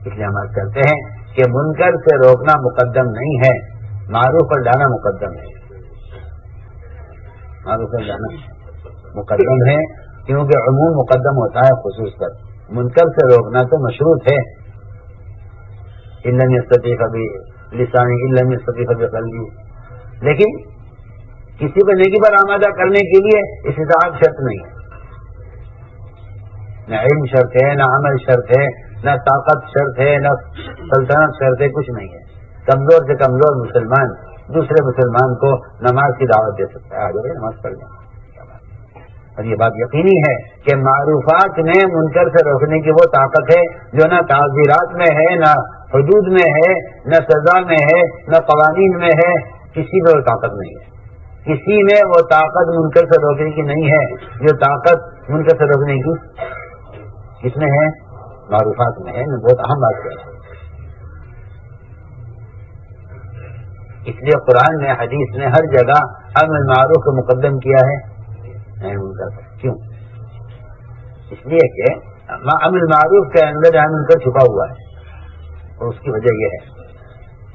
اس لیے ہم کہتے ہیں کہ منکر سے روکنا مقدم نہیں ہے، معروف پر لانا مقدم ہے. معروف پر لانا مقدم ہے کیونکہ عموم مقدم ہوتا ہے خصوص پر. منکر سے روکنا تو مشروط ہے. ان لم یستطیع بلسانہ ان لم یستطیع بقلبہ. لیکن کسی کو نیکی پر آمادہ کرنے کے لیے استطاعت شرط نہیں ہے. نہ علم شرط ہے، نہ عمل شرط ہے، نہ طاقت شرط ہے، نہ سلطنت شرط ہے، کچھ نہیں ہے. کمزور سے کمزور مسلمان دوسرے مسلمان کو نماز کی دعوت دے سکتا ہے. آگے نماز پڑھ لیں. اور یہ بات یقینی ہے کہ معروفات میں منکر سے روکنے کی وہ طاقت ہے جو نہ تعزیرات میں ہے، نہ حدود میں ہے، نہ سزا میں ہے، نہ قوانین میں ہے. کسی میں وہ طاقت نہیں ہے. کسی میں وہ طاقت منکر سے روکنے کی نہیں ہے جو طاقت منکر سے روکنے کی کس میں ہے؟ معروفات میں ہے. بہت اہم بات ہے. اس لیے قرآن نے حدیث نے ہر جگہ امر معروف کو مقدم کیا ہے. کیوں؟ اس لیے کہ امر معروف کے اندر منکر چھپا ہوا ہے. اور اس کی وجہ یہ ہے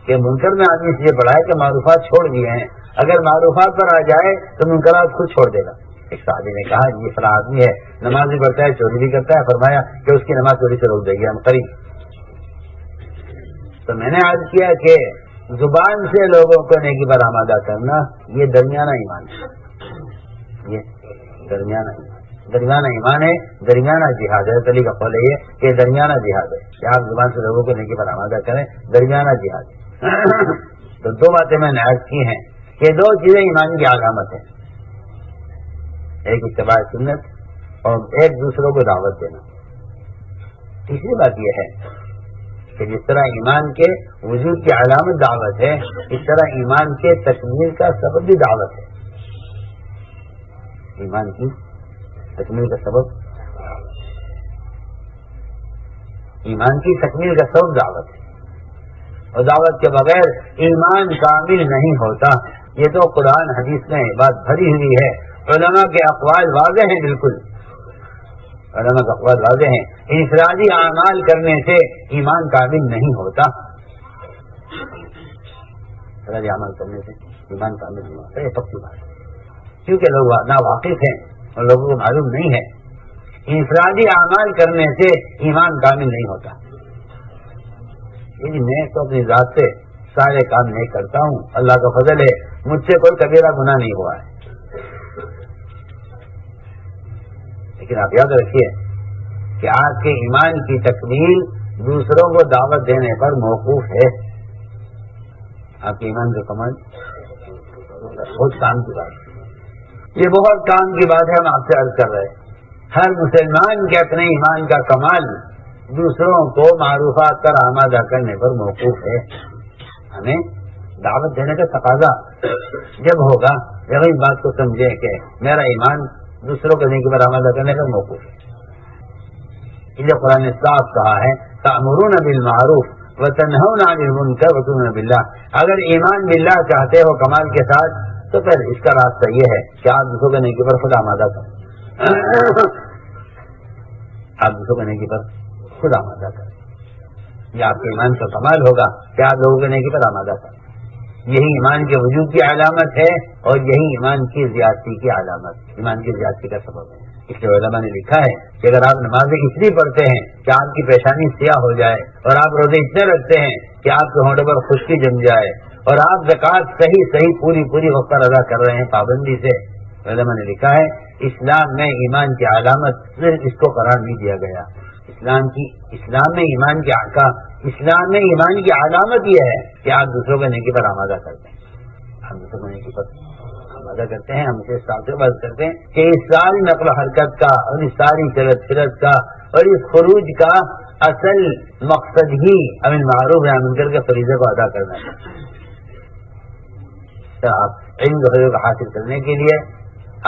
کہ منکر میں آدمی اس لیے پڑھا ہے کہ معروفات چھوڑ دیے ہیں. اگر معروفات پر آ جائے تو منکرات خود چھوڑ دے گا. ایک صحابی نے کہا یہ فلاں آدمی ہے، نماز بھی پڑھتا ہے، چوری بھی کرتا ہے. فرمایا کہ اس کی نماز چوری سے روک دے گی ہم قریب. تو میں نے عرض کیا کہ زبان سے لوگوں کو نیکی پر آمادہ کرنا یہ درمیانہ ایمان ہے. یہ درمیانہ ایمان ہے، درمیانہ جہاد ہے. علی کا قول ہے یہ کہ درمیانہ جہاد ہے کہ آپ زبان سے لوگوں کو نیکی پر آمادہ کریں. درمیانہ جہاد ہے. تو دو باتیں میں نے عرض کی ہیں کہ دو چیزیں ایمان کی علامت ہیں. ایک اتباع سنت اور ایک دوسروں کو دعوت دینا. تیسری بات یہ ہے کہ جس طرح ایمان کے وجود کی علامت دعوت ہے، اس طرح ایمان کے تکمیل کا سبب بھی دعوت ہے. ایمان کی تکمیل کا سبب، ایمان کی تکمیل کا سبب دعوت ہے. اور دعوت کے بغیر ایمان کامل نہیں ہوتا. یہ تو قرآن حدیث میں بات بھری ہوئی ہے. علماء کے اقوال واضح ہیں. بالکل علماء کے اقوال واضح ہیں. انفرادی اعمال کرنے سے ایمان کامل نہیں ہوتا. انفرادی اعمال کرنے سے ایمان کامل نہیں ہوتا. یہ پکی بات ہے کیونکہ لوگ ناواقف ہیں اور لوگوں کو معلوم نہیں ہے. انفرادی اعمال کرنے سے ایمان کامل نہیں ہوتا. میں تو اپنی ذات سے سارے کام نہیں کرتا ہوں، اللہ کا فضل ہے، مجھ سے کوئی کبیرہ گناہ نہیں ہوا ہے. لیکن آپ یاد رکھیے کہ آپ کے ایمان کی تکمیل دوسروں کو دعوت دینے پر موقوف ہے. آپ کے ایمان کا کمال بہت کام کی بات ہے. یہ بہت کام کی بات ہے. ہم آپ سے عرض کر رہے ہیں ہر مسلمان کے اپنے ایمان کا کمال دوسروں کو معروفات پر آمادہ کرنے پر موقوف ہے. ہمیں دعوت دینے کا تقاضا جب ہوگا جب اس بات کو سمجھیں کہ میرا ایمان دوسروں کو نیکی پر آمادہ کرنے پر موقوف ہے. اس لیے قرآن نے صاف کہا ہے تأمرون بالمعروف وتنہون عن المنکر وتؤمنون باللہ. اگر ایمان باللہ چاہتے ہو کمال کے ساتھ تو پھر اس کا راستہ یہ ہے کہ آپ دوسروں کو نیکی پر خود آمادہ کریں. آپ دوسروں کو نیکی پر خود آمادہ کریں. یہ آپ کے ایمان کا کمال ہوگا کہ آپ لوگوں کو نیکی پر آمادہ کریں. یہی ایمان کے وجود کی علامت ہے اور یہی ایمان کی زیادتی کی علامت، ایمان کی زیادتی کا سبب ہے. اس لیے علماء نے لکھا ہے کہ اگر آپ نمازیں اس لیے پڑھتے ہیں کہ آپ کی پیشانی سیاہ ہو جائے اور آپ روزے اتنے رکھتے ہیں کہ آپ کے ہونٹوں پر خشکی جم جائے اور آپ زکوٰۃ صحیح پوری وقت پر ادا کر رہے ہیں پابندی سے، علماء نے لکھا ہے اسلام میں ایمان کی علامت صرف اس کو قرار نہیں دیا گیا. اسلام میں ایمان کی اسلام میں ایمان کی علامت یہ ہے کہ آپ دوسروں کو نیکی پر آمادہ کرتے ہیں. ہم دوسروں کو نیکی پر آمادہ کرتے ہیں. ہم اسے صاف سے بات کرتے ہیں کہ اس ساری نقل و حرکت کا اور اس ساری چلت پھرت کا اور اس خروج کا اصل مقصد ہی امر معروف نہی عن منکر کے فریضے کو ادا کرنا ہے. تو آپ علم کو حاصل کرنے کے لیے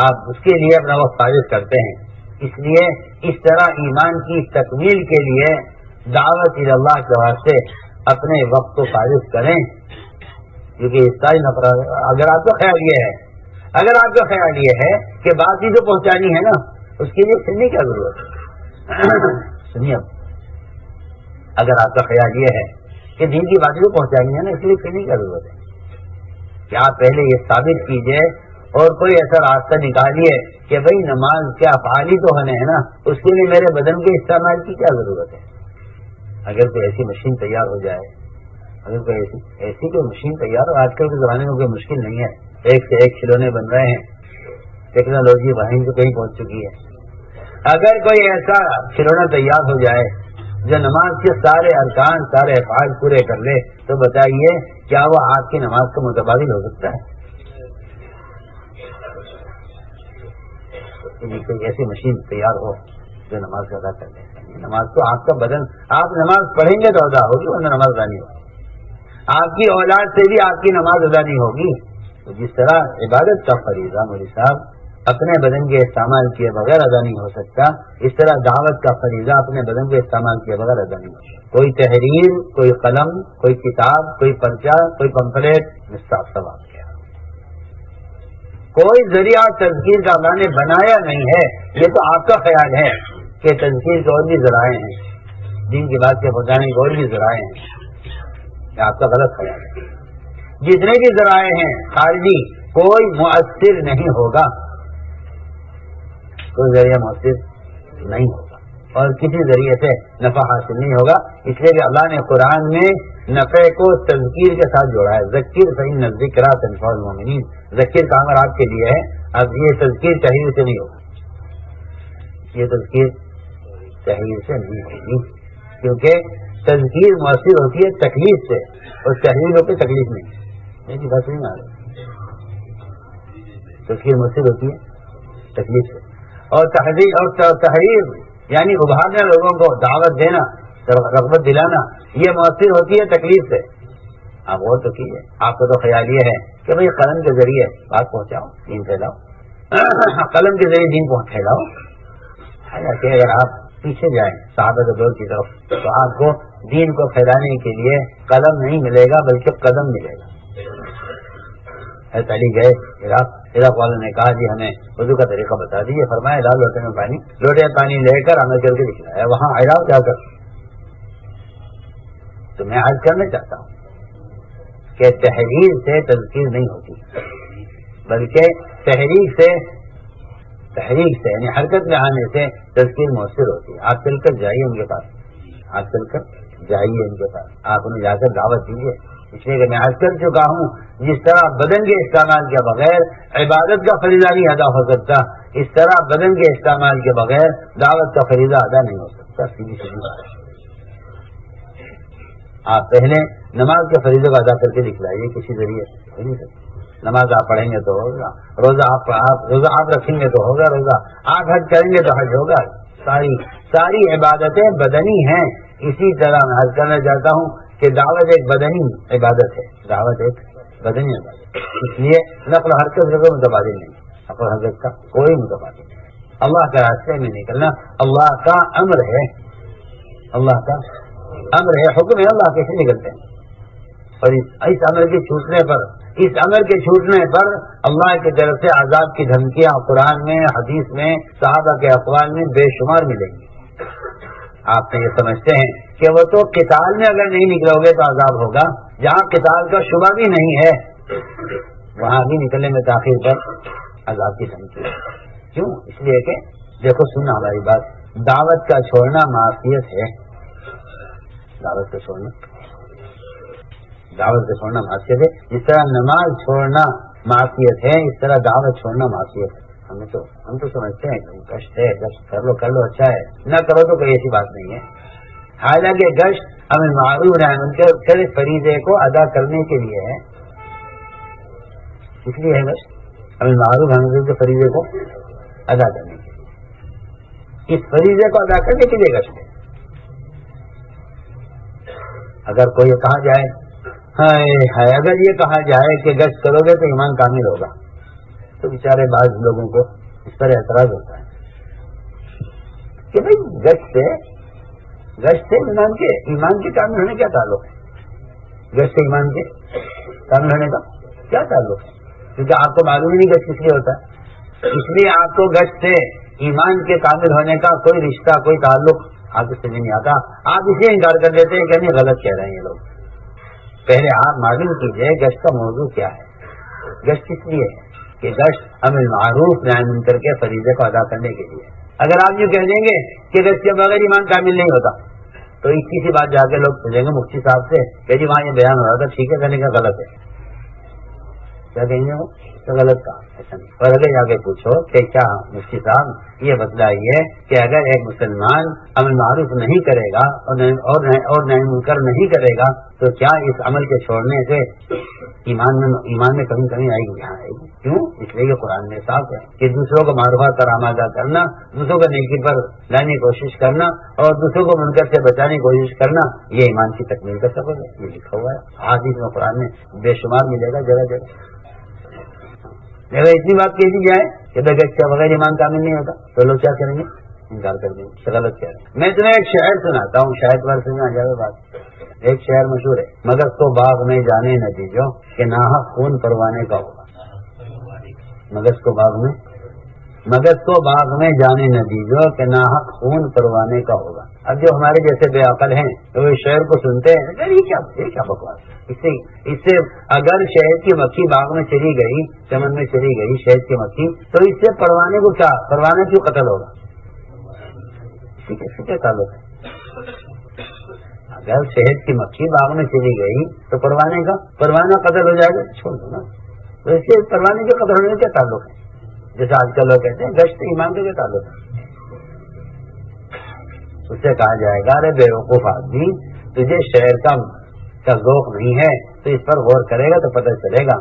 آپ اس کے لیے اپنا وقت فارغ کرتے ہیں. اس لیے اس طرح ایمان کی تکمیل کے لیے دعوت اللہ کے واسطے اپنے وقت کو فارغ کریں. کیونکہ اس ساری نفر اگر آپ کا خیال یہ ہے کہ بات ہی جو پہنچانی ہے نا اس کے لیے سننے کی ضرورت ہے. سنیے اگر آپ کا خیال یہ ہے کہ دین کی باتیں جو پہنچانی ہے نا اس کے لیے سننے کی ضرورت ہے کہ آپ پہلے یہ ثابت کیجئے اور کوئی ایسا راستہ نکالیے کہ بھئی نماز کے افعال ہی تو ہونے ہیں نا، اس کے لیے میرے بدن کے استعمال کی کیا ضرورت ہے؟ اگر کوئی ایسی مشین تیار ہو جائے، اگر کوئی ایسی کوئی مشین تیار ہو، آج کل کے زمانے میں کوئی مشکل نہیں ہے، ایک سے ایک کھلونے بن رہے ہیں، ٹیکنالوجی وہیں سے کہیں پہنچ چکی ہے۔ اگر کوئی ایسا کھلونا تیار ہو جائے جو نماز کے سارے ارکان، سارے افعال پورے کر لے، تو بتائیے کیا وہ آپ کی نماز کا متبادل ہو سکتا ہے؟ کوئی ایسی مشین تیار ہو جو نماز کا ادا کر لے۔ نماز تو آپ کا بدن، آپ نماز پڑھیں گے تو ادا ہوگی، ورنہ نماز ادا نہیں ہوگی۔ آپ کی اولاد سے بھی آپ کی نماز ادا نہیں ہوگی۔ تو جس طرح عبادت کا فریضہ مولوی صاحب اپنے بدن کے استعمال کیے بغیر ادا نہیں ہو سکتا، اس طرح دعوت کا فریضہ اپنے بدن کے استعمال کیے بغیر ادا نہیں ہو سکتا۔ کوئی تحریر، کوئی قلم، کوئی کتاب، کوئی پرچہ، کوئی پمفلیٹ صاف ثواب کیا، کوئی ذریعہ تذکیر کا اللہ نے بنایا نہیں ہے۔ یہ تو آپ کا خیال ہے کہ تذکیر کے اور بھی ذرائع ہیں، دین کی بات کے پہنچانے کے اور بھی ذرائع ہیں، یہ آپ کا غلط خیال ہے۔ جتنے بھی ذرائع ہیں خارجی، کوئی مؤثر نہیں ہوگا، کوئی ذریعہ مؤثر نہیں ہوگا اور کسی ذریعے سے نفع حاصل نہیں ہوگا۔ اس لیے کہ اللہ نے قرآن میں نفع کو تذکیر کے ساتھ جوڑا ہے، ذکر فإن الذکریٰ تنفع المؤمنین، ذکر کا امر آپ کے لیے ہے۔ اب یہ تذکیر تحریر سے نہیں ہوگا، یہ تذکیر تحریر سے نہیں ہوگی، کیونکہ تذکیر مؤثر ہوتی ہے تکلیف سے اور تحریر ہوتی ہے تکلیف نہیں۔ میری بات نہیں آ رہی، تذکیر مؤثر ہوتی ہے تکلیف سے، اور تحریر یعنی ابھارنا، لوگوں کو دعوت دینا، رغبت دلانا، یہ مؤثر ہوتی ہے تکلیف سے۔ آپ غور تو کیجیے، آپ کا تو خیال یہ ہے کہ بھئی قلم کے ذریعے بات پہنچاؤ، دین پھیلاؤ، قلم کے ذریعے دین پھیلاؤ۔ حالانکہ اگر آپ پیچھے جائیں صحابہ کے دور کی طرف تو آپ کو دین کو پھیلانے کے لیے قلم نہیں ملے گا بلکہ قدم ملے گا۔ علی گئے عراق والوں نے کہا جی ہمیں وضو کا طریقہ بتا دیجیے، فرمایا لا لوٹے میں پانی، لوٹے پانی لے کر عمل کر کے دکھلایا وہاں عراق جا کر۔ تو میں عرض کرنا چاہتا ہوں کہ تحریر سے تذکیر نہیں ہوتی، بلکہ تحریک سے یعنی حرکت میں آنے سے تذکیر مؤثر ہوتی ہے۔ آپ چل کر جائیے ان کے پاس، آپ چل کر جائیے ان کے پاس، آپ انہیں جا کر دعوت دیجیے۔ اس لیے کہ میں عرض کر چکا ہوں، جس طرح بدن کے استعمال کے بغیر عبادت کا فریضہ نہیں ادا ہو سکتا، اس طرح بدن کے استعمال کے بغیر دعوت کا فریضہ ادا نہیں ہو سکتا۔ سیدھی بات ہے۔ آپ پہلے نماز کے فریضے کو ادا کر کے دکھلائیے، کسی ذریعے ہو نہیں سکتا۔ نماز آپ پڑھیں گے تو ہوگا، روزہ آپ رکھیں گے تو ہوگا روزہ، آپ حج کریں گے تو حج ہوگا۔ ساری عبادتیں بدنی ہیں۔ اسی طرح میں حج کرنا چاہتا ہوں کہ دعوت ایک بدنی عبادت ہے، دعوت ایک بدنی عبادت ہے۔ اس لیے نقل و حرکت کا کوئی متبادل نہیں، نقل و حرکت کا کوئی متبادل نہیں۔ اللہ کے راستے میں نکلنا اللہ کا امر ہے، اللہ کا امر ہے، حکم ہے، اللہ کیسے نکلتے ہیں؟ اور اس امر کے چھوٹنے پر اللہ کی طرف سے عذاب کی دھمکیاں قرآن میں، حدیث میں، صحابہ کے اقوال میں بے شمار ملیں گی۔ آپ تو یہ سمجھتے ہیں کہ وہ تو قتال میں اگر نہیں نکلو گے تو عذاب ہوگا، جہاں قتال کا شبہ بھی نہیں ہے وہاں بھی نکلنے میں تاخیر پر عذاب کی دھمکی ہے۔ کیوں؟ اس لیے کہ دیکھو سننا ہماری بات، دعوت کا چھوڑنا معصیت ہے، دعوت کا چھوڑنا معصیت ہے۔ جس طرح نماز چھوڑنا معصیت ہے، اس طرح دعوت چھوڑنا معصیت ہے۔ ہم تو سمجھتے ہیں گشت ہے، گشت کر لو اچھا ہے، نہ کرو تو کوئی ایسی بات نہیں ہے۔ حالانکہ گشت امر معروف نہی عن منکر فریضے کو ادا کرنے کے لیے ہے، اس لیے ہے گشت، امر معروف نہی عن منکر کے فریضے کو ادا کرنے کے لیے، اس فریضے کو ادا کرنے کے لیے گشت ہے۔ اگر کوئی کہا جائے اگر یہ کہا جائے کہ گشت کرو گے تو ایمان کامل ہوگا، تو بیچارے بعض لوگوں کو اس پر اعتراض ہوتا ہے کہ بھائی گشت سے ایمان کے کامل ہونے کیا تعلق ہے؟ گشت سے ایمان کے کامل ہونے کا کیا تعلق ہے؟ کیونکہ آپ کو معلوم ہی نہیں گشت کس لیے ہوتا ہے، اس لیے آپ کو گشت سے ایمان کے کامل ہونے کا کوئی رشتہ، کوئی تعلق آپ کو سمجھ نہیں آتا۔ آپ اسے انکار کر دیتے ہیں کہ نہیں، غلط کہہ رہے ہیں یہ لوگ۔ پہلے آپ معلوم کیجئے گشت کا موضوع کیا ہے، گشت کس لیے ہے، کہ گشت امر معروف نہی منکر کے فریضے کو ادا کرنے کے لیے. اگر آپ یہ کہہ دیں گے کہ گشت کے بغیر ایمان کامل نہیں ہوتا تو ایک سی بات جا کے لوگ پوچھیں گے مفتی صاحب سے کہ جی وہاں یہ بیان ہو رہا تھا ٹھیک ہے کہنے کا غلط ہے. کیا کہیں گے وہ تو غلط کہا ایسا نہیں. اور اگر جا کے پوچھو کہ کیا مفتی صاحب یہ بتلائیے کہ اگر ایک مسلمان امر معروف نہیں کرے گا اور نہی منکر نہیں کرے گا تو کیا اس عمل کے چھوڑنے سے ایمان میں کمی آئے گی؟ یہاں آئے گی. کیوں؟ اس لیے کہ قرآن میں صاف ہے کہ دوسروں کو معروفات پر آمادہ کرنا، دوسروں کو نیکی پر لانے کی کوشش کرنا اور دوسروں کو منکر سے بچانے کی کوشش کرنا یہ ایمان کی تکمیل کا سبب ہے. یہ لکھا ہوا ہے حدیث میں قرآن میں بے شمار ملے گا جگہ جگہ. اگر اتنی بات کہہ دی جائے کہ گشت کے بغیر ایمان کامل نہیں ہوتا تو لوگ کیا کریں گے؟ انکار کر دیں گے. غلط کہہ رہے ہیں. میں تمہیں ایک شعر سناتا ہوں، شاید بار سنا جائے بات. ایک شعر مشہور ہے، مگر تو باغ میں جانے نتیجوں کہ ناحق خون پروانے کا ہوگا. مگر تو باغ میں جانے نتیجوں کہ ناحق خون پروانے کا ہوگا. اب جو ہمارے جیسے بے عقل ہیں وہ اس شعر کو سنتے ہیں یہ کیا بکواس. اس سے اگر شہد کی مکھی باغ میں چلی گئی، چمن میں چلی گئی شہد کی مکھی، تو اس سے پروانے کو کیا، پروانے کیوں قتل ہوگا؟ اسی کے تعلق ہے. اگر شہد کی مکھی باغ میں چلی گئی تو پروانہ قتل ہو جائے گا، چھوڑ دو نا. تو اس سے پروانے کے قتل ہونے کا کیا تعلق ہے؟ جیسے آج کل لوگ کہتے ہیں گشت ایمان کا کیا تعلق ہے؟ اس سے کہا جائے گا ارے بیوقوف آدمی، تجھے شہر کا ذوق نہیں ہے تو اس پر غور کرے گا تو پتہ چلے گا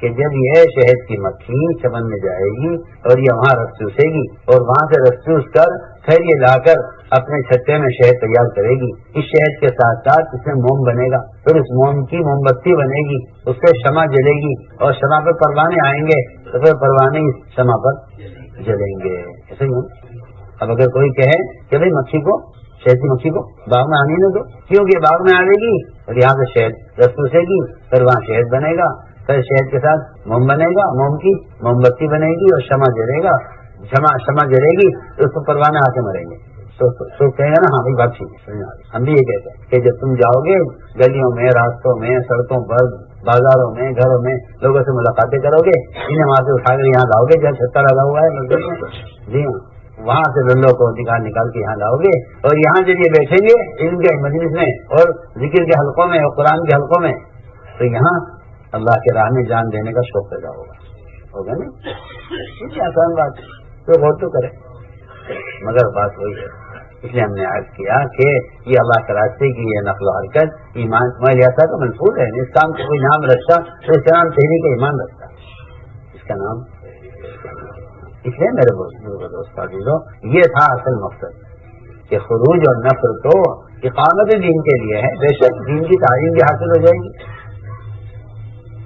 کہ جب یہ شہد کی مکھی چمن میں جائے گی اور یہ وہاں رس چوسے گی اور وہاں سے رس چوس کر پھر یہ لا کر اپنے چھتے میں شہد تیار کرے گی. اس شہد کے ساتھ ساتھ اس میں موم بنے گا، پھر اس موم کی موم بتی بنے گی، اس سے شمع جلے گی اور شمع پہ پروانے آئیں گے تو پھر پروانے اس شمع پر جلیں گے. ایسے ہی. اب اگر کوئی کہے کہ بھائی مکھی کو، شہد کی مکھی کو باغ میں آنے نہ دو، کیونکہ باغ میں آئے گی اور یہاں سے شہد رس چوسے گی، پھر وہاں شہد بنے گا، پھر شہد کے ساتھ موم بنے گا، موم کی موم بتی بنے گی اور شمع جلے گا، شمع جلے گی تو اس کو پروانے آ کے مریں گے. تو کہیں گے نا ہاں بھائی بات ٹھیک ہے. ہم بھی یہ کہتے ہیں کہ جب تم جاؤ گے گلیوں میں، راستوں میں، سڑکوں پر، بازاروں میں، گھروں میں لوگوں سے ملاقاتیں کرو گے، انہیں وہاں سے اٹھا کر یہاں لاؤ گے جہاں چھتا لگا ہوا ہے مسجد میں، جی ہاں وہاں سے للوں کو نکال کے یہاں لاؤ گے اور یہاں جب یہ بیٹھیں گے علم کے مجلس میں اور ذکر کے حلقوں میں اور قرآن کے حلقوں میں تو یہاں اللہ کے راہ میں جان دینے کا شوق پیدا ہوگا نا. یہ آسان بات ہے تو غور تو کرے، مگر بات وہی ہے. اس لیے ہم نے عرض کیا کہ یہ اللہ کے راستے کی یہ نقل و حرکت ایمان مالیاتا کا منصور ہے. اس کام کو کوئی نام رکھتا تو اس کا نام تحریک ایمان رکھتا، اس کا نام. اس لیے میرے دوست عزیزو یہ تھا اصل مقصد کہ خروج اور نفر تو اقامت دین کے لیے ہے. بے شک دین کی تعلیم بھی حاصل ہو جائے گی،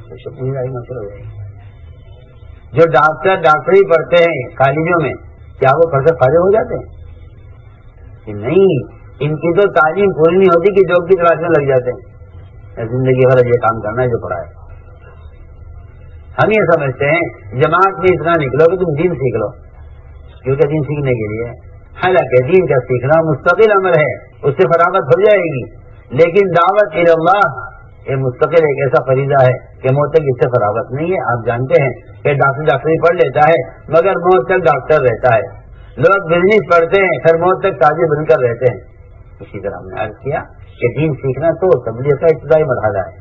بے شک دین کی تعلیم حاصل ہو جائے گی. جو ڈاکٹری پڑھتے ہیں کالجوں میں کیا وہ پڑھ کر فارغ ہو جاتے ہیں؟ نہیں، ان کی تو تعلیم پوری نہیں ہوتی کہ جاب کی تلاش میں لگ جاتے ہیں. زندگی بھر یہ کام کرنا ہے جو پڑھا ہے. ہم یہ سمجھتے ہیں جماعت میں اتنا نکلو کہ تم دین سیکھ لو، کیونکہ دین سیکھنے کے لیے حالانکہ دین کا سیکھنا مستقل عمل ہے، اس سے فراغت ہو جائے گی. لیکن دعوت اللہ یہ مستقل ایک ایسا فریضہ ہے کہ موت تک اس سے فراغت نہیں ہے. آپ جانتے ہیں کہ ڈاکٹری پڑھ لیتا ہے مگر موت تک ڈاکٹر رہتا ہے. لوگ بزنس پڑھتے ہیں پھر موت تک تاجر بن کر رہتے ہیں. اسی طرح ہم نے عرض کیا کہ دین سیکھنا تو تبلیغ کا ابتدائی مرحلہ ہے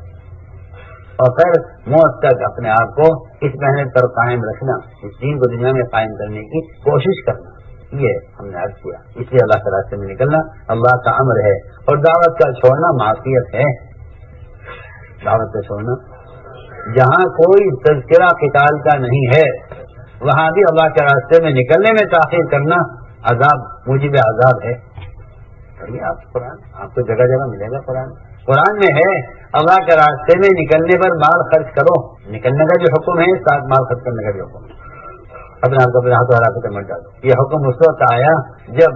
اور پھر موت تک اپنے آپ کو اس محنت پر قائم رکھنا، اس دین کو دنیا میں قائم کرنے کی کوشش کرنا، یہ ہم نے عرض کیا. اس لیے اللہ کے راستے میں نکلنا اللہ کا امر ہے اور دعوت کا چھوڑنا معصیت ہے. دعوت کا چھوڑنا جہاں کوئی تذکرہ قتال کا نہیں ہے وہاں بھی اللہ کے راستے میں نکلنے میں تاخیر کرنا عذاب موجب عذاب ہے. آپ قرآن آپ کو جگہ جگہ ملے گا. قرآن میں ہے اللہ کے راستے میں نکلنے پر مال خرچ کرو. نکلنے کا جو حکم ہے ساتھ مال خرچ کرنے کا جو حکم ہے. اپنے آپ کو اپنے ہاتھوں ہرا کے مٹ ڈالو. یہ حکم اس وقت آیا جب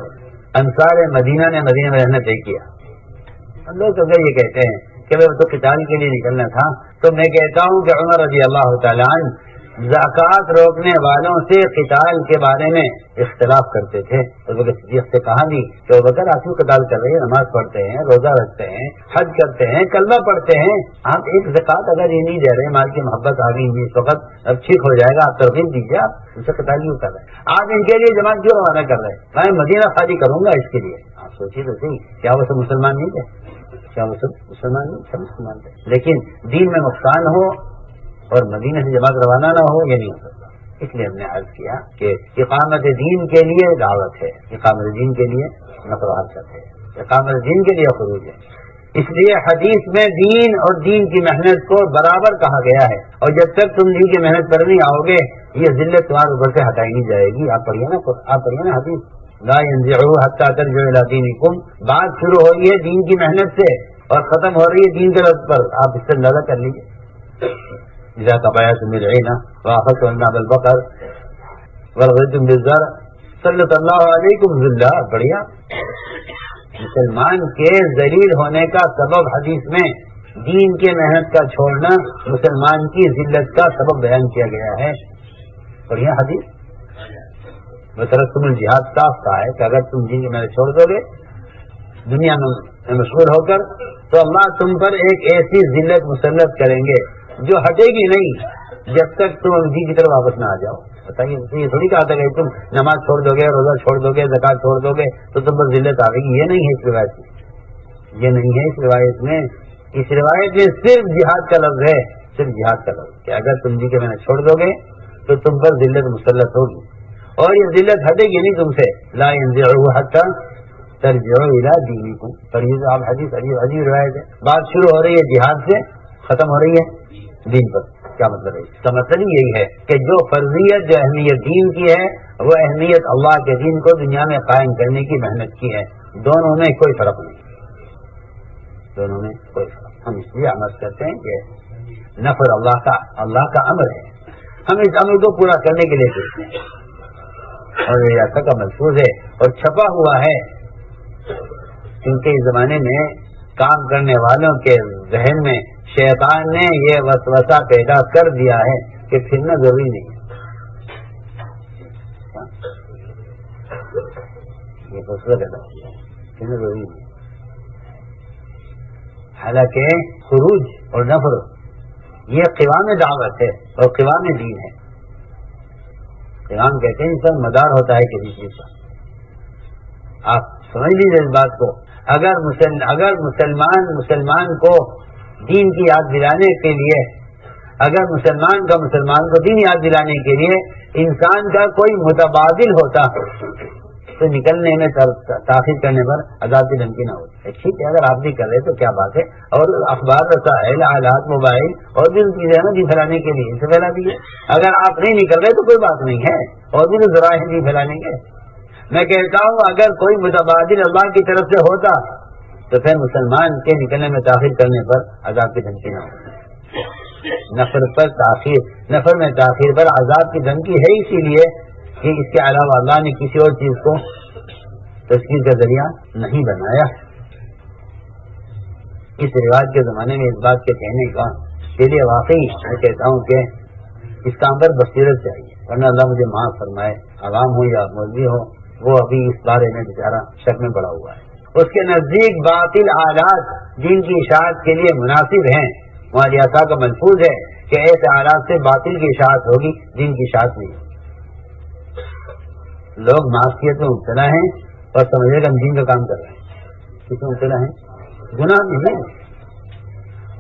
انصار مدینہ نے مدینہ میں رہنا طے کیا. لوگ اگر یہ کہتے ہیں کہ وہ تو قتال کے لیے نکلنا تھا تو میں کہتا ہوں کہ عمر رضی اللہ تعالیٰ عنہ زکوٰۃ روکنے والوں سے قتال کے بارے میں اختلاف کرتے تھے. ابوبکر صدیق سے کہا بھی کہ ابوبکر آپ کیوں قتال کر رہے ہیں؟ نماز پڑھتے ہیں، روزہ رکھتے ہیں، حج کرتے ہیں، کلمہ پڑھتے ہیں، آپ ایک زکوٰۃ اگر یہ نہیں دے رہے، مال کی محبت آ گئی اس وقت، اب ٹھیک ہو جائے گا، آپ ترغیب دیجیے، آپ ان سے قتال کیوں کر رہے ہیں؟ آپ ان کے لیے جماعت کیوں روانہ کر رہے ہیں؟ میں مدینہ خالی کروں گا اس کے لیے. آپ سوچیے تو صحیح، کیا وہ سب مسلمان نہیں تھے؟ کیا وہ سب مسلمان نہیں؟ سب مسلمان تھے، لیکن دین میں نقصان ہو اور مدینہ سے جماعت روانہ نہ ہو، یہ نہیں ہو سکتا. اس لیے ہم نے عرض کیا کہ اقامت دین کے لیے دعوت ہے، اقامت دین کے لیے نقل و حرکت ہے، اقامت دین کے لیے خروج ہے. اس لیے حدیث میں دین اور دین کی محنت کو برابر کہا گیا ہے، اور جب تک تم دین کی محنت پر نہیں آؤ گے یہ ذلت تمہارے اوپر سے ہٹائی نہیں جائے گی. آپ پڑھیے نا حدیث، لا ينزعوا حتى ترجعوا الى دينكم. بات شروع ہو رہی ہے دین کی محنت سے اور ختم ہو رہی ہے دین کے رد پر. آپ اس سے اندازہ کر لیجیے. اذا تبايعتم بالعين واخذتم عناب البقر ورضيتم بالزرع سلط الله عليكم ذلا. بڑھیا. مسلمان کے ذلیل ہونے کا سبب حدیث میں دین کے محنت کا چھوڑنا مسلمان کی ذلت کا سبب بیان کیا گیا ہے. بڑھیا حدیث. تم الجہاد صاف کہا ہے کہ اگر تم دین کی محنت چھوڑ دو گے دنیا میں مشغول ہو کر تو اللہ تم پر ایک ایسی ذلت مسلط کریں گے جو ہٹے گی نہیں جب تک تم دین کی طرف واپس نہ آ جاؤ. بتائیے یہ تھوڑی کہا تھا کہ تم نماز چھوڑ دو گے، روزہ چھوڑ دو گے، زکوٰۃ چھوڑ دو گے تو تم پر ذلت آ گئی. یہ نہیں ہے اس روایت میں، یہ نہیں ہے اس روایت میں. اس روایت میں صرف جہاد کا لفظ ہے، صرف جہاد کا لفظ کہ اگر تم دین کی محنت چھوڑ دو گے تو تم پر ذلت مسلط ہوگی اور یہ ذلت ہٹے گی نہیں تم سے. لا ينزعوا حتى ترجعوا الى دينكم. پڑھیے آپ حدیث عجیب روایت ہے. بات شروع ہو رہی ہے جہاد سے، ختم ہو رہی ہے دین پر. کیا مطلب ہے؟ اس کا مطلب یہی ہے کہ جو فرضیت، جو اہمیت دین کی ہے وہ اہمیت اللہ کے دین کو دنیا میں قائم کرنے کی محنت کی ہے. دونوں میں کوئی فرق نہیں، دونوں میں کوئی فرق. ہم اس لیے عمل کرتے ہیں کہ نفر اللہ کا امر ہے، ہم اس عمل کو پورا کرنے کے لیے کرتے ہیں اور ریاست کا محفوظ ہے اور چھپا ہوا ہے. کیونکہ اس زمانے میں کام کرنے والوں کے ذہن میں شیطان نے یہ وسوسہ پیدا کر دیا ہے کہ پھرنا ضروری نہیں ہے. یہ وسوسہ پیدا کیا پھرنا ضروری نہیں. حالانکہ خروج اور نفر یہ قوام دعوت ہے اور قوام دین ہے. قوام کہتے ہیں انسان مدار ہوتا ہے کسی چیز کا. آپ سمجھ لیجیے اس بات کو. اگر مسلمان کو دین کی یاد دلانے کے لیے، اگر مسلمان کو دین یاد دلانے کے لیے انسان کا کوئی متبادل ہوتا تو نکلنے میں تاخیر کرنے پر عذاب کی دھمکی نہ ہوتی. ٹھیک ہے، اگر آپ بھی کر رہے تو کیا بات ہے. اور اخبار، رسائل، آلات، موبائل اور بھی چیزیں ہیں نا دین پھیلانے کے لیے، اسے پھیلا دیجیے. اگر آپ نہیں نکل رہے تو کوئی بات نہیں ہے، اور بھی تو ذرائع ہیں دین پھیلانے کے. میں کہتا ہوں اگر کوئی متبادل اللہ کی طرف سے ہوتا تو پھر مسلمان کے نکلنے میں تاخیر کرنے پر عذاب کی دھمکی نہ ہوتی. نفر میں تاخیر پر عذاب کی دھمکی ہے، اسی لیے کہ اس کے علاوہ اللہ نے کسی اور چیز کو تشکیل کا ذریعہ نہیں بنایا. اس رواج کے زمانے میں اس بات کے کہنے کا کے لیے واقعی میں کہتا ہوں کہ اس کام پر بصیرت چاہیے، ورنہ اللہ مجھے معاف فرمائے، عوام ہو یا مولوی ہو وہ ابھی اس بارے میں بیچارہ شک میں پڑا ہوا ہے. اس کے نزدیک باطل آلات دین کی اشاعت کے لیے مناسب ہیں. وہاں ریاست کا محفوظ ہے کہ ایسے آلات سے باطل کی اشاعت ہوگی، دین کی اشاعت نہیں. لوگ معصیت میں مبتلا ہیں اور سمجھے کہ ہم دین کا کام کر رہے ہیں. کس میں مبتلا ہیں؟ گناہ میں ہیں،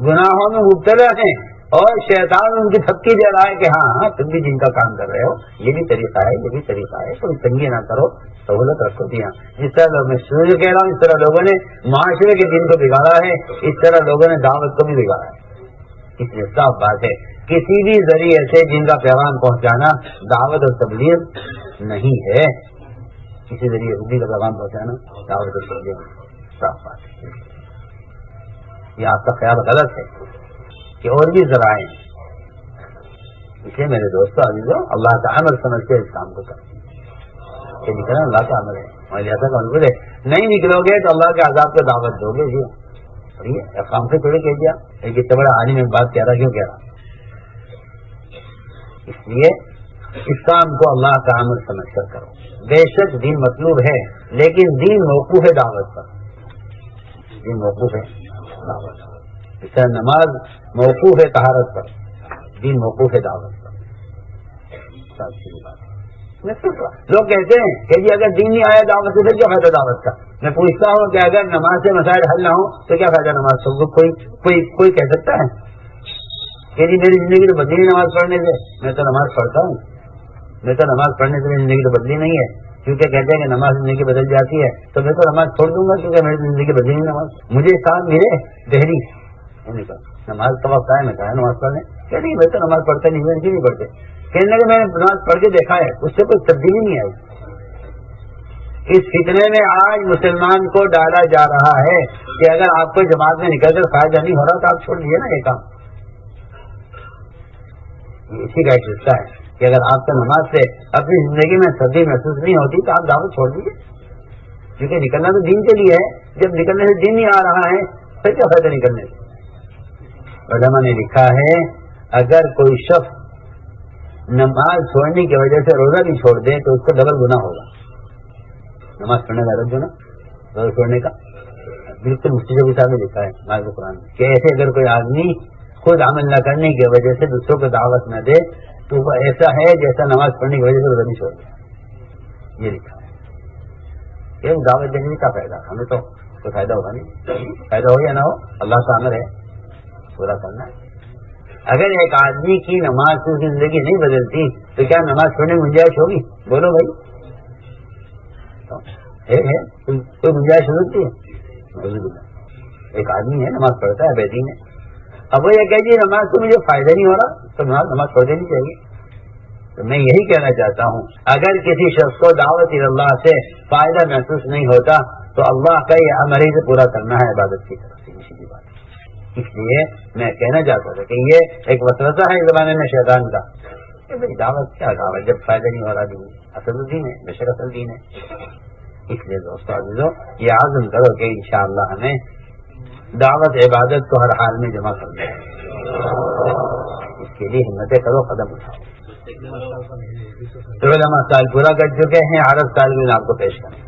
گناہوں میں مبتلا ہیں اور شیطان ان کی تھپکی دے رہا ہے کہ ہاں تم بھی دین کا کام کر رہے ہو، یہ بھی طریقہ ہے، یہ بھی طریقہ ہے، کوئی تنگی نہ کرو، سہولت رکھو. دیا جس طرح میں شروع کہہ رہا ہوں، اس طرح لوگوں نے معاشرے کے دین کو بگاڑا ہے، اس طرح لوگوں نے دعوت کو بھی بگاڑا ہے. اس لیے صاف بات ہے کسی بھی ذریعے سے جن کا پیغام پہنچانا دعوت اور تبلیغ نہیں ہے. کسی ذریعے دین کا پیغام پہنچانا دعوت اور تبلیغ صاف بات ہے. یہ آپ کا خیال غلط ہے کہ اور بھی ذرائع ہیں. اس لیے میرے دوستوں عزیزوں، اللہ کا عمل سمجھ کے اس کام کو کریں. کہ نکلنا اللہ کا عمل ہے اور ایسا کا عمل ہے. نہیں نکلو گے تو اللہ کے عذاب کو دعوت دو گے. جی کام سے تھوڑے کہہ دیا ایک اتنا بڑا عالم میں بات کہہ رہا، کیوں کہہ رہا؟ اس لیے اس کام کو اللہ کا عمل سمجھ کر کرو. بے شک دین مطلوب ہے، لیکن دین موقوف ہے دعوت پر. دین موقوف ہے دعوت پر. اس طرح نماز موقوف ہے طہارت پر، دین موقوف ہے دعوت پر. لوگ کہتے ہیں کہ جی اگر دین نہیں آیا دعوت سے پھر کیا فائدہ دعوت کا. میں پوچھتا ہوں کہ اگر نماز سے مسائل حل نہ ہو تو کیا فائدہ نماز سے. کوئی کہہ سکتا ہے کہ جی میری زندگی تو بدلی نماز پڑھنے سے. میں تو نماز پڑھتا ہوں، میں تو نماز پڑھنے سے میری زندگی تو بدلی نہیں ہے، کیونکہ کہتے ہیں کہ نماز زندگی بدل جاتی ہے، تو میں تو نماز چھوڑ دوں گا کیونکہ میری زندگی بدلی نہیں. نماز مجھے کام ملے دہلی نماز کا وقت آئے میں کہا نماز پڑھنے کہ نہیں میں تو نماز پڑھتا نہیں، میں نہیں پڑھتے. کہنے لگے میں نے نماز پڑھ کے دیکھا ہے، اس سے کوئی تبدیلی نہیں آئی. اس فتنے میں آج مسلمان کو ڈالا جا رہا ہے کہ اگر آپ کو جماعت میں نکل کر فائدہ نہیں ہو رہا تو آپ چھوڑ دیجیے نا یہ کام. اسی کا ایک حصہ ہے کہ اگر آپ کو نماز سے اپنی زندگی میں تبدیلی محسوس نہیں ہوتی تو آپ دعوت چھوڑ دیجیے، کیونکہ نکلنا تو دین کے لیے ہے. جب نکلنے سے دین نہیں آ رہا ہے پھر کیا فائدہ نکلنے سے. علماء نے لکھا ہے اگر کوئی شخص نماز چھوڑنے کی وجہ سے روزہ بھی چھوڑ دے تو اس کو ڈبل گناہ ہوگا. نماز پڑھنے کا جو نا روزہ چھوڑنے کا بالکل مفتی شفیع صاحب نے لکھا ہے ماضی قرآن میں کہ ایسے اگر کوئی آدمی خود عمل نہ کرنے کی وجہ سے دوسروں کو دعوت نہ دے تو وہ ایسا ہے جیسا نماز پڑھنے کی وجہ سے روزہ نہیں چھوڑ دیا. یہ لکھا ہے کہ دعوت دینے میں کیا فائدہ، ہمیں تو کوئی فائدہ ہوگا نہیں. فائدہ ہو یا نہ ہو اللہ کا امر ہے پورا کرنا ہے. اگر ایک آدمی کی نماز سے زندگی نہیں بدلتی تو کیا نماز پڑھنے میں گنجائش ہوگی؟ بولو بھائی کوئی گنجائش ہو سکتی ہے؟ ایک آدمی ہے نماز پڑھتا ہے بیدین ہے، اب وہ یہ کہ جی نماز سے مجھے فائدہ نہیں ہو رہا تو نماز پڑھ دینی چاہیے. تو میں یہی کہنا چاہتا ہوں اگر کسی شخص کو دعوت اللہ سے فائدہ محسوس نہیں ہوتا تو اللہ کا یہ امر ہی سے پورا کرنا ہے عبادت کی طرف سے. سیدھی بات. اس لیے میں کہنا چاہتا تھا کہ یہ ایک وسوسہ ہے اس زمانے میں شیطان کا کہ بھائی دعوت کیا دعوت جب فائدہ نہیں ہو رہا دین اصل دین ہے، بے شک اصل دین ہے. اس لیے دوستو عزیزو یہ عزم کرو کہ انشاءاللہ ہمیں دعوت عبادت کو ہر حال میں جمع کرنا ہے. اس کے لیے ہمتیں کرو، قدم اٹھاؤ. تو علماء سال پورا کر چکے ہیں، عرب سال میں آپ کو پیش کریں.